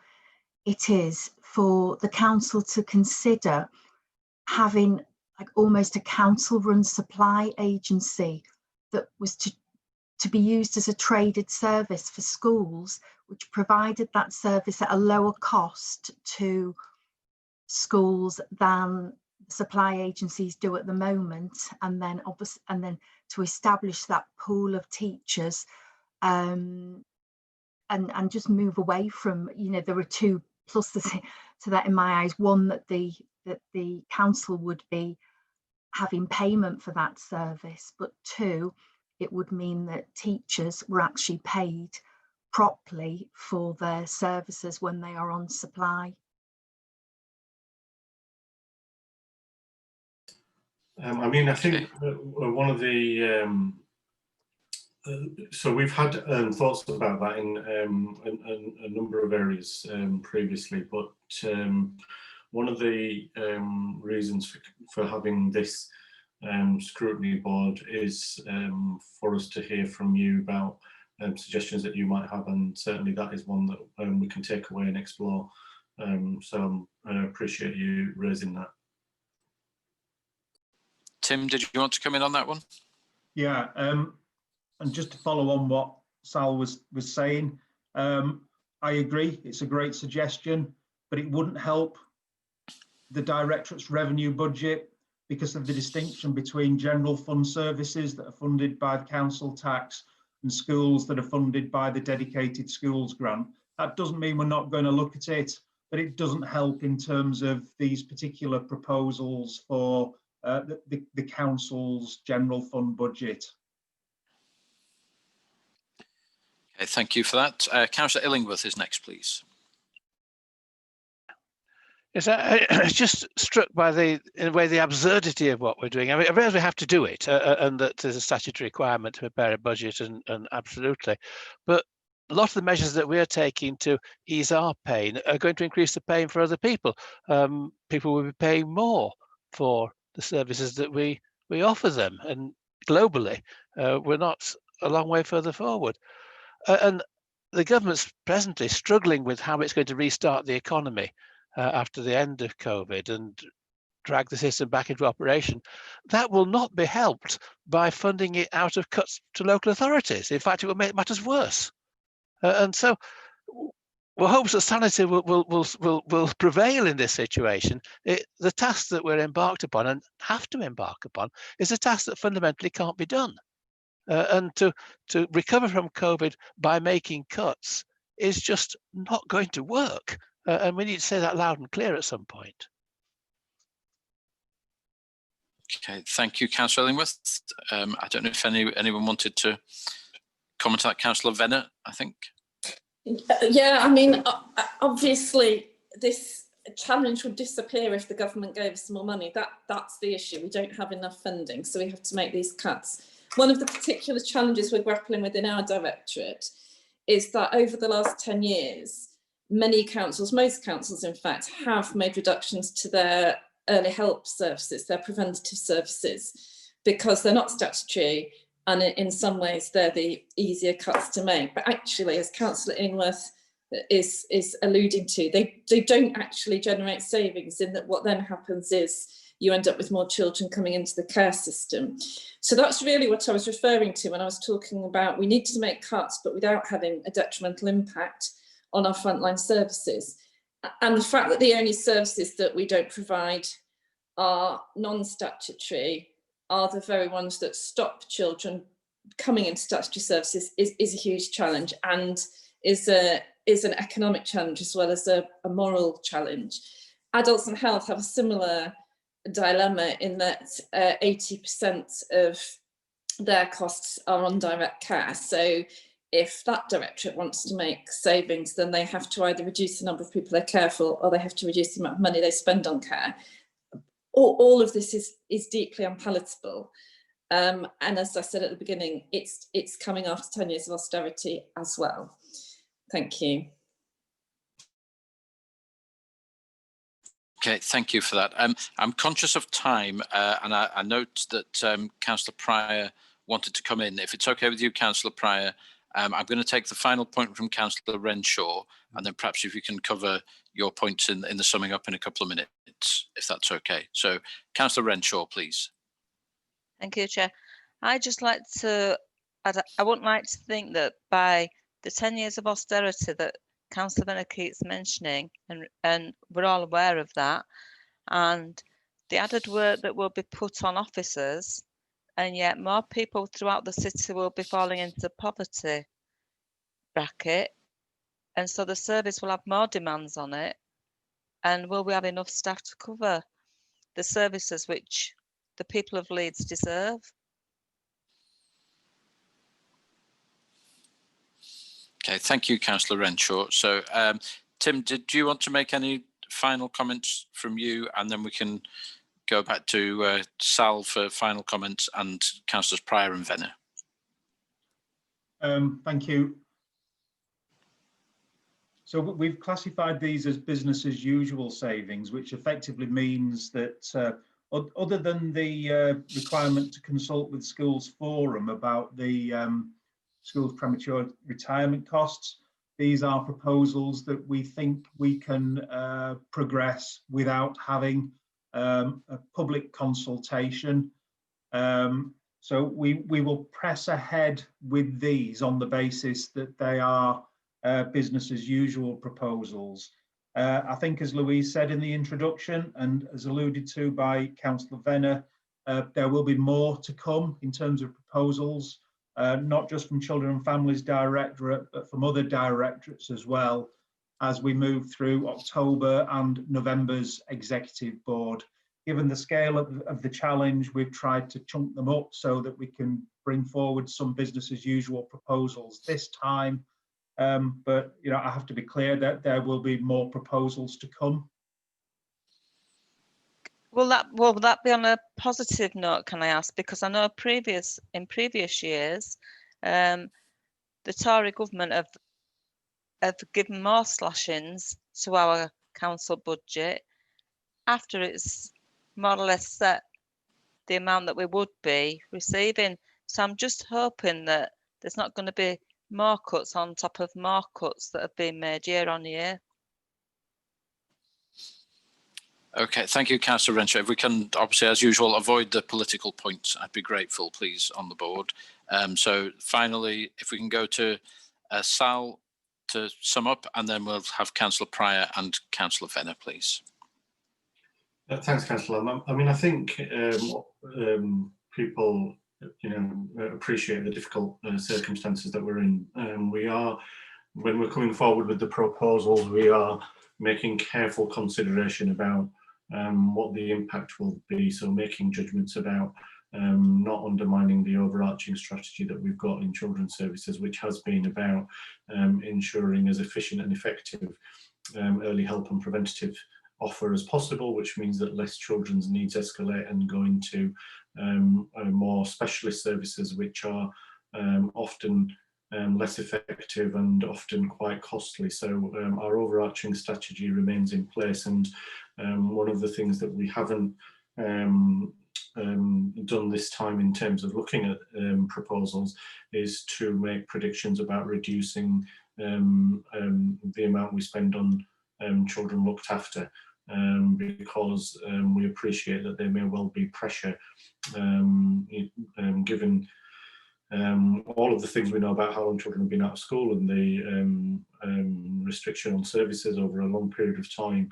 it is for the council to consider having like almost a council-run supply agency that was to be used as a traded service for schools, which provided that service at a lower cost to schools than supply agencies do at the moment, and then to establish that pool of teachers, and just move away from, there are two pluses to that in my eyes. One, that the council would be having payment for that service, but 2, it would mean that teachers were actually paid properly for their services when they are on supply. I mean, I think one of the so we've had thoughts about that in a number of areas previously, but one of the reasons for having this scrutiny board is for us to hear from you about suggestions that you might have, and certainly that is one that we can take away and explore. So I appreciate you raising that. Tim, did you want to come in on that one? Yeah, and just to follow on what Sal was saying, I agree, it's a great suggestion, but it wouldn't help the Directorate's revenue budget because of the distinction between general fund services that are funded by the council tax and schools that are funded by the dedicated schools grant. That doesn't mean we're not going to look at it, but it doesn't help in terms of these particular proposals for the council's general fund budget. Okay, thank you for that. Councillor Illingworth is next, please. Yes, I was just struck by in a way, the absurdity of what we're doing. I mean, I realize we have to do it, and that there's a statutory requirement to prepare a budget, and absolutely. But a lot of the measures that we're taking to ease our pain are going to increase the pain for other people. People will be paying more for the services that we offer them, and globally, we're not a long way further forward. And the government's presently struggling with how it's going to restart the economy after the end of COVID and drag the system back into operation. That will not be helped by funding it out of cuts to local authorities. In fact, it will make matters worse. And so we're hopes that sanity will prevail in this situation. The task that we're embarked upon and have to embark upon is a task that fundamentally can't be done. And to recover from COVID by making cuts is just not going to work. And we need to say that loud and clear at some point. Okay, thank you, Councillor Illingworth. I don't know if anyone wanted to comment on that. Councillor Venner, I think. Yeah, I mean, obviously this challenge would disappear if the government gave us more money. That's the issue. We don't have enough funding, so we have to make these cuts. One of the particular challenges we're grappling with in our directorate is that over the last 10 years, many councils, most councils in fact, have made reductions to their early help services, their preventative services, because they're not statutory, and in some ways they're the easier cuts to make. But actually, as Councillor Illingworth is alluding to, they don't actually generate savings, in that what then happens is you end up with more children coming into the care system. So that's really what I was referring to when I was talking about we need to make cuts, but without having a detrimental impact on our frontline services. And the fact that the only services that we don't provide are non-statutory are the very ones that stop children coming into statutory services is a huge challenge, and is an economic challenge as well as a moral challenge. Adults and health have a similar dilemma in that 80% of their costs are on direct care. So if that directorate wants to make savings, then they have to either reduce the number of people they care for, or they have to reduce the amount of money they spend on care. All of this is deeply unpalatable. And as I said at the beginning, it's coming after 10 years of austerity as well. Thank you. Okay, thank you for that. I'm conscious of time, and I note that Councillor Pryor wanted to come in. If it's okay with you, Councillor Pryor, I'm going to take the final point from Councillor Renshaw, and then perhaps if you can cover your points in the summing up in a couple of minutes, if that's okay. So, Councillor Renshaw, please. Thank you, Chair. I just like to, I wouldn't like to think that by the 10 years of austerity that Councillor Venner keeps mentioning, and we're all aware of that, and the added work that will be put on officers, and yet more people throughout the city will be falling into the poverty bracket, and so the service will have more demands on it, and will we have enough staff to cover the services which the people of Leeds deserve. Okay, thank you, Councillor Renshaw. So, Tim, did you want to make any final comments from you, and then we can go back to Sal for final comments and Councillors Pryor and Venner. Thank you. So we've classified these as business as usual savings, which effectively means that other than the requirement to consult with Schools Forum about the schools' premature retirement costs, these are proposals that we think we can progress without having a public consultation. So we will press ahead with these on the basis that they are business as usual proposals. I think, as Louise said in the introduction and as alluded to by Councillor Venner, there will be more to come in terms of proposals, not just from Children and Families Directorate, but from other directorates as well, as we move through October and November's Executive Board. Given the scale of the challenge, we've tried to chunk them up so that we can bring forward some business as usual proposals this time. But I have to be clear that there will be more proposals to come. Will that be on a positive note, can I ask? Because I know in previous years, the Tory government have given more slashings to our council budget after it's more or less set the amount that we would be receiving. So I'm just hoping that there's not going to be more cuts on top of more cuts that have been made year on year. Okay, thank you, Councillor Renshaw. If we can, obviously, as usual, avoid the political points, I'd be grateful, please, on the board. So finally, if we can go to Sal to sum up, and then we'll have Councillor Pryor and Councillor Venner, please. Thanks, Councillor. I mean, I think people, appreciate the difficult circumstances that we're in. When we're coming forward with the proposals, we are making careful consideration about what the impact will be. So making judgments about not undermining the overarching strategy that we've got in children's services, which has been about ensuring as efficient and effective early help and preventative offer as possible, which means that less children's needs escalate and go into more specialist services, which are often less effective and often quite costly. So our overarching strategy remains in place, and one of the things that we haven't done this time in terms of looking at proposals is to make predictions about reducing the amount we spend on children looked after, because we appreciate that there may well be pressure given all of the things we know about how long children have been out of school and the restriction on services over a long period of time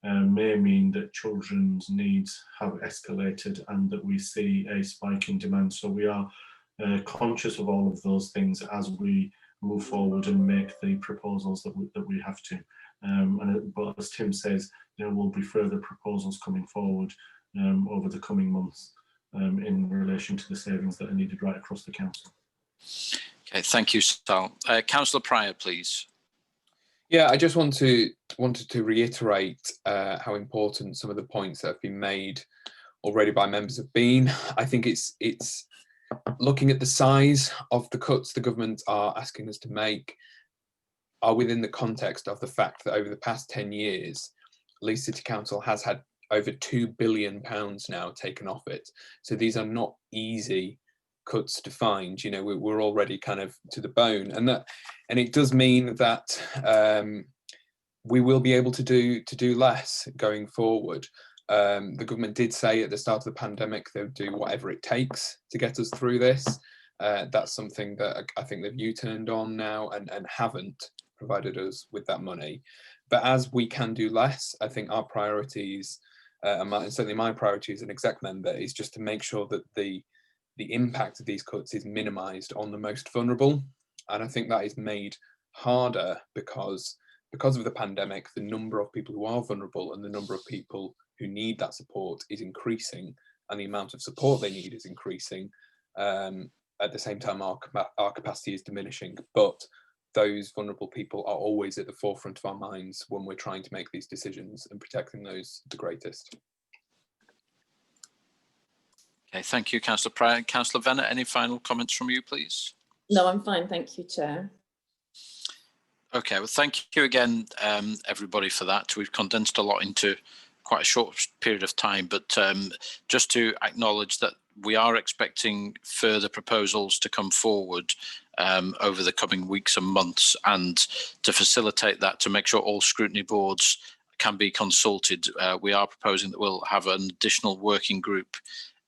may mean that children's needs have escalated and that we see a spike in demand. So we are conscious of all of those things as we move forward and make the proposals that we have to. But as Tim says, there will be further proposals coming forward over the coming months in relation to the savings that are needed right across the council. Okay, thank you, Sal. Councillor Pryor, please. Yeah, I just wanted to reiterate how important some of the points that have been made already by members have been. I think it's looking at the size of the cuts the government are asking us to make are within the context of the fact that over the past 10 years, Leeds City Council has had over £2 billion now taken off it. So these are not easy cuts to find. We're already kind of to the bone, and it does mean that we will be able to do less going forward. The government did say at the start of the pandemic they'll do whatever it takes to get us through this. That's something that I think they've U-turned on now and haven't provided us with that money. But as we can do less, I think our priorities, and certainly my priority as an exec member, is just to make sure that the impact of these cuts is minimised on the most vulnerable. And I think that is made harder because of the pandemic, the number of people who are vulnerable and the number of people who need that support is increasing and the amount of support they need is increasing. At the same time, our capacity is diminishing, but those vulnerable people are always at the forefront of our minds when we're trying to make these decisions and protecting those the greatest. Okay, thank you, Councillor Pryor. Councillor Venner, any final comments from you, please? No, I'm fine, thank you, Chair. Okay, well, thank you again, everybody, for that. We've condensed a lot into quite a short period of time, but just to acknowledge that we are expecting further proposals to come forward over the coming weeks and months, and to facilitate that, to make sure all scrutiny boards can be consulted, we are proposing that we'll have an additional working group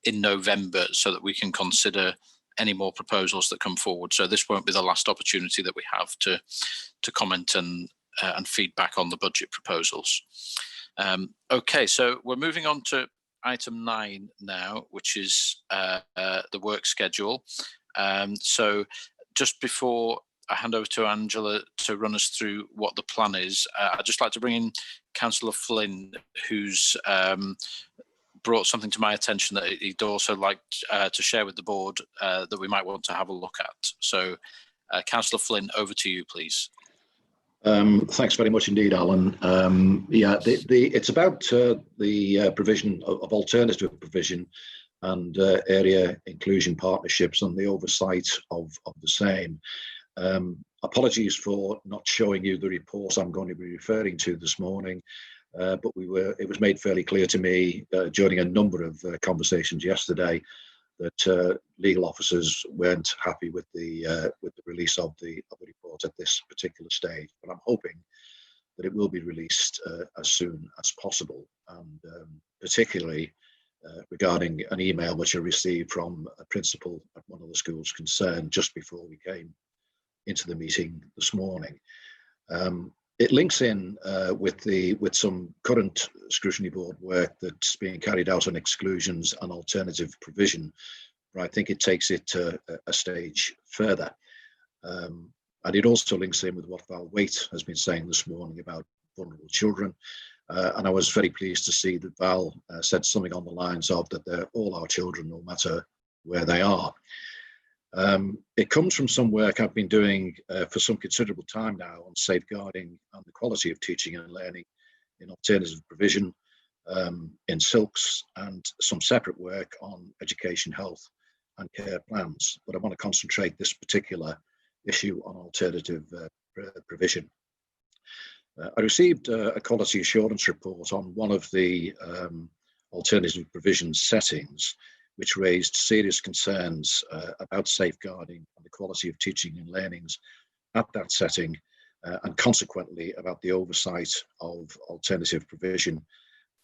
in November so that we can consider any more proposals that come forward. So this won't be the last opportunity that we have to comment and feedback on the budget proposals. Okay, so we're moving on to item 9 now, which is the work schedule. So just before I hand over to Angela to run us through what the plan is, I'd just like to bring in Councillor Flynn, who's brought something to my attention that he'd also like to share with the board that we might want to have a look at. So Councillor Flynn, over to you, please. Thanks very much indeed, Alan. Yeah, it's about the provision of alternative provision and area inclusion partnerships and the oversight of the same. Apologies for not showing you the report I'm going to be referring to this morning, but it was made fairly clear to me during a number of conversations yesterday that legal officers weren't happy with the release of the report at this particular stage. But I'm hoping that it will be released as soon as possible, and particularly regarding an email which I received from a principal at one of the schools concerned just before we came into the meeting this morning. It links in with some current scrutiny board work that's being carried out on exclusions and alternative provision, but I think it takes it to a stage further. And it also links in with what Val Waite has been saying this morning about vulnerable children. And I was very pleased to see that Val said something on the lines of that they're all our children, no matter where they are. It comes from some work I've been doing for some considerable time now on safeguarding and the quality of teaching and learning in alternative provision, in silks, and some separate work on education, health and care plans. But I want to concentrate this particular issue on alternative provision. I received a quality assurance report on one of the alternative provision settings, which raised serious concerns about safeguarding and the quality of teaching and learnings at that setting, and consequently about the oversight of alternative provision.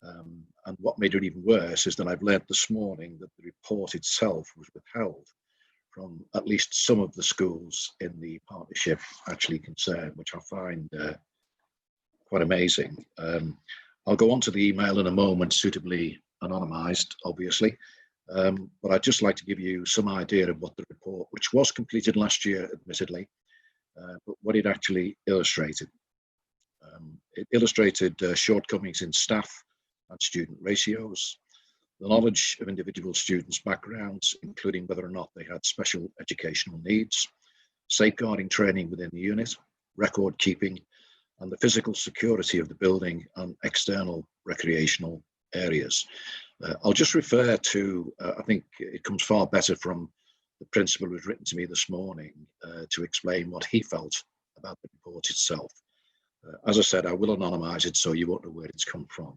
And what made it even worse is that I've learned this morning that the report itself was withheld from at least some of the schools in the partnership actually concerned, which I find quite amazing. I'll go on to the email in a moment, suitably anonymised, obviously. But I'd just like to give you some idea of what the report, which was completed last year, admittedly, but what it actually illustrated. It illustrated shortcomings in staff and student ratios, the knowledge of individual students' backgrounds, including whether or not they had special educational needs, safeguarding training within the unit, record keeping, and the physical security of the building and external recreational areas. I'll just refer to, I think it comes far better from the principal who's written to me this morning to explain what he felt about the report itself. As I said, I will anonymise it so you won't know where it's come from.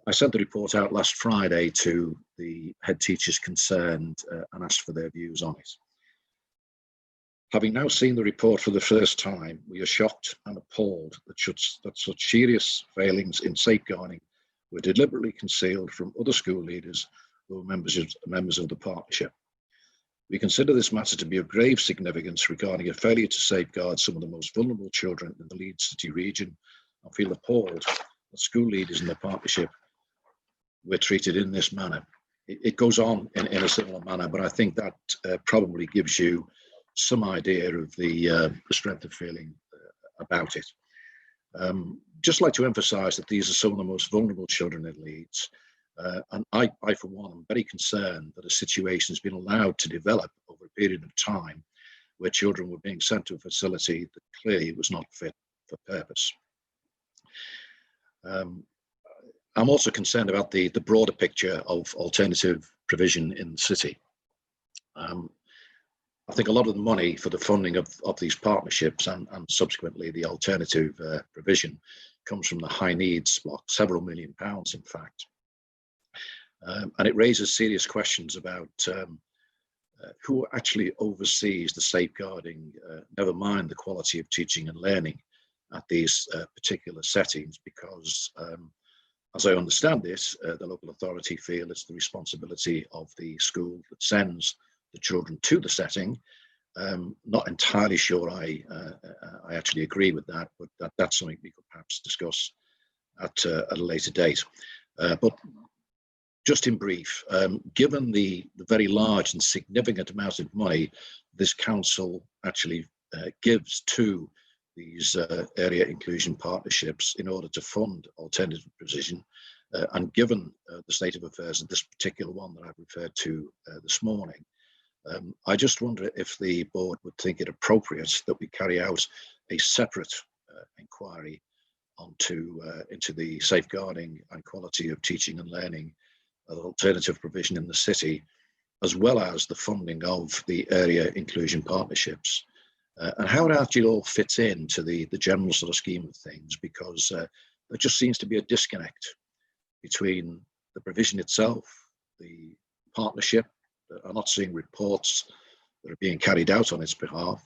I sent the report out last Friday to the head teachers concerned and asked for their views on it. Having now seen the report for the first time, we are shocked and appalled that such serious failings in safeguarding were deliberately concealed from other school leaders who were members of the partnership. We consider this matter to be of grave significance regarding a failure to safeguard some of the most vulnerable children in the Leeds City region, and feel appalled that school leaders in the partnership were treated in this manner. It goes on in a similar manner, but I think that probably gives you some idea of the strength of feeling about it. Just like to emphasise that these are some of the most vulnerable children in Leeds. And I, for one, am very concerned that a situation has been allowed to develop over a period of time where children were being sent to a facility that clearly was not fit for purpose. I'm also concerned about the broader picture of alternative provision in the city. I think a lot of the money for the funding of these partnerships and subsequently the alternative provision comes from the high needs block, several £million, in fact. And it raises serious questions about who actually oversees the safeguarding, never mind the quality of teaching and learning at these particular settings, because as I understand this, the local authority feel it's the responsibility of the school that sends the children to the setting. Not entirely sure I actually agree with that, but that's something we could perhaps discuss at a later date. But just in brief, given the very large and significant amount of money this council actually gives to these area inclusion partnerships in order to fund alternative provision, and given the state of affairs of this particular one that I've referred to this morning, I just wonder if the board would think it appropriate that we carry out a separate inquiry into the safeguarding and quality of teaching and learning alternative provision in the city, as well as the funding of the area inclusion partnerships, and how it actually all fits into the general sort of scheme of things, because there just seems to be a disconnect between the provision itself, the partnership. I'm not seeing reports that are being carried out on its behalf,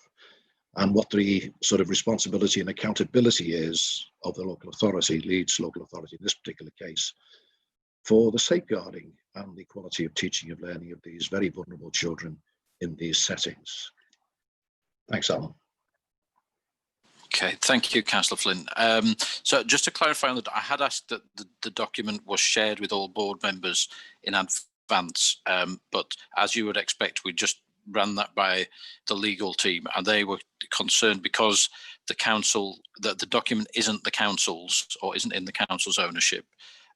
and what the sort of responsibility and accountability is of the local authority, Leeds local authority in this particular case, for the safeguarding and the quality of teaching and learning of these very vulnerable children in these settings. Thanks, Alan. Okay, thank you, Councillor Flynn. So just to clarify on that, I had asked that the document was shared with all board members in advance, but as you would expect, we just ran that by the legal team, and they were concerned because the council, that the document isn't the council's or isn't in the council's ownership,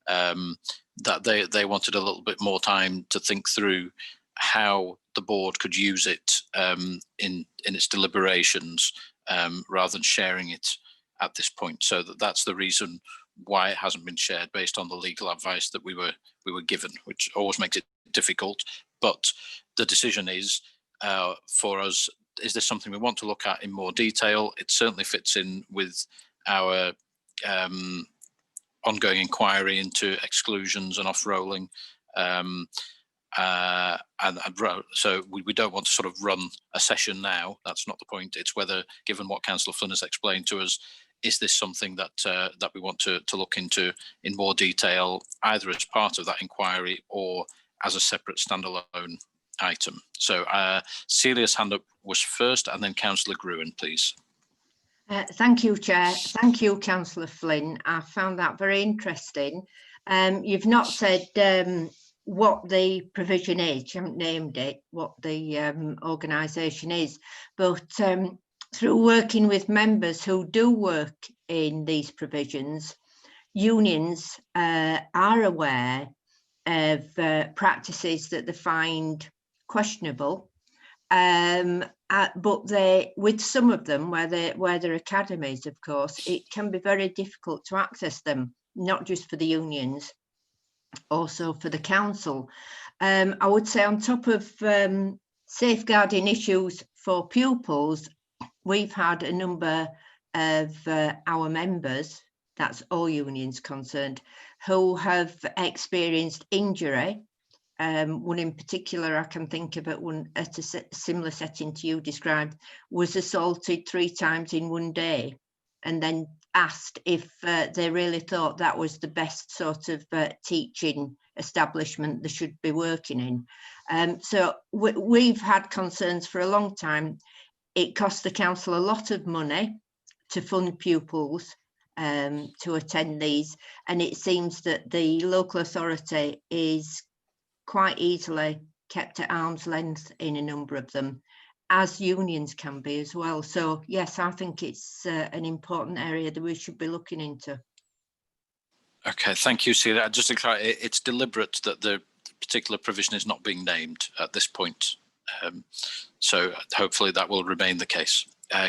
that they wanted a little bit more time to think through how the board could use it in its deliberations, rather than sharing it at this point. So that's the reason why it hasn't been shared, based on the legal advice that we were given, which always makes it difficult. But the decision is for us, is this something we want to look at in more detail? It certainly fits in with our ongoing inquiry into exclusions and off-rolling. So we don't want to sort of run a session now. That's not the point. It's whether, given what Councillor Flynn has explained to us, is this something that that we want to look into in more detail, either as part of that inquiry or as a separate standalone item. So Celia's hand up was first, and then Councillor Gruen, please. Thank you, Chair. Thank you, Councillor Flynn. I found that very interesting. You've not said what the provision is. You haven't named it, what the organisation is, but through working with members who do work in these provisions, unions are aware of practices that they find questionable, but with some of them, where they're academies, of course, it can be very difficult to access them, not just for the unions, also for the council. I would say, on top of safeguarding issues for pupils, we've had a number of our members, that's all unions concerned, who have experienced injury. One in particular I can think of, one at a similar setting to you described, was assaulted 3 times in one day, and then asked if they really thought that was the best sort of teaching establishment they should be working in. So we've had concerns for a long time. It costs the council a lot of money to fund pupils to attend these, and it seems that the local authority is quite easily kept at arm's length in a number of them, as unions can be as well. So yes, I think it's an important area that we should be looking into. Okay, thank you, Celia. Just to clarify, it's deliberate that the particular provision is not being named at this point. So hopefully that will remain the case.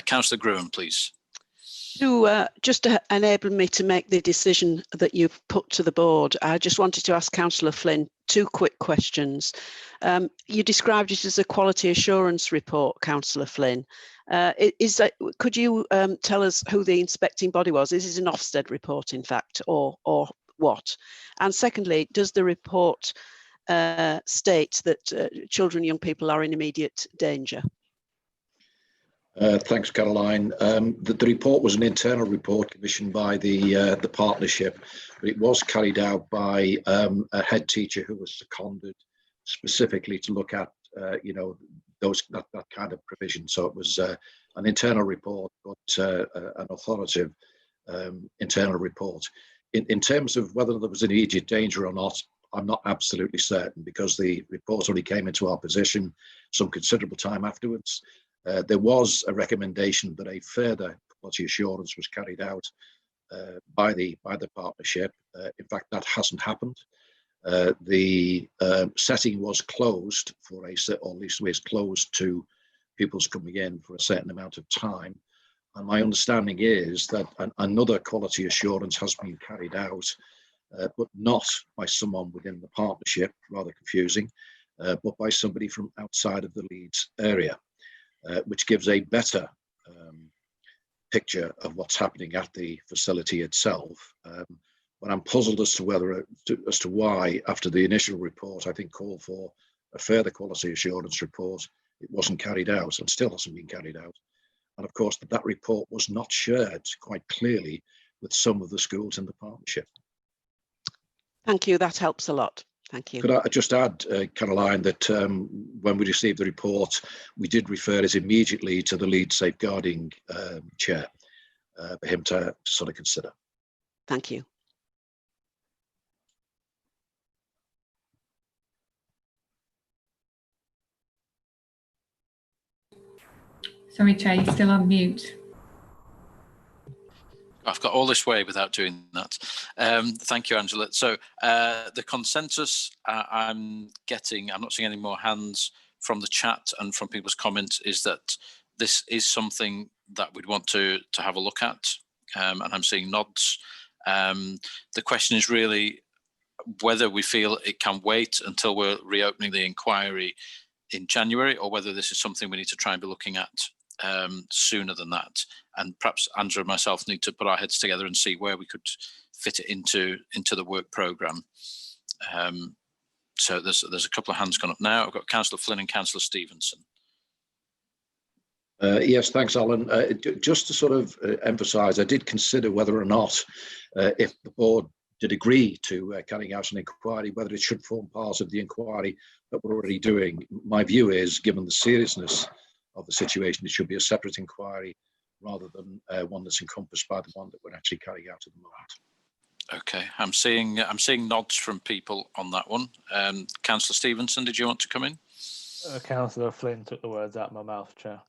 Councillor Gruen, please. Just to enable me to make the decision that you've put to the board, I just wanted to ask Councillor Flynn 2 quick questions. You described it as a quality assurance report, Councillor Flynn. Could you tell us who the inspecting body was? Is it an Ofsted report, in fact, or what? And secondly, does the report state that children and young people are in immediate danger? Thanks, Caroline. The report was an internal report commissioned by the partnership, but it was carried out by a head teacher who was seconded specifically to look at, that kind of provision. So it was an internal report, but an authoritative internal report. In terms of whether there was an immediate danger or not, I'm not absolutely certain, because the report only came into our possession some considerable time afterwards. There was a recommendation that a further quality assurance was carried out by the partnership. In fact, that hasn't happened. The setting was closed or at least was closed to pupils coming in for a certain amount of time. And my understanding is that another quality assurance has been carried out, but not by someone within the partnership, rather confusing, but by somebody from outside of the Leeds area. Which gives a better picture of what's happening at the facility itself. But I'm puzzled as to why, after the initial report, I think called for a further quality assurance report, it wasn't carried out and still hasn't been carried out. And of course, that report was not shared quite clearly with some of the schools in the partnership. Thank you. That helps a lot. Thank you. Could I just add, Caroline, that when we received the report, we did refer it immediately to the Leeds Safeguarding Chair for him to sort of consider. Thank you. Sorry, Chair, you're still on mute. I've got all this way without doing that. Thank you, Angela. So the consensus I'm not seeing any more hands from the chat and from people's comments, is that this is something that we'd want to have a look at. And I'm seeing nods. The question is really whether we feel it can wait until we're reopening the inquiry in January, or whether this is something we need to try and be looking at sooner than that. And perhaps Andrew and myself need to put our heads together and see where we could fit it into the work programme. So there's a couple of hands gone up now. I've got Councillor Flynn and Councillor Stevenson. Yes, thanks, Alan. Just to sort of emphasise, I did consider whether or not, if the board did agree to carrying out an inquiry, whether it should form part of the inquiry that we're already doing. My view is, given the seriousness of the situation, it should be a separate inquiry rather than one that's encompassed by the one that we're actually carrying out at the moment. Okay, I'm seeing nods from people on that one. Councillor Stevenson, did you want to come in? Councillor Flynn took the words out of my mouth, Chair.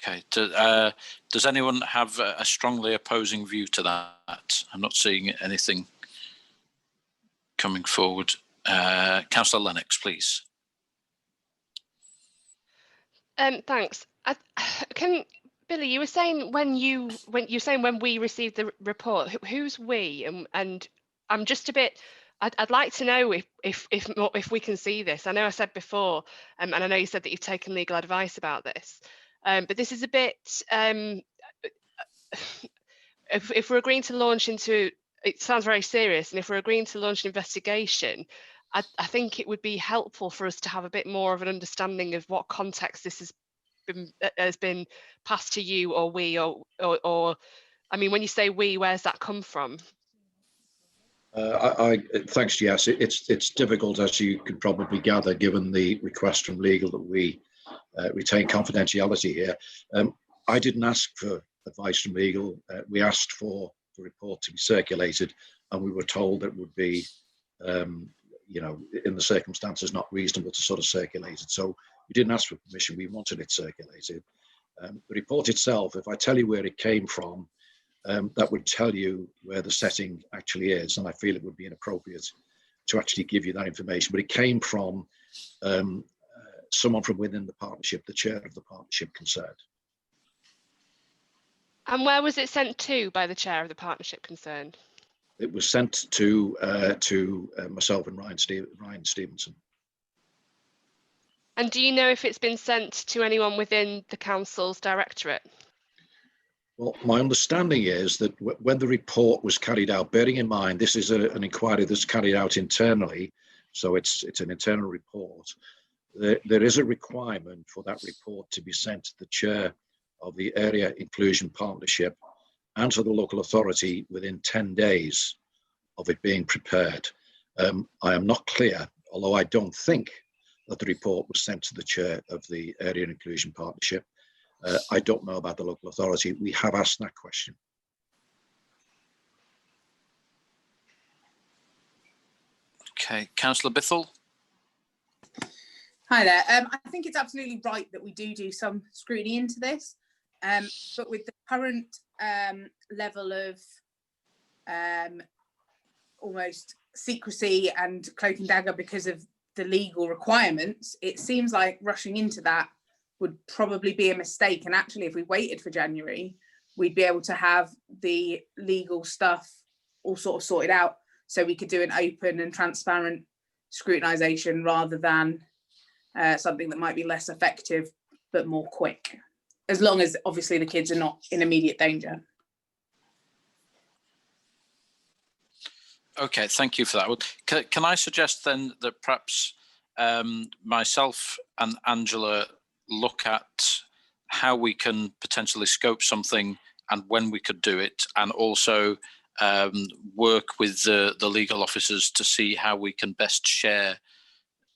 Okay, does anyone have a strongly opposing view to that? I'm not seeing anything coming forward. Councillor Lennox, please. Thanks. Billy, you were saying when we received the report, who's we? And I'm just a bit. I'd like to know if we can see this. I know I said before, and I know you said that you've taken legal advice about this, but this is a bit. If we're agreeing to launch into, it sounds very serious, and if we're agreeing to launch an investigation, I think it would be helpful for us to have a bit more of an understanding of what context this has been passed to you, or we, or I mean, when you say we, where's that come from? Thanks, Jess. It's difficult, as you could probably gather, given the request from legal that we retain confidentiality here. I didn't ask for advice from legal. We asked for the report to be circulated, and we were told it would be, in the circumstances, not reasonable to sort of circulate it. So we didn't ask for permission. We wanted it circulated. The report itself, if I tell you where it came from, that would tell you where the setting actually is, and I feel it would be inappropriate to actually give you that information. But it came from someone from within the partnership, the chair of the partnership concerned. And where was it sent to by the chair of the partnership concerned? It was sent to myself and Ryan Stevenson. And do you know if it's been sent to anyone within the council's directorate? Well, my understanding is that when the report was carried out, bearing in mind this is an inquiry that's carried out internally, so it's an internal report, there is a requirement for that report to be sent to the chair of the Area Inclusion Partnership and to the local authority within 10 days of it being prepared. I am not clear, although I don't think that the report was sent to the chair of the Area Inclusion Partnership. I don't know about the local authority. We have asked that question. Okay, Councillor Bithell. Hi there. I think it's absolutely right that we do some scrutiny into this, but with the current level of almost secrecy and cloak and dagger because of the legal requirements, it seems like rushing into that would probably be a mistake. And actually, if we waited for January, we'd be able to have the legal stuff all sort of sorted out, so we could do an open and transparent scrutinisation rather than something that might be less effective but more quick, as long as obviously the kids are not in immediate danger. Okay, thank you for that. Can I suggest then that perhaps myself and Angela look at how we can potentially scope something and when we could do it, and also work with the legal officers to see how we can best share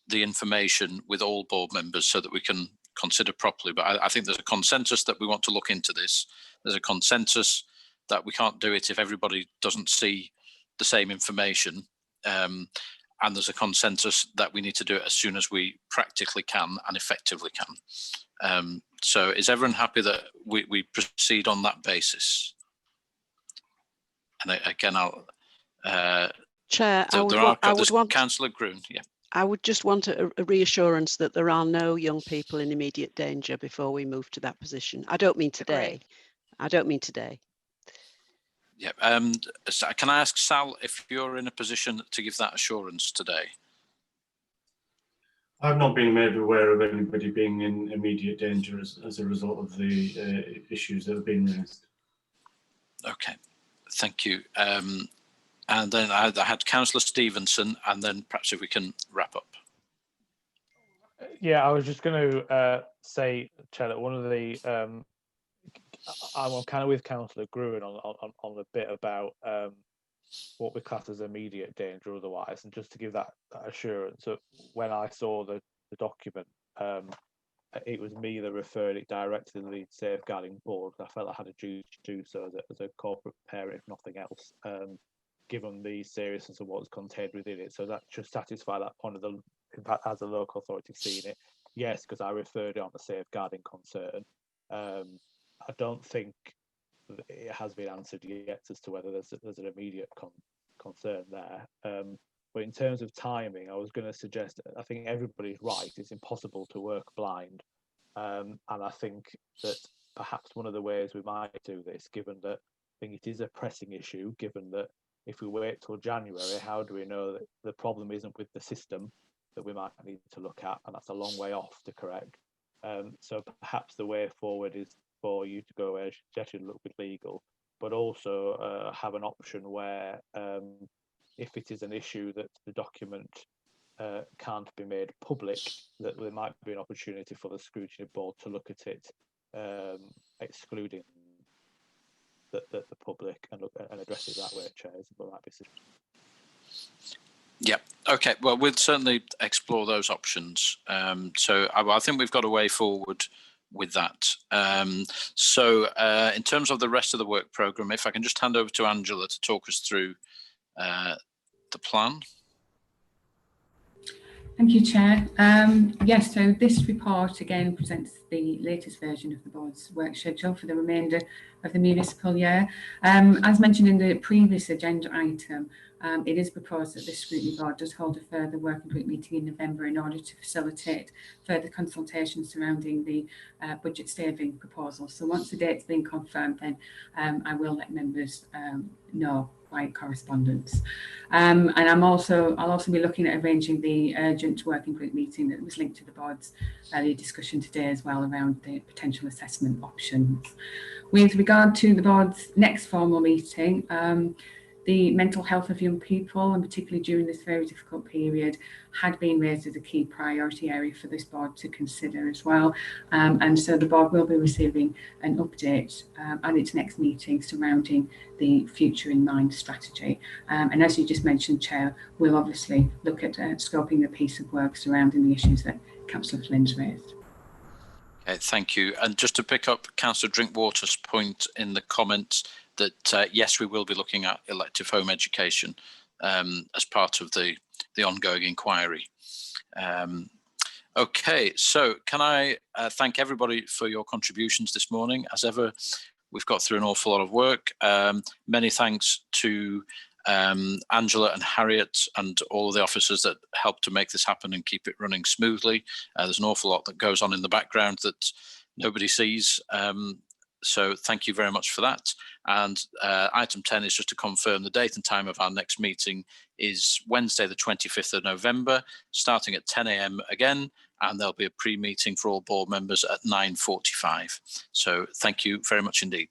the information with all board members so that we can consider properly. But I think there's a consensus that we want to look into this. There's a consensus that we can't do it if everybody doesn't see the same information. And there's a consensus that we need to do it as soon as we practically can and effectively can. So is everyone happy that we proceed on that basis? And again, I'll... Chair, I would want... Councillor Groon, yeah. I would just want a reassurance that there are no young people in immediate danger before we move to that position. I don't mean today. I don't mean today. Yeah. Can I ask Sal if you're in a position to give that assurance today? I've not been made aware of anybody being in immediate danger as a result of the issues that have been raised. Okay, thank you. And then I had Councillor Stevenson, and then perhaps if we can wrap up. Yeah, I was just going to say, Chair, that one of the I'm kind of with Councillor Gruen on the bit about what we class as immediate danger otherwise, and just to give that assurance that when I saw the document, it was me that referred it directly to the Leeds Safeguarding Board. I felt I had a duty to do so as a corporate parent, if nothing else, given the seriousness of what was contained within it. So that should satisfy that point of the impact as a local authority seeing it. Yes, because I referred it on the safeguarding concern. I don't think it has been answered yet as to whether there's an immediate concern there. But in terms of timing, I was going to suggest, I think everybody's right, it's impossible to work blind. And I think that perhaps one of the ways we might do this, given that I think it is a pressing issue, given that if we wait till January, how do we know that the problem isn't with the system that we might need to look at? And that's a long way off to correct. So perhaps the way forward is for you to go as you look with legal, but also have an option where if it is an issue that the document can't be made public, that there might be an opportunity for the Scrutiny Board to look at it, excluding the public and address it that way, Chairs. But might be. Yeah. Okay. Well, we'll certainly explore those options. So I think we've got a way forward with that. So in terms of the rest of the work programme, if I can just hand over to Angela to talk us through the plan. Thank you, Chair. Yes, so this report again presents the latest version of the board's work schedule for the remainder of the municipal year. As mentioned in the previous agenda item, it is proposed that the Scrutiny Board does hold a further working group meeting in November in order to facilitate further consultation surrounding the budget saving proposal. So once the date's been confirmed, then I will let members know by correspondence. And I'll also be looking at arranging the urgent working group meeting that was linked to the board's earlier discussion today as well around the potential assessment options. With regard to the board's next formal meeting, the mental health of young people, and particularly during this very difficult period, had been raised as a key priority area for this board to consider as well. And so the board will be receiving an update at its next meeting surrounding the Future in Mind strategy. And as you just mentioned, Chair, we'll obviously look at scoping the piece of work surrounding the issues that Councillor Flynn's raised. Okay, thank you. And just to pick up Councillor Drinkwater's point in the comments that yes, we will be looking at elective home education as part of the ongoing inquiry. Okay, so can I thank everybody for your contributions this morning. As ever, we've got through an awful lot of work. Many thanks to Angela and Harriet and all of the officers that helped to make this happen and keep it running smoothly. There's an awful lot that goes on in the background that nobody sees. So thank you very much for that. And item 10 is just to confirm the date and time of our next meeting is Wednesday, the 25th of November, starting at 10 a.m. again, and there'll be a pre-meeting for all board members at 9:45. So thank you very much indeed.